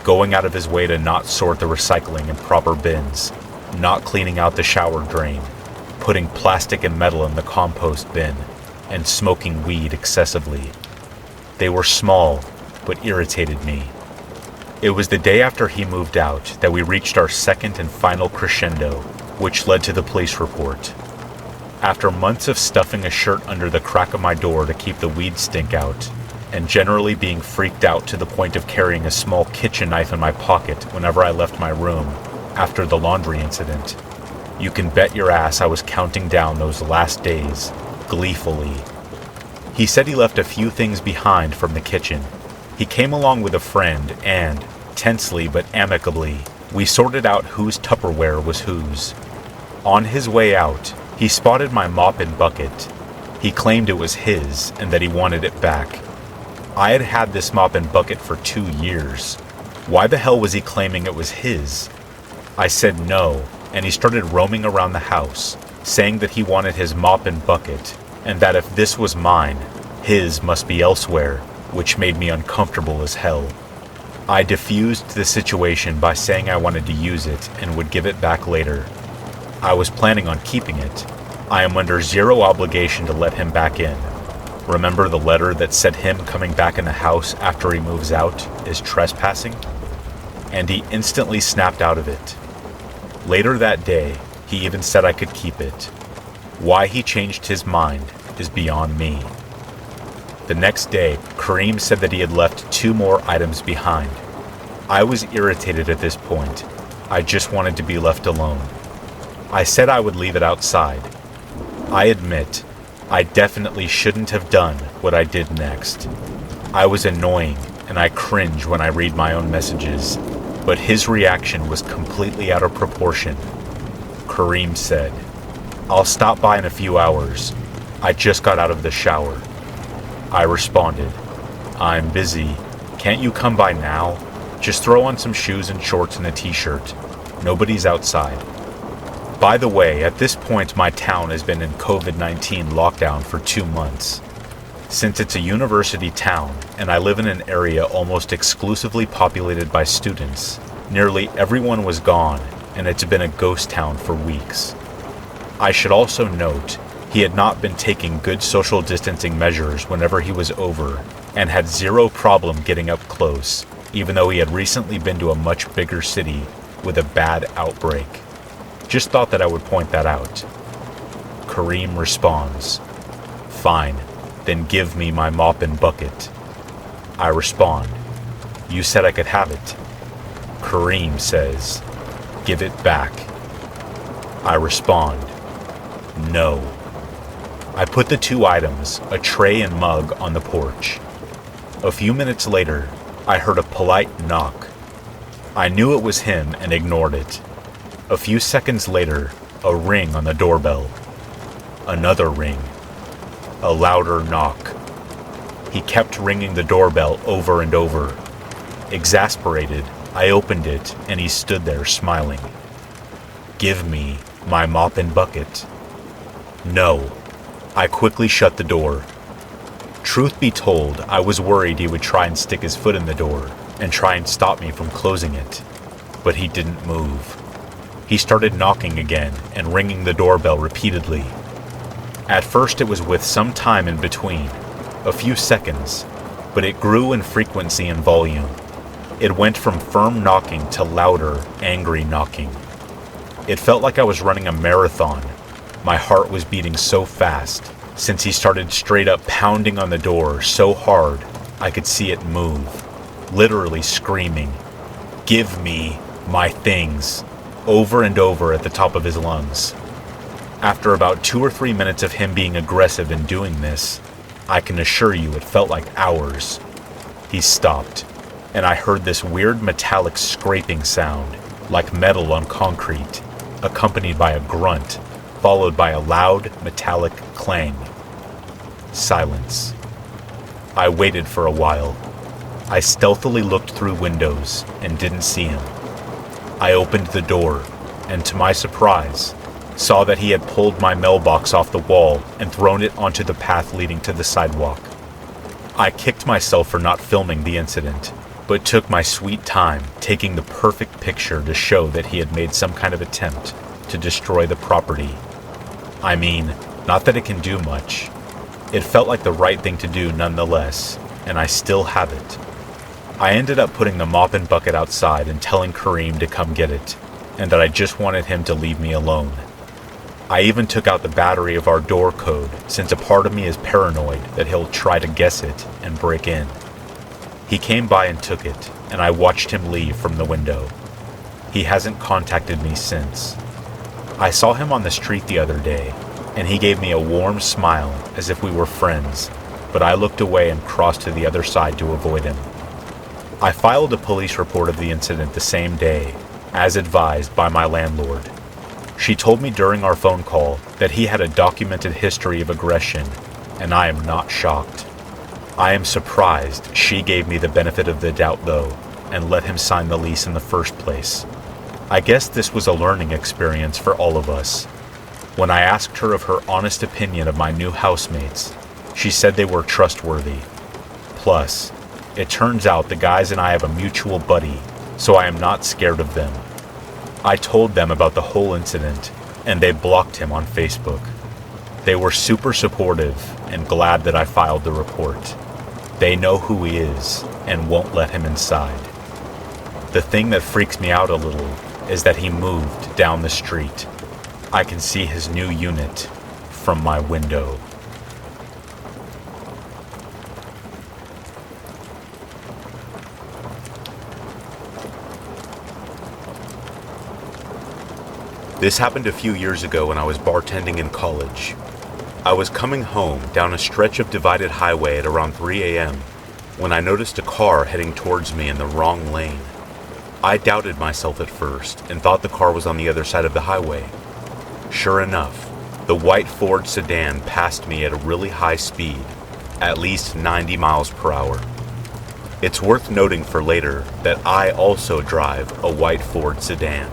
going out of his way to not sort the recycling in proper bins, not cleaning out the shower drain, putting plastic and metal in the compost bin, and smoking weed excessively. They were small, but irritated me. It was the day after he moved out that we reached our second and final crescendo, which led to the police report. After months of stuffing a shirt under the crack of my door to keep the weed stink out, and generally being freaked out to the point of carrying a small kitchen knife in my pocket whenever I left my room after the laundry incident, you can bet your ass I was counting down those last days, gleefully. He said he left a few things behind from the kitchen. He came along with a friend and, tensely but amicably, we sorted out whose Tupperware was whose. On his way out, he spotted my mop and bucket. He claimed it was his and that he wanted it back. I had had this mop and bucket for 2 years. Why the hell was he claiming it was his? I said no, and he started roaming around the house, saying that he wanted his mop and bucket, and that if this was mine, his must be elsewhere, which made me uncomfortable as hell. I diffused the situation by saying I wanted to use it and would give it back later. I was planning on keeping it. I am under zero obligation to let him back in. Remember the letter that said him coming back in the house after he moves out is trespassing? And he instantly snapped out of it. Later that day, he even said I could keep it. Why he changed his mind is beyond me. The next day, Kareem said that he had left 2 more items behind. I was irritated at this point. I just wanted to be left alone. I said I would leave it outside. I admit, I definitely shouldn't have done what I did next. I was annoying, and I cringe when I read my own messages, but his reaction was completely out of proportion. Kareem said, "I'll stop by in a few hours. I just got out of the shower." I responded, "I'm busy. Can't you come by now? Just throw on some shoes and shorts and a t-shirt. Nobody's outside." By the way, at this point my town has been in COVID-19 lockdown for 2 months. Since it's a university town, and I live in an area almost exclusively populated by students, nearly everyone was gone, and it's been a ghost town for weeks. I should also note, he had not been taking good social distancing measures whenever he was over, and had zero problem getting up close, even though he had recently been to a much bigger city with a bad outbreak. Just thought that I would point that out. Kareem responds, "Fine, then give me my mop and bucket." I respond, "You said I could have it." Kareem says, "Give it back." I respond, "No." I put the 2 items, a tray and mug, on the porch. A few minutes later, I heard a polite knock. I knew it was him and ignored it. A few seconds later, a ring on the doorbell. Another ring. A louder knock. He kept ringing the doorbell over and over. Exasperated, I opened it and he stood there smiling. "Give me my mop and bucket." No. I quickly shut the door. Truth be told, I was worried he would try and stick his foot in the door and try and stop me from closing it. But he didn't move. He started knocking again and ringing the doorbell repeatedly. At first it was with some time in between, a few seconds, but it grew in frequency and volume. It went from firm knocking to louder, angry knocking. It felt like I was running a marathon. My heart was beating so fast, since he started straight up pounding on the door so hard I could see it move, literally screaming, "Give me my things," over and over at the top of his lungs. After about 2 or 3 minutes of him being aggressive and doing this, I can assure you it felt like hours. He stopped, and I heard this weird metallic scraping sound, like metal on concrete, accompanied by a grunt, followed by a loud metallic clang. Silence. I waited for a while. I stealthily looked through windows and didn't see him. I opened the door, and to my surprise, saw that he had pulled my mailbox off the wall and thrown it onto the path leading to the sidewalk. I kicked myself for not filming the incident, but took my sweet time taking the perfect picture to show that he had made some kind of attempt to destroy the property. I mean, not that it can do much. It felt like the right thing to do nonetheless, and I still have it. I ended up putting the mop and bucket outside and telling Kareem to come get it, and that I just wanted him to leave me alone. I even took out the battery of our door code, since a part of me is paranoid that he'll try to guess it and break in. He came by and took it, and I watched him leave from the window. He hasn't contacted me since. I saw him on the street the other day, and he gave me a warm smile as if we were friends, but I looked away and crossed to the other side to avoid him. I filed a police report of the incident the same day, as advised by my landlord. She told me during our phone call that he had a documented history of aggression, and I am not shocked. I am surprised she gave me the benefit of the doubt though, and let him sign the lease in the first place. I guess this was a learning experience for all of us. When I asked her of her honest opinion of my new housemates, she said they were trustworthy. Plus, it turns out the guys and I have a mutual buddy, so I am not scared of them. I told them about the whole incident, and they blocked him on Facebook. They were super supportive and glad that I filed the report. They know who he is and won't let him inside. The thing that freaks me out a little is that he moved down the street. I can see his new unit from my window. This happened a few years ago when I was bartending in college. I was coming home down a stretch of divided highway at around 3 a.m. when I noticed a car heading towards me in the wrong lane. I doubted myself at first and thought the car was on the other side of the highway. Sure enough, the white Ford sedan passed me at a really high speed, at least 90 miles per hour. It's worth noting for later that I also drive a white Ford sedan.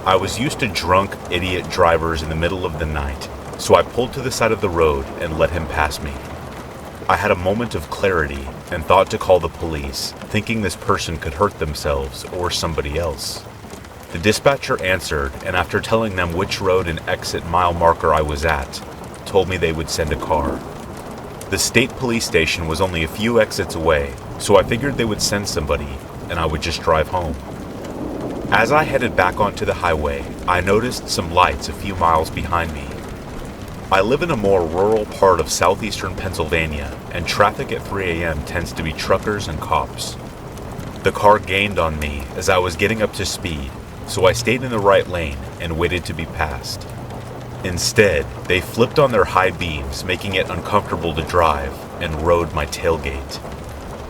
I was used to drunk, idiot drivers in the middle of the night, so I pulled to the side of the road and let him pass me. I had a moment of clarity and thought to call the police, thinking this person could hurt themselves or somebody else. The dispatcher answered, and after telling them which road and exit mile marker I was at, told me they would send a car. The state police station was only a few exits away, so I figured they would send somebody, and I would just drive home. As I headed back onto the highway, I noticed some lights a few miles behind me. I live in a more rural part of southeastern Pennsylvania, and traffic at 3 a.m. tends to be truckers and cops. The car gained on me as I was getting up to speed, so I stayed in the right lane and waited to be passed. Instead, they flipped on their high beams, making it uncomfortable to drive, and rode my tailgate.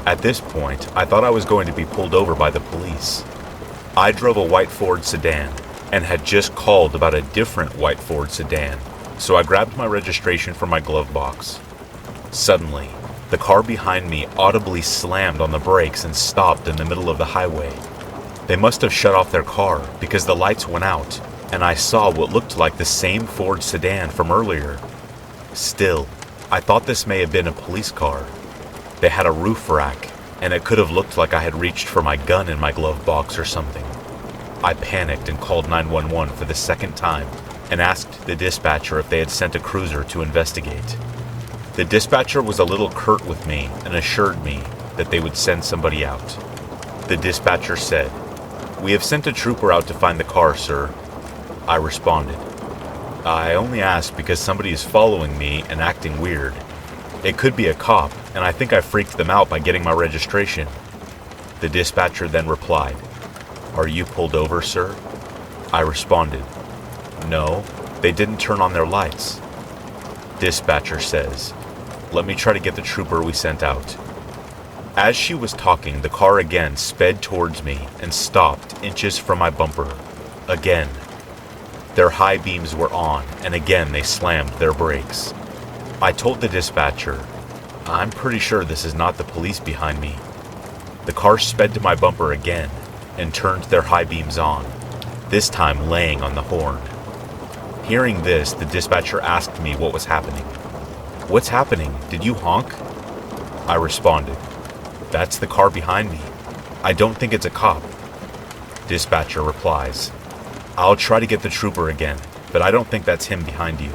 At this point, I thought I was going to be pulled over by the police. I drove a white Ford sedan and had just called about a different white Ford sedan, so I grabbed my registration from my glove box. Suddenly, The car behind me audibly slammed on the brakes and stopped in the middle of the highway. They must have shut off their car because the lights went out, and I saw what looked like the same Ford sedan from earlier. Still, I thought this may have been a police car. They had a roof rack, and it could have looked like I had reached for my gun in my glove box or something. I panicked and called 911 for the second time and asked the dispatcher if they had sent a cruiser to investigate. The dispatcher was a little curt with me and assured me that they would send somebody out. The dispatcher said, "We have sent a trooper out to find the car, sir." I responded, "I only asked because somebody is following me and acting weird. It could be a cop, and I think I freaked them out by getting my registration." The dispatcher then replied, "Are you pulled over, sir?" I responded, "No, they didn't turn on their lights." Dispatcher says, "Let me try to get the trooper we sent out." As she was talking, the car again sped towards me and stopped inches from my bumper. Again. Their high beams were on, and again they slammed their brakes. I told the dispatcher, "I'm pretty sure this is not the police behind me." The car sped to my bumper again and turned their high beams on, this time laying on the horn. Hearing this, the dispatcher asked me what was happening. "What's happening? Did you honk?" I responded, "That's the car behind me. I don't think it's a cop." Dispatcher replies, "I'll try to get the trooper again, but I don't think that's him behind you."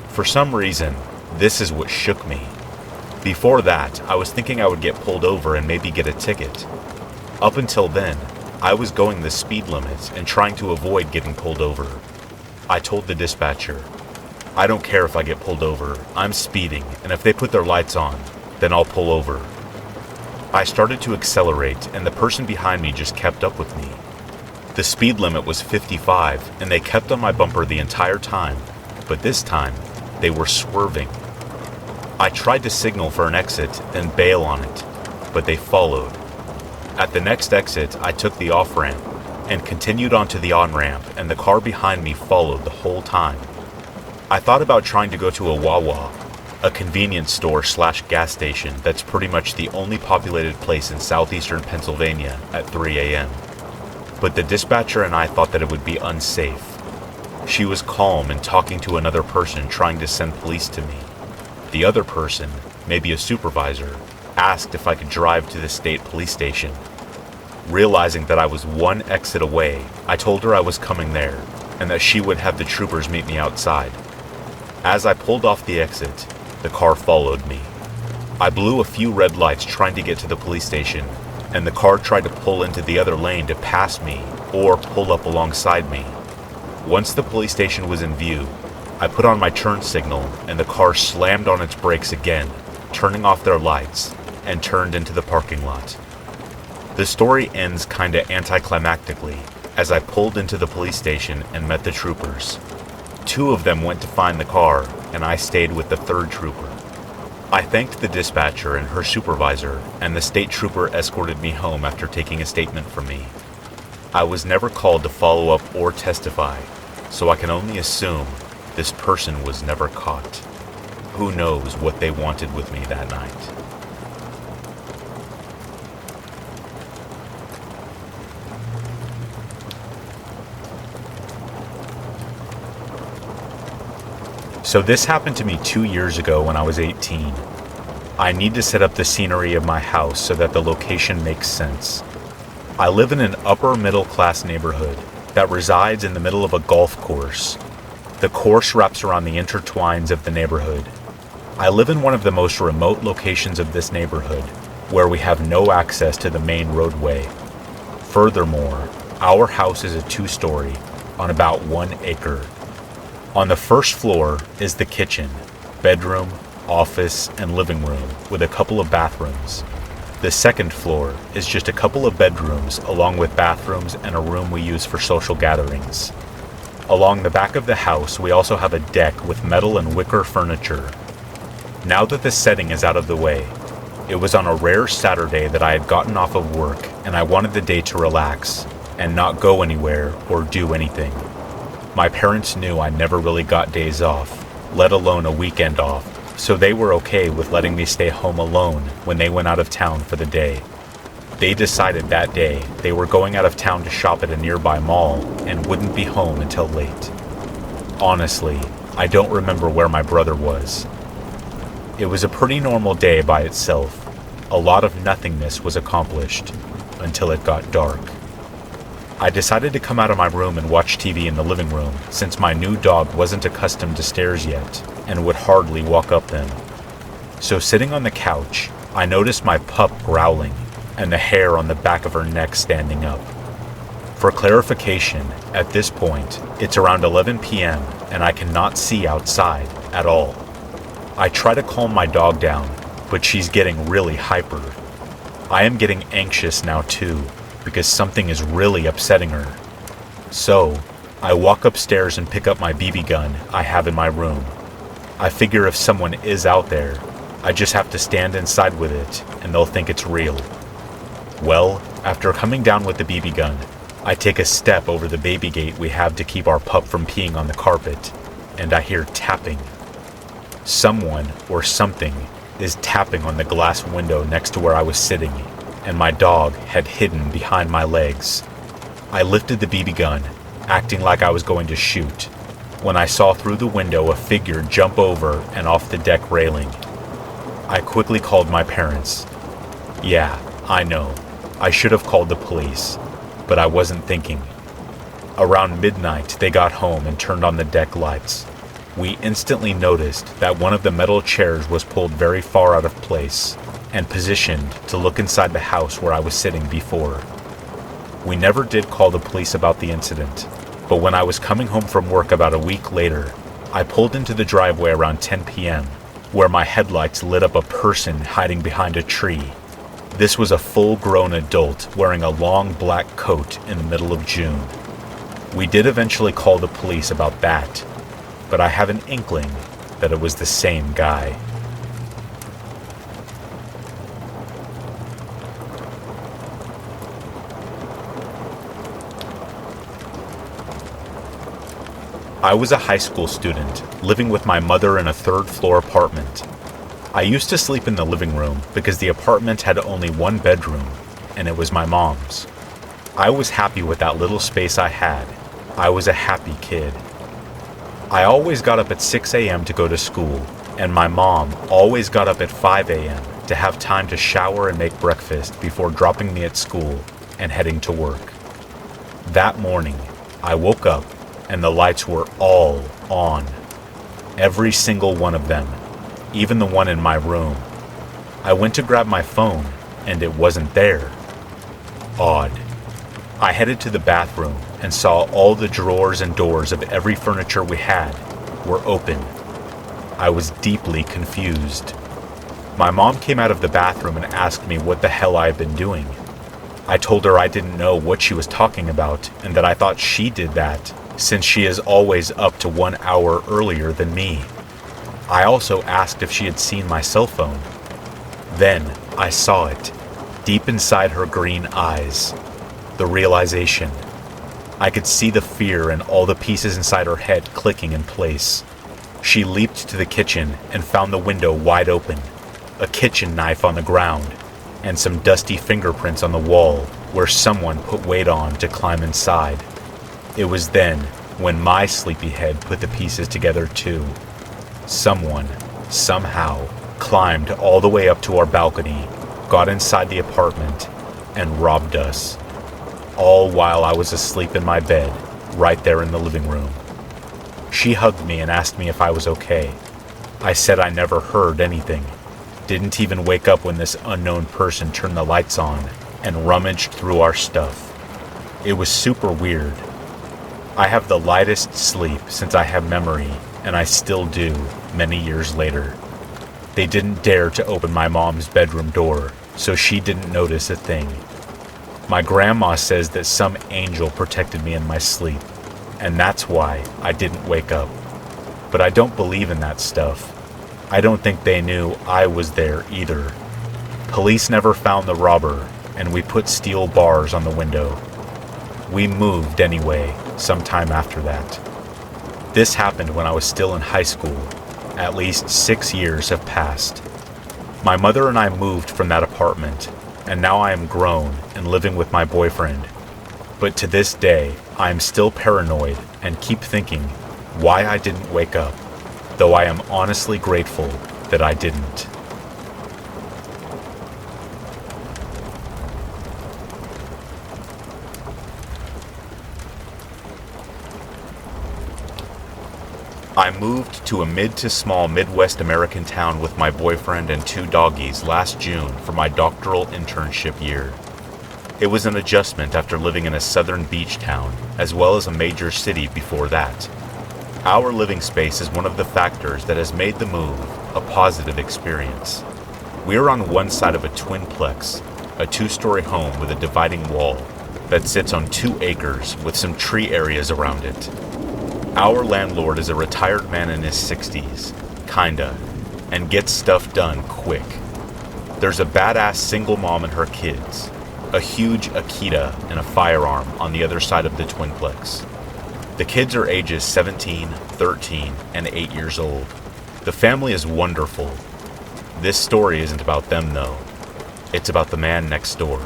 For some reason, this is what shook me. Before that, I was thinking I would get pulled over and maybe get a ticket. Up until then, I was going the speed limit and trying to avoid getting pulled over. I told the dispatcher, "I don't care if I get pulled over. I'm speeding, and if they put their lights on, then I'll pull over." I started to accelerate, and the person behind me just kept up with me. The speed limit was 55, and they kept on my bumper the entire time, but this time, they were swerving. I tried to signal for an exit and bail on it, but they followed. At the next exit, I took the off-ramp and continued onto the on-ramp, and the car behind me followed the whole time. I thought about trying to go to a Wawa, a convenience store / gas station that's pretty much the only populated place in southeastern Pennsylvania at 3 a.m. But the dispatcher and I thought that it would be unsafe. She was calm and talking to another person trying to send police to me. The other person, maybe a supervisor, asked if I could drive to the state police station. Realizing that I was one exit away, I told her I was coming there and that she would have the troopers meet me outside. As I pulled off the exit, the car followed me. I blew a few red lights trying to get to the police station, and the car tried to pull into the other lane to pass me or pull up alongside me. Once the police station was in view, I put on my turn signal and the car slammed on its brakes again, turning off their lights, and turned into the parking lot. The story ends kinda anticlimactically as I pulled into the police station and met the troopers. 2 of them went to find the car, and I stayed with the 3rd trooper. I thanked the dispatcher and her supervisor, and the state trooper escorted me home after taking a statement from me. I was never called to follow up or testify, so I can only assume this person was never caught. Who knows what they wanted with me that night? So this happened to me 2 years ago when I was 18. I need to set up the scenery of my house so that the location makes sense. I live in an upper middle class neighborhood that resides in the middle of a golf course. The course wraps around the intertwines of the neighborhood. I live in one of the most remote locations of this neighborhood, where we have no access to the main roadway. Furthermore, our house is a 2-story on about 1 acre. On the first floor is the kitchen, bedroom, office, and living room with a couple of bathrooms. The second floor is just a couple of bedrooms along with bathrooms and a room we use for social gatherings. Along the back of the house, we also have a deck with metal and wicker furniture. Now that the setting is out of the way, it was on a rare Saturday that I had gotten off of work and I wanted the day to relax and not go anywhere or do anything. My parents knew I never really got days off, let alone a weekend off, so they were okay with letting me stay home alone when they went out of town for the day. They decided that day they were going out of town to shop at a nearby mall and wouldn't be home until late. Honestly, I don't remember where my brother was. It was a pretty normal day by itself. A lot of nothingness was accomplished until it got dark. I decided to come out of my room and watch TV in the living room since my new dog wasn't accustomed to stairs yet and would hardly walk up them. So sitting on the couch, I noticed my pup growling and the hair on the back of her neck standing up. For clarification, at this point, it's around 11 p.m. and I cannot see outside at all. I try to calm my dog down, but she's getting really hyper. I am getting anxious now too, because something is really upsetting her. So, I walk upstairs and pick up my BB gun I have in my room. I figure if someone is out there, I just have to stand inside with it and they'll think it's real. Well, after coming down with the BB gun, I take a step over the baby gate we have to keep our pup from peeing on the carpet, and I hear tapping. Someone or something is tapping on the glass window next to where I was sitting, and my dog had hidden behind my legs. I lifted the BB gun, acting like I was going to shoot, when I saw through the window a figure jump over and off the deck railing. I quickly called my parents. Yeah, I know, I should have called the police, but I wasn't thinking. Around midnight, they got home and turned on the deck lights. We instantly noticed that one of the metal chairs was pulled very far out of place and positioned to look inside the house where I was sitting before. We never did call the police about the incident, but when I was coming home from work about a week later, I pulled into the driveway around 10 p.m., where my headlights lit up a person hiding behind a tree. This was a full-grown adult wearing a long black coat in the middle of June. We did eventually call the police about that, but I have an inkling that it was the same guy. I was a high school student, living with my mother in a third-floor apartment. I used to sleep in the living room because the apartment had only one bedroom, and it was my mom's. I was happy with that little space I had. I was a happy kid. I always got up at 6 a.m. to go to school, and my mom always got up at 5 a.m. to have time to shower and make breakfast before dropping me at school and heading to work. That morning, I woke up and the lights were all on. Every single one of them, even the one in my room. I went to grab my phone and it wasn't there. Odd. I headed to the bathroom and saw all the drawers and doors of every furniture we had were open. I was deeply confused. My mom came out of the bathroom and asked me what the hell I had been doing. I told her I didn't know what she was talking about and that I thought she did that, since she is always up to 1 hour earlier than me. I also asked if she had seen my cell phone. Then I saw it, deep inside her green eyes. The realization. I could see the fear and all the pieces inside her head clicking in place. She leaped to the kitchen and found the window wide open, a kitchen knife on the ground, and some dusty fingerprints on the wall where someone put weight on to climb inside. It was then when my sleepy head put the pieces together too. Someone, somehow, climbed all the way up to our balcony, got inside the apartment, and robbed us. All while I was asleep in my bed, right there in the living room. She hugged me and asked me if I was okay. I said I never heard anything. Didn't even wake up when this unknown person turned the lights on and rummaged through our stuff. It was super weird. I have the lightest sleep since I have memory, and I still do many years later. They didn't dare to open my mom's bedroom door, so she didn't notice a thing. My grandma says that some angel protected me in my sleep, and that's why I didn't wake up. But I don't believe in that stuff. I don't think they knew I was there either. Police never found the robber, and we put steel bars on the window. We moved anyway, sometime after that. This happened when I was still in high school. At least 6 years have passed. My mother and I moved from that apartment, and now I am grown and living with my boyfriend. But to this day, I am still paranoid and keep thinking why I didn't wake up, though I am honestly grateful that I didn't. I moved to a mid to small Midwest American town with my boyfriend and 2 doggies last June for my doctoral internship year. It was an adjustment after living in a southern beach town, as well as a major city before that. Our living space is one of the factors that has made the move a positive experience. We are on one side of a twinplex, a 2-story home with a dividing wall that sits on 2 acres with some tree areas around it. Our landlord is a retired man in his 60s, kinda, and gets stuff done quick. There's a badass single mom and her kids, a huge Akita and a firearm on the other side of the twinplex. The kids are ages 17, 13, and 8 years old. The family is wonderful. This story isn't about them though. It's about the man next door.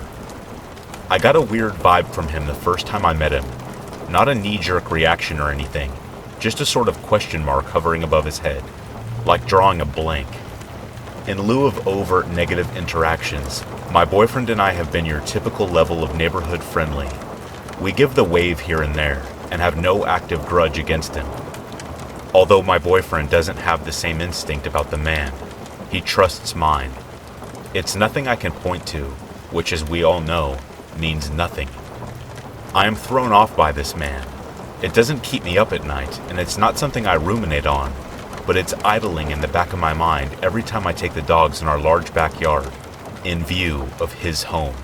I got a weird vibe from him the first time I met him. Not a knee-jerk reaction or anything, just a sort of question mark hovering above his head, like drawing a blank. In lieu of overt negative interactions, my boyfriend and I have been your typical level of neighborhood friendly. We give the wave here and there, and have no active grudge against him. Although my boyfriend doesn't have the same instinct about the man, he trusts mine. It's nothing I can point to, which as we all know, means nothing. I am thrown off by this man. It doesn't keep me up at night, and it's not something I ruminate on, but it's idling in the back of my mind every time I take the dogs in our large backyard, in view of his home.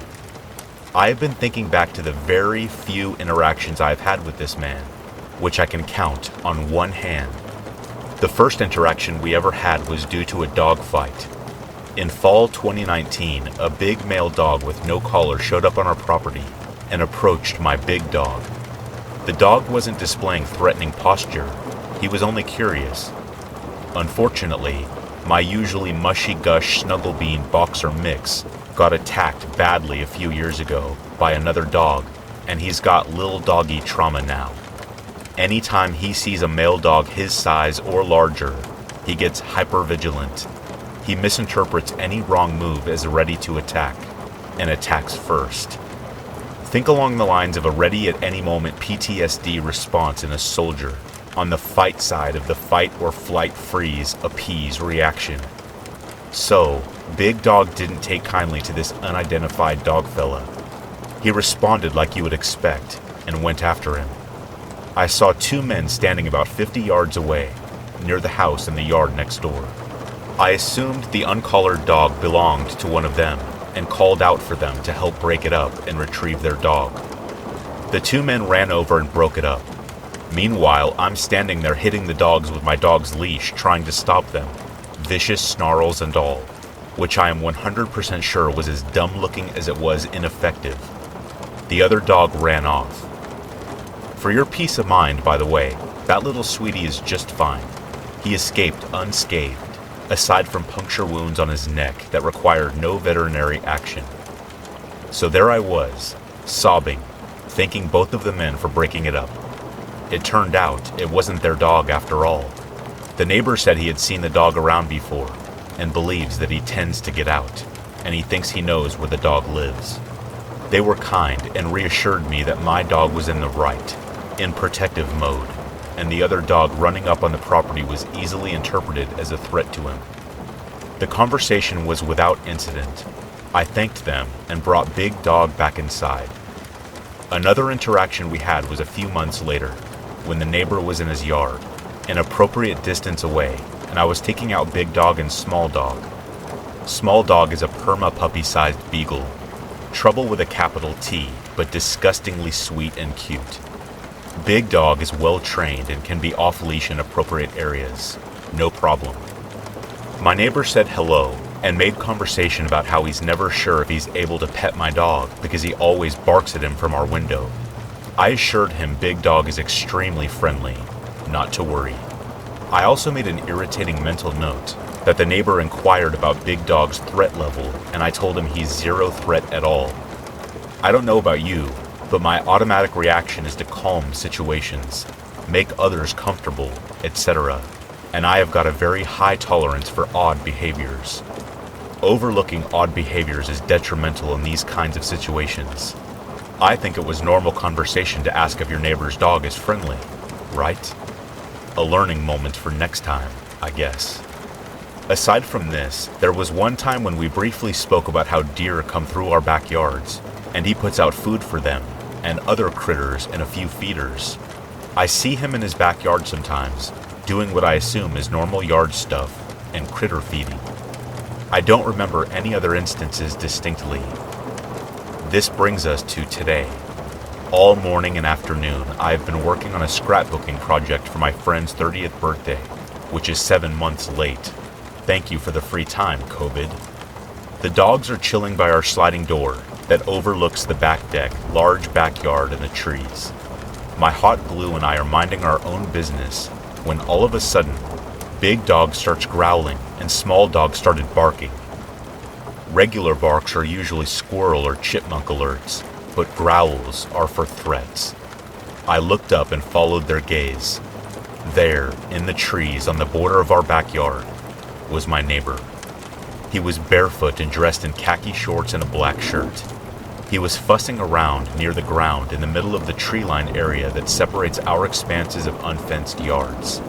I have been thinking back to the very few interactions I've had with this man, which I can count on one hand. The first interaction we ever had was due to a dog fight. In fall 2019, a big male dog with no collar showed up on our property and approached my big dog. The dog wasn't displaying threatening posture, he was only curious. Unfortunately, my usually mushy-gush Snugglebean boxer mix got attacked badly a few years ago by another dog, and he's got little doggy trauma now. Anytime he sees a male dog his size or larger, he gets hyper-vigilant. He misinterprets any wrong move as ready to attack, and attacks first. Think along the lines of a ready-at-any-moment PTSD response in a soldier, on the fight side of the fight or flight freeze appease reaction. So, Big Dog didn't take kindly to this unidentified dog fella. He responded like you would expect, and went after him. I saw 2 men standing about 50 yards away, near the house and the yard next door. I assumed the uncollared dog belonged to one of them, and called out for them to help break it up and retrieve their dog. The 2 men ran over and broke it up. Meanwhile, I'm standing there hitting the dogs with my dog's leash, trying to stop them, vicious snarls and all, which I am 100% sure was as dumb-looking as it was ineffective. The other dog ran off. For your peace of mind, by the way, that little sweetie is just fine. He escaped unscathed, aside from puncture wounds on his neck that required no veterinary action. So there I was, sobbing, thanking both of the men for breaking it up. It turned out it wasn't their dog after all. The neighbor said he had seen the dog around before, and believes that he tends to get out, and he thinks he knows where the dog lives. They were kind and reassured me that my dog was in the right, in protective mode, and the other dog running up on the property was easily interpreted as a threat to him. The conversation was without incident. I thanked them and brought Big Dog back inside. Another interaction we had was a few months later, when the neighbor was in his yard, an appropriate distance away, and I was taking out Big Dog and Small Dog. Small Dog is a perma puppy-sized beagle. Trouble with a capital T, but disgustingly sweet and cute. Big Dog is well trained and can be off-leash in appropriate areas. No problem. My neighbor said hello and made conversation about how he's never sure if he's able to pet my dog because he always barks at him from our window. I assured him Big Dog is extremely friendly, not to worry. I also made an irritating mental note that the neighbor inquired about Big Dog's threat level, and I told him he's zero threat at all. I don't know about you, but my automatic reaction is to calm situations, make others comfortable, etc., and I have got a very high tolerance for odd behaviors. Overlooking odd behaviors is detrimental in these kinds of situations. I think it was normal conversation to ask if your neighbor's dog is friendly, right? A learning moment for next time, I guess. Aside from this, there was one time when we briefly spoke about how deer come through our backyards, and he puts out food for them, and other critters and a few feeders. I see him in his backyard sometimes, doing what I assume is normal yard stuff and critter feeding. I don't remember any other instances distinctly. This brings us to today. All morning and afternoon, I have been working on a scrapbooking project for my friend's 30th birthday, which is 7 months late. Thank you for the free time, COVID. The dogs are chilling by our sliding door that overlooks the back deck, large backyard, and the trees. My hot glue and I are minding our own business when all of a sudden, Big Dog starts growling and Small Dog started barking. Regular barks are usually squirrel or chipmunk alerts, but growls are for threats. I looked up and followed their gaze. There, in the trees on the border of our backyard, was my neighbor. He was barefoot and dressed in khaki shorts and a black shirt. He was fussing around near the ground in the middle of the tree-lined area that separates our expanses of unfenced yards.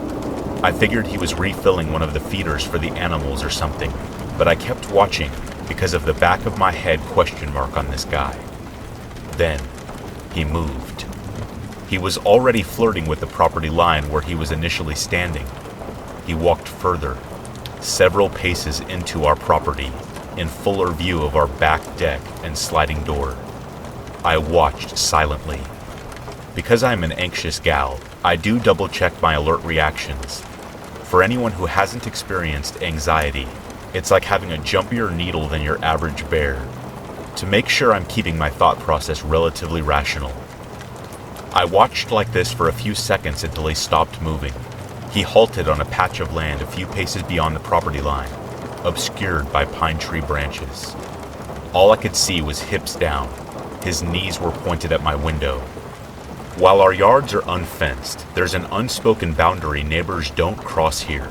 I figured he was refilling one of the feeders for the animals or something, but I kept watching because of the back of my head question mark on this guy. Then, he moved. He was already flirting with the property line where he was initially standing. He walked further, several paces into our property, in fuller view of our back deck and sliding door. I watched silently. Because I'm an anxious gal, I do double-check my alert reactions. For anyone who hasn't experienced anxiety, it's like having a jumpier needle than your average bear. To make sure I'm keeping my thought process relatively rational. I watched like this for a few seconds until he stopped moving. He halted on a patch of land a few paces beyond the property line, obscured by pine tree branches. All I could see was hips down. His knees were pointed at my window. While our yards are unfenced, there's an unspoken boundary neighbors don't cross here.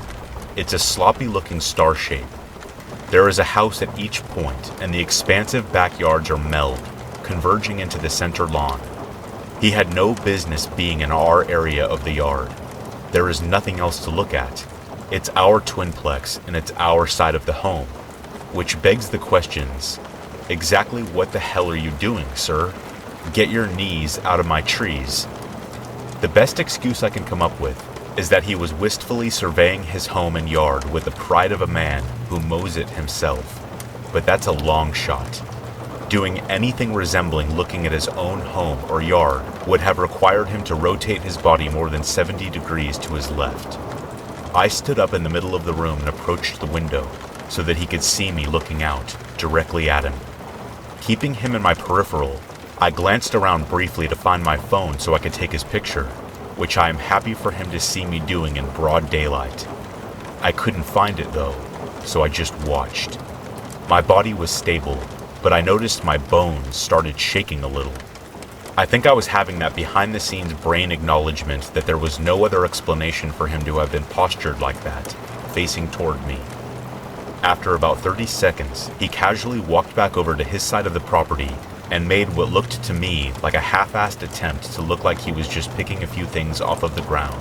It's a sloppy-looking star shape. There is a house at each point, and the expansive backyards are meld, converging into the center lawn. He had no business being in our area of the yard. There is nothing else to look at. It's our twinplex, and it's our side of the home, which begs the questions. Exactly what the hell are you doing, sir? Get your knees out of my trees. The best excuse I can come up with is that he was wistfully surveying his home and yard with the pride of a man who mows it himself. But that's a long shot. Doing anything resembling looking at his own home or yard would have required him to rotate his body more than 70 degrees to his left. I stood up in the middle of the room and approached the window so that he could see me looking out directly at him. Keeping him in my peripheral, I glanced around briefly to find my phone so I could take his picture, which I am happy for him to see me doing in broad daylight. I couldn't find it though, so I just watched. My body was stable, but I noticed my bones started shaking a little. I think I was having that behind-the-scenes brain acknowledgement that there was no other explanation for him to have been postured like that, facing toward me. After about 30 seconds, he casually walked back over to his side of the property and made what looked to me like a half-assed attempt to look like he was just picking a few things off of the ground,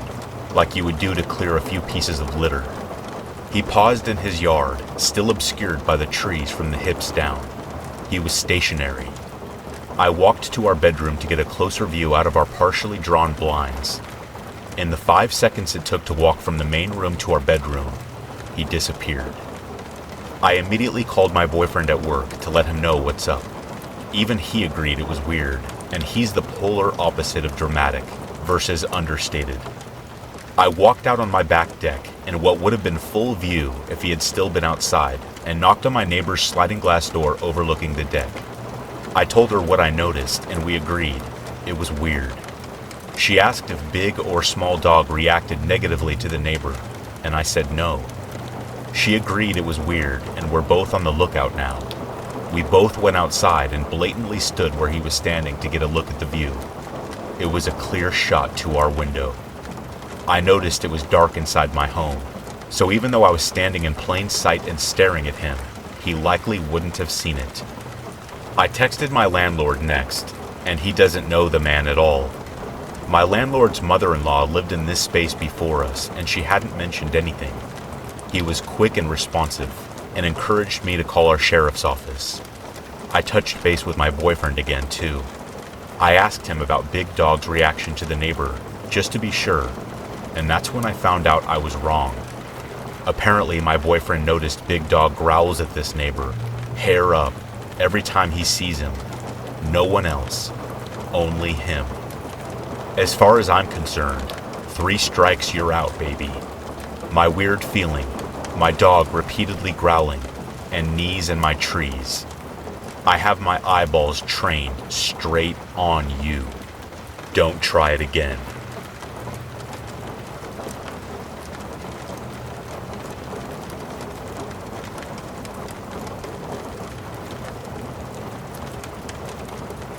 like you would do to clear a few pieces of litter. He paused in his yard, still obscured by the trees from the hips down. He was stationary. I walked to our bedroom to get a closer view out of our partially drawn blinds. In the 5 seconds it took to walk from the main room to our bedroom, he disappeared. I immediately called my boyfriend at work to let him know what's up. Even he agreed it was weird, and he's the polar opposite of dramatic versus understated. I walked out on my back deck in what would have been full view if he had still been outside, and knocked on my neighbor's sliding glass door overlooking the deck. I told her what I noticed, and we agreed. It was weird. She asked if Big or Small Dog reacted negatively to the neighbor, and I said no. She agreed it was weird, and we're both on the lookout now. We both went outside and blatantly stood where he was standing to get a look at the view. It was a clear shot to our window. I noticed it was dark inside my home, so even though I was standing in plain sight and staring at him, he likely wouldn't have seen it. I texted my landlord next, and he doesn't know the man at all. My landlord's mother-in-law lived in this space before us, and she hadn't mentioned anything. He was quick and responsive, and encouraged me to call our sheriff's office. I touched base with my boyfriend again, too. I asked him about Big Dog's reaction to the neighbor, just to be sure, and that's when I found out I was wrong. Apparently, my boyfriend noticed Big Dog growls at this neighbor, hair up, every time he sees him. No one else. Only him. As far as I'm concerned, 3 strikes, you're out, baby. My weird feeling, my dog repeatedly growling, and knees in my trees. I have my eyeballs trained straight on you. Don't try it again.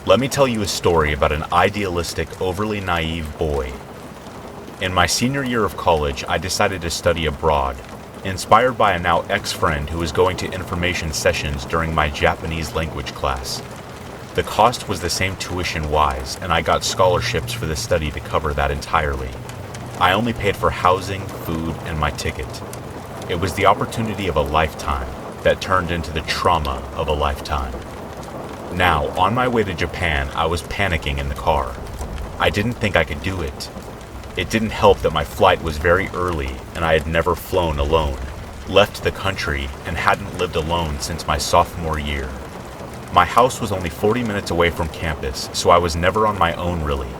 Let me tell you a story about an idealistic, overly naive boy. In my senior year of college, I decided to study abroad, inspired by a now ex-friend who was going to information sessions during my Japanese language class. The cost was the same tuition-wise, and I got scholarships for the study to cover that entirely. I only paid for housing, food, and my ticket. It was the opportunity of a lifetime that turned into the trauma of a lifetime. Now, on my way to Japan, I was panicking in the car. I didn't think I could do it. It didn't help that my flight was very early and I had never flown alone, left the country, and hadn't lived alone since my sophomore year. My house was only 40 minutes away from campus, so I was never on my own really.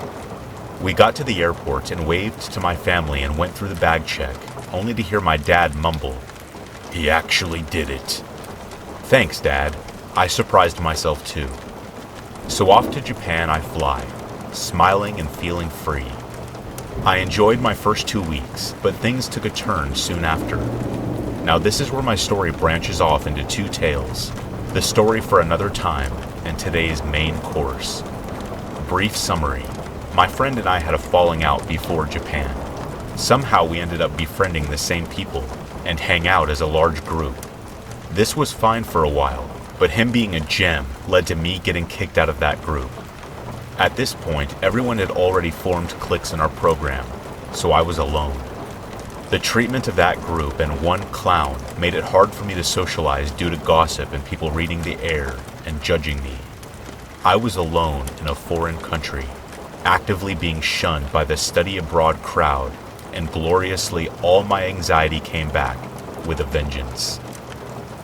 We got to the airport and waved to my family and went through the bag check, only to hear my dad mumble, "He actually did it." Thanks, Dad. I surprised myself too. So off to Japan I fly, smiling and feeling free. I enjoyed my first 2 weeks, but things took a turn soon after. Now this is where my story branches off into 2 tales, the story for another time, and today's main course. Brief summary. My friend and I had a falling out before Japan. Somehow we ended up befriending the same people, and hang out as a large group. This was fine for a while, but him being a gem led to me getting kicked out of that group. At this point, everyone had already formed cliques in our program, so I was alone. The treatment of that group and one clown made it hard for me to socialize due to gossip and people reading the air and judging me. I was alone in a foreign country, actively being shunned by the study abroad crowd, and gloriously all my anxiety came back with a vengeance.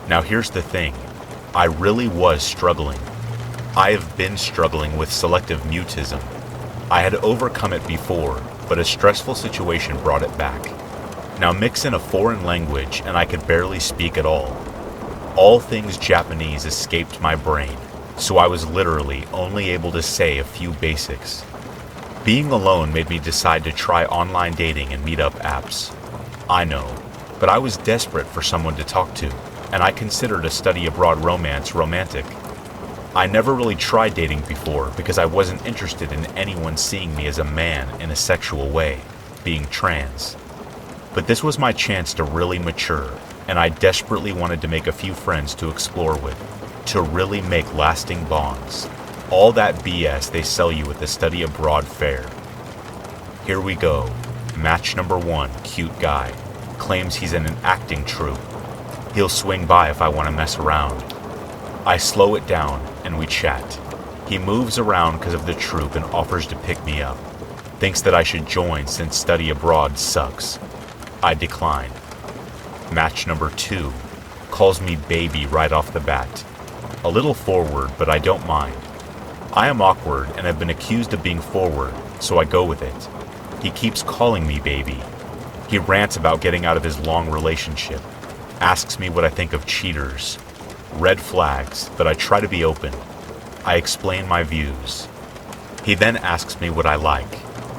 Now here's the thing. I really was struggling. I have been struggling with selective mutism. I had overcome it before, but a stressful situation brought it back. Now mix in a foreign language and I could barely speak at all. All things Japanese escaped my brain, so I was literally only able to say a few basics. Being alone made me decide to try online dating and meetup apps. I know, but I was desperate for someone to talk to, and I considered a study abroad romance romantic. I never really tried dating before because I wasn't interested in anyone seeing me as a man in a sexual way, being trans. But this was my chance to really mature, and I desperately wanted to make a few friends to explore with, to really make lasting bonds. All that BS they sell you at the study abroad fair. Here we go. Match number 1, cute guy. Claims he's in an acting troupe. He'll swing by if I want to mess around. I slow it down and we chat. He moves around because of the troupe and offers to pick me up. Thinks that I should join since study abroad sucks. I decline. Match number 2. Calls me baby right off the bat. A little forward, but I don't mind. I am awkward and have been accused of being forward, so I go with it. He keeps calling me baby. He rants about getting out of his long relationship. Asks me what I think of cheaters. Red flags, but I try to be open. I explain my views. He then asks me what I like,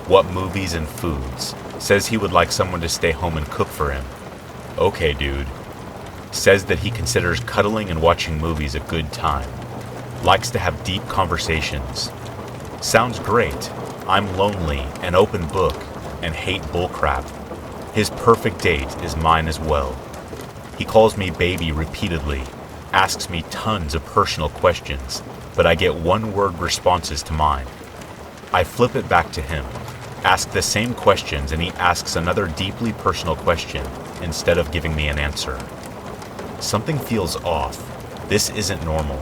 what movies and foods, Says he would like someone to stay home and cook for him. Okay, dude. Says that he considers cuddling and watching movies a good time. Likes to have deep conversations. Sounds great. I'm lonely, an open book, and hate bullcrap. His perfect date is mine as well. He calls me baby repeatedly, asks me tons of personal questions, but I get one-word responses to mine. I flip it back to him, ask the same questions, and he asks another deeply personal question instead of giving me an answer. Something feels off. This isn't normal.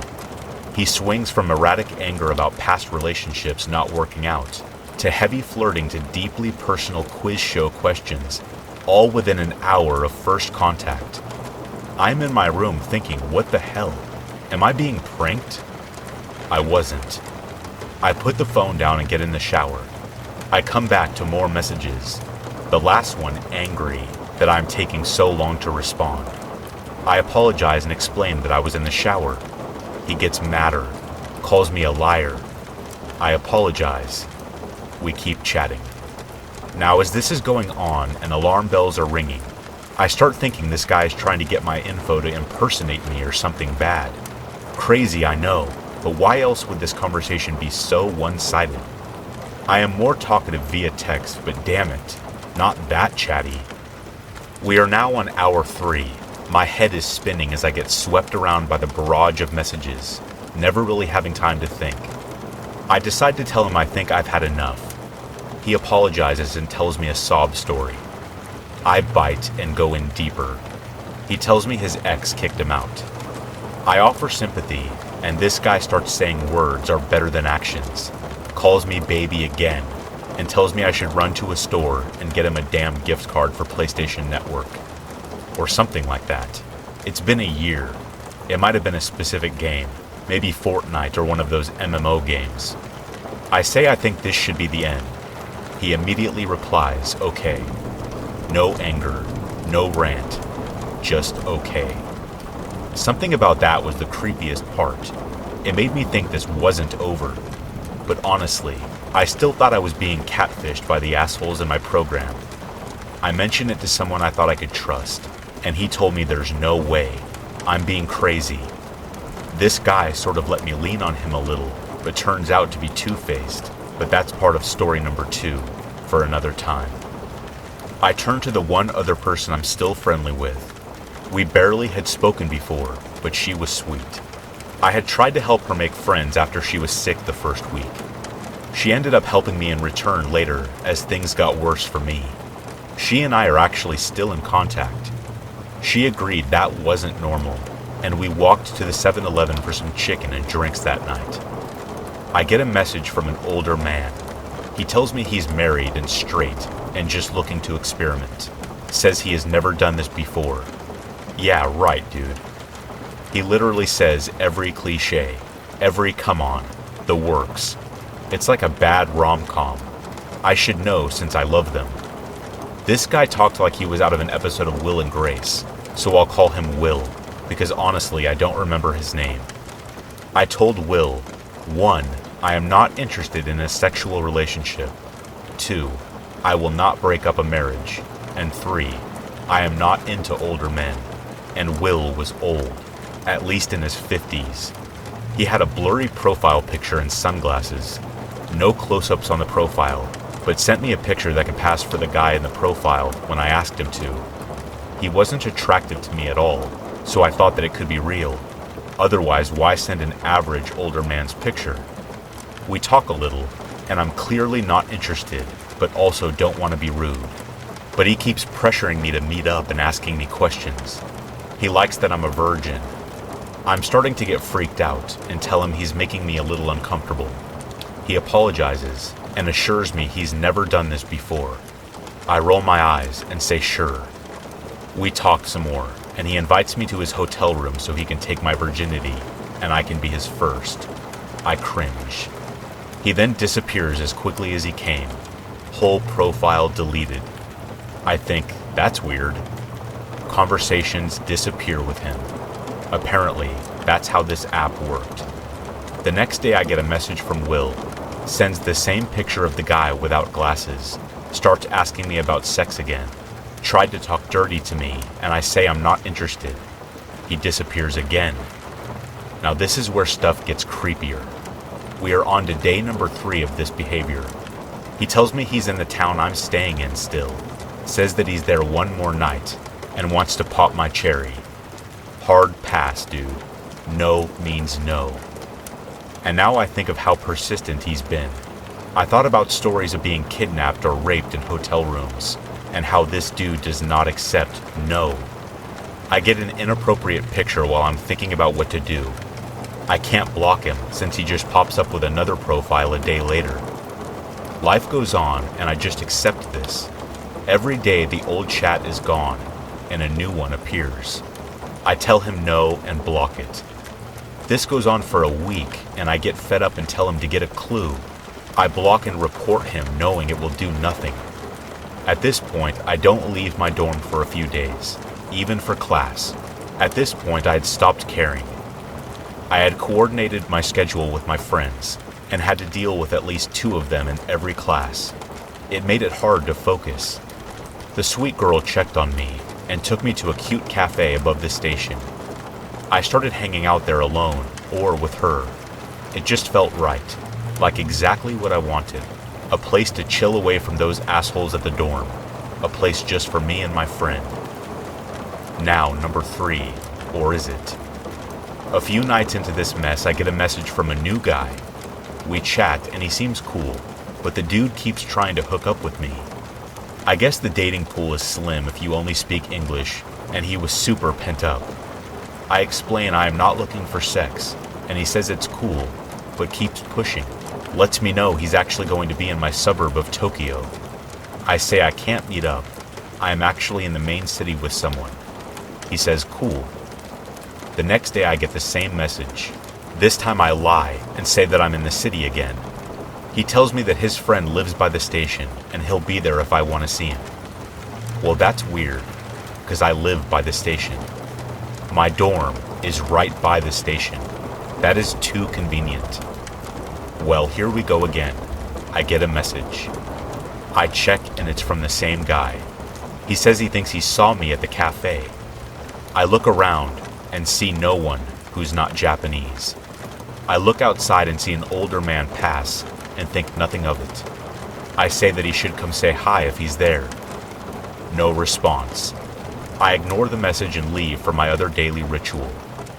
He swings from erratic anger about past relationships not working out, to heavy flirting to deeply personal quiz show questions, all within an hour of first contact. I'm in my room thinking, what the hell? Am I being pranked? I wasn't. I put the phone down and get in the shower. I come back to more messages. The last one angry that I'm taking so long to respond. I apologize and explain that I was in the shower. He gets madder, calls me a liar. I apologize. We keep chatting. Now, as this is going on and alarm bells are ringing, I start thinking this guy is trying to get my info to impersonate me or something bad. Crazy, I know, but why else would this conversation be so one-sided? I am more talkative via text, but damn it, not that chatty. We are now on hour 3. My head is spinning as I get swept around by the barrage of messages, never really having time to think. I decide to tell him I think I've had enough. He apologizes and tells me a sob story. I bite and go in deeper. He tells me his ex kicked him out. I offer sympathy, and this guy starts saying words are better than actions, calls me baby again, and tells me I should run to a store and get him a damn gift card for PlayStation Network. Or something like that. It's been a year. It might have been a specific game, maybe Fortnite or one of those MMO games. I say I think this should be the end. He immediately replies, okay. No anger, no rant, just okay. Something about that was the creepiest part. It made me think this wasn't over. But honestly, I still thought I was being catfished by the assholes in my program. I mentioned it to someone I thought I could trust, and he told me there's no way. I'm being crazy. This guy sort of let me lean on him a little, but turns out to be two-faced. But that's part of story number 2, for another time. I turn to the one other person I'm still friendly with. We barely had spoken before, but she was sweet. I had tried to help her make friends after she was sick the first week. She ended up helping me in return later as things got worse for me. She and I are actually still in contact. She agreed that wasn't normal, and we walked to the 7-Eleven for some chicken and drinks that night. I get a message from an older man. He tells me he's married and straight and just looking to experiment. Says he has never done this before. Yeah, right, dude. He literally says every cliche, every come on, the works. It's like a bad rom-com. I should know since I love them. This guy talked like he was out of an episode of Will and Grace, so I'll call him Will, because honestly I don't remember his name. I told Will, 1, I am not interested in a sexual relationship. 2, I will not break up a marriage. And 3, I am not into older men. And Will was old, at least in his 50s. He had a blurry profile picture and sunglasses. No close-ups on the profile, but sent me a picture that could pass for the guy in the profile when I asked him to. He wasn't attractive to me at all, so I thought that it could be real. Otherwise, why send an average older man's picture? We talk a little, and I'm clearly not interested, but also don't want to be rude. But he keeps pressuring me to meet up and asking me questions. He likes that I'm a virgin. I'm starting to get freaked out and tell him he's making me a little uncomfortable. He apologizes and assures me he's never done this before. I roll my eyes and say sure. We talk some more, and he invites me to his hotel room so he can take my virginity, and I can be his first. I cringe. He then disappears as quickly as he came. Whole profile deleted. I think, that's weird. Conversations disappear with him. Apparently, that's how this app worked. The next day I get a message from Will. Sends the same picture of the guy without glasses. Starts asking me about sex again. Tried to talk dirty to me, and I say I'm not interested. He disappears again. Now this is where stuff gets creepier. We are on to day number 3 of this behavior. He tells me he's in the town I'm staying in still, says that he's there one more night, and wants to pop my cherry. Hard pass, dude. No means no. And now I think of how persistent he's been. I thought about stories of being kidnapped or raped in hotel rooms, and how this dude does not accept no. I get an inappropriate picture while I'm thinking about what to do. I can't block him since he just pops up with another profile a day later. Life goes on, and I just accept this. Every day the old chat is gone, and a new one appears. I tell him no and block it. This goes on for a week, and I get fed up and tell him to get a clue. I block and report him, knowing it will do nothing. At this point, I don't leave my dorm for a few days, even for class. At this point, I had stopped caring. I had coordinated my schedule with my friends, and had to deal with at least 2 of them in every class. It made it hard to focus. The sweet girl checked on me, and took me to a cute cafe above the station. I started hanging out there alone, or with her. It just felt right, like exactly what I wanted. A place to chill away from those assholes at the dorm. A place just for me and my friend. Now, number 3, or is it? A few nights into this mess, I get a message from a new guy. We chat, and he seems cool, but the dude keeps trying to hook up with me. I guess the dating pool is slim if you only speak English, and he was super pent up. I explain I am not looking for sex, and he says it's cool, but keeps pushing. Lets me know he's actually going to be in my suburb of Tokyo. I say I can't meet up. I am actually in the main city with someone. He says cool. The next day I get the same message. This time I lie and say that I'm in the city again. He tells me that his friend lives by the station and he'll be there if I want to see him. Well, that's weird, because I live by the station. My dorm is right by the station. That is too convenient. Well, here we go again. I get a message. I check and it's from the same guy. He says he thinks he saw me at the cafe. I look around and see no one who's not Japanese. I look outside and see an older man pass and think nothing of it. I say that he should come say hi if he's there. No response. I ignore the message and leave for my other daily ritual,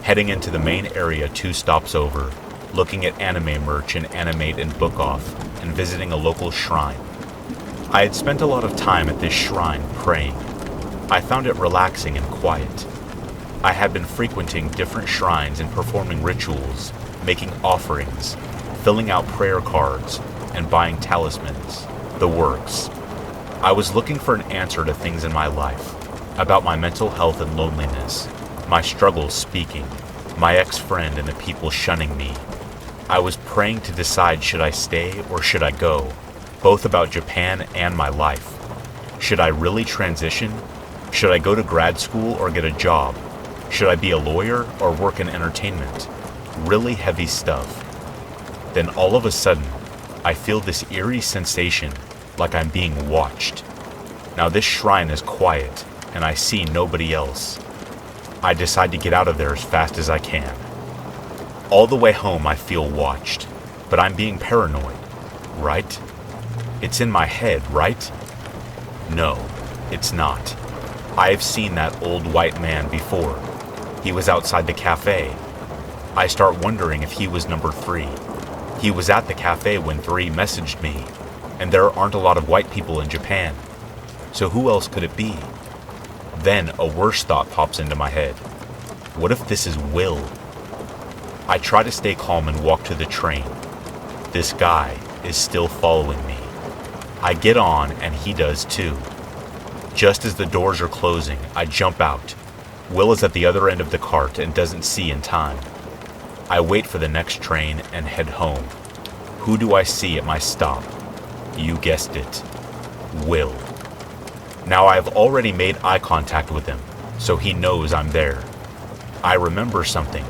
heading into the main area 2 stops over, looking at anime merch and animate and book off, and visiting a local shrine. I had spent a lot of time at this shrine praying. I found it relaxing and quiet. I had been frequenting different shrines and performing rituals, making offerings, filling out prayer cards, and buying talismans, the works. I was looking for an answer to things in my life, about my mental health and loneliness, my struggles speaking, my ex-friend and the people shunning me. I was praying to decide should I stay or should I go, both about Japan and my life. Should I really transition? Should I go to grad school or get a job? Should I be a lawyer or work in entertainment? Really heavy stuff. Then all of a sudden, I feel this eerie sensation like I'm being watched. Now this shrine is quiet, and I see nobody else. I decide to get out of there as fast as I can. All the way home I feel watched, but I'm being paranoid, right? It's in my head, right? No, it's not. I've seen that old white man before. He was outside the cafe. I start wondering if he was number 3. He was at the cafe when 3 messaged me, and there aren't a lot of white people in Japan. So who else could it be? Then a worse thought pops into my head. What if this is Will? I try to stay calm and walk to the train. This guy is still following me. I get on and he does too. Just as the doors are closing, I jump out. Will is at the other end of the cart and doesn't see in time. I wait for the next train and head home. Who do I see at my stop? You guessed it. Will. Now I have already made eye contact with him, so he knows I'm there. I remember something.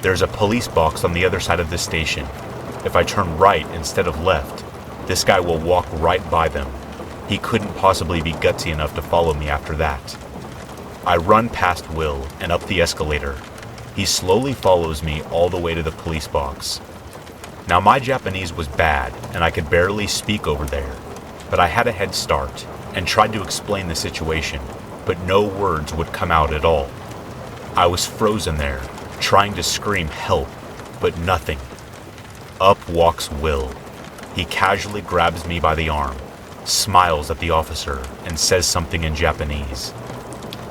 There's a police box on the other side of the station. If I turn right instead of left, this guy will walk right by them. He couldn't possibly be gutsy enough to follow me after that. I run past Will and up the escalator. He slowly follows me all the way to the police box. Now my Japanese was bad and I could barely speak over there, but I had a head start and tried to explain the situation, but no words would come out at all. I was frozen there, trying to scream help, but nothing. Up walks Will. He casually grabs me by the arm, smiles at the officer, and says something in Japanese.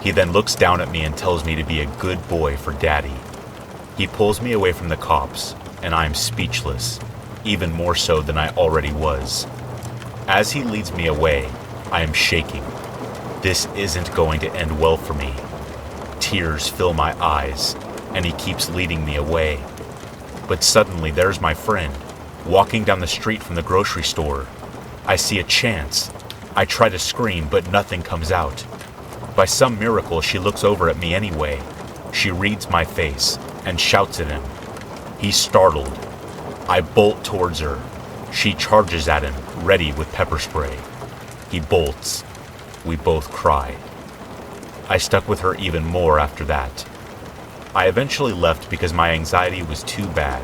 He then looks down at me and tells me to be a good boy for Daddy. He pulls me away from the cops, and I am speechless, even more so than I already was. As he leads me away, I am shaking. This isn't going to end well for me. Tears fill my eyes, and he keeps leading me away. But suddenly there's my friend, walking down the street from the grocery store. I see a chance. I try to scream, but nothing comes out. By some miracle, she looks over at me anyway. She reads my face and shouts at him. He's startled. I bolt towards her. She charges at him, ready with pepper spray. He bolts. We both cry. I stuck with her even more after that. I eventually left because my anxiety was too bad.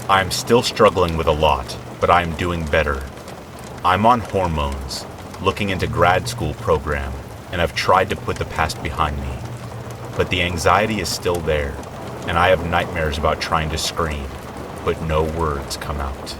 I am still struggling with a lot, but I am doing better. I'm on hormones, looking into grad school program, and I've tried to put the past behind me. But the anxiety is still there, and I have nightmares about trying to scream, but no words come out.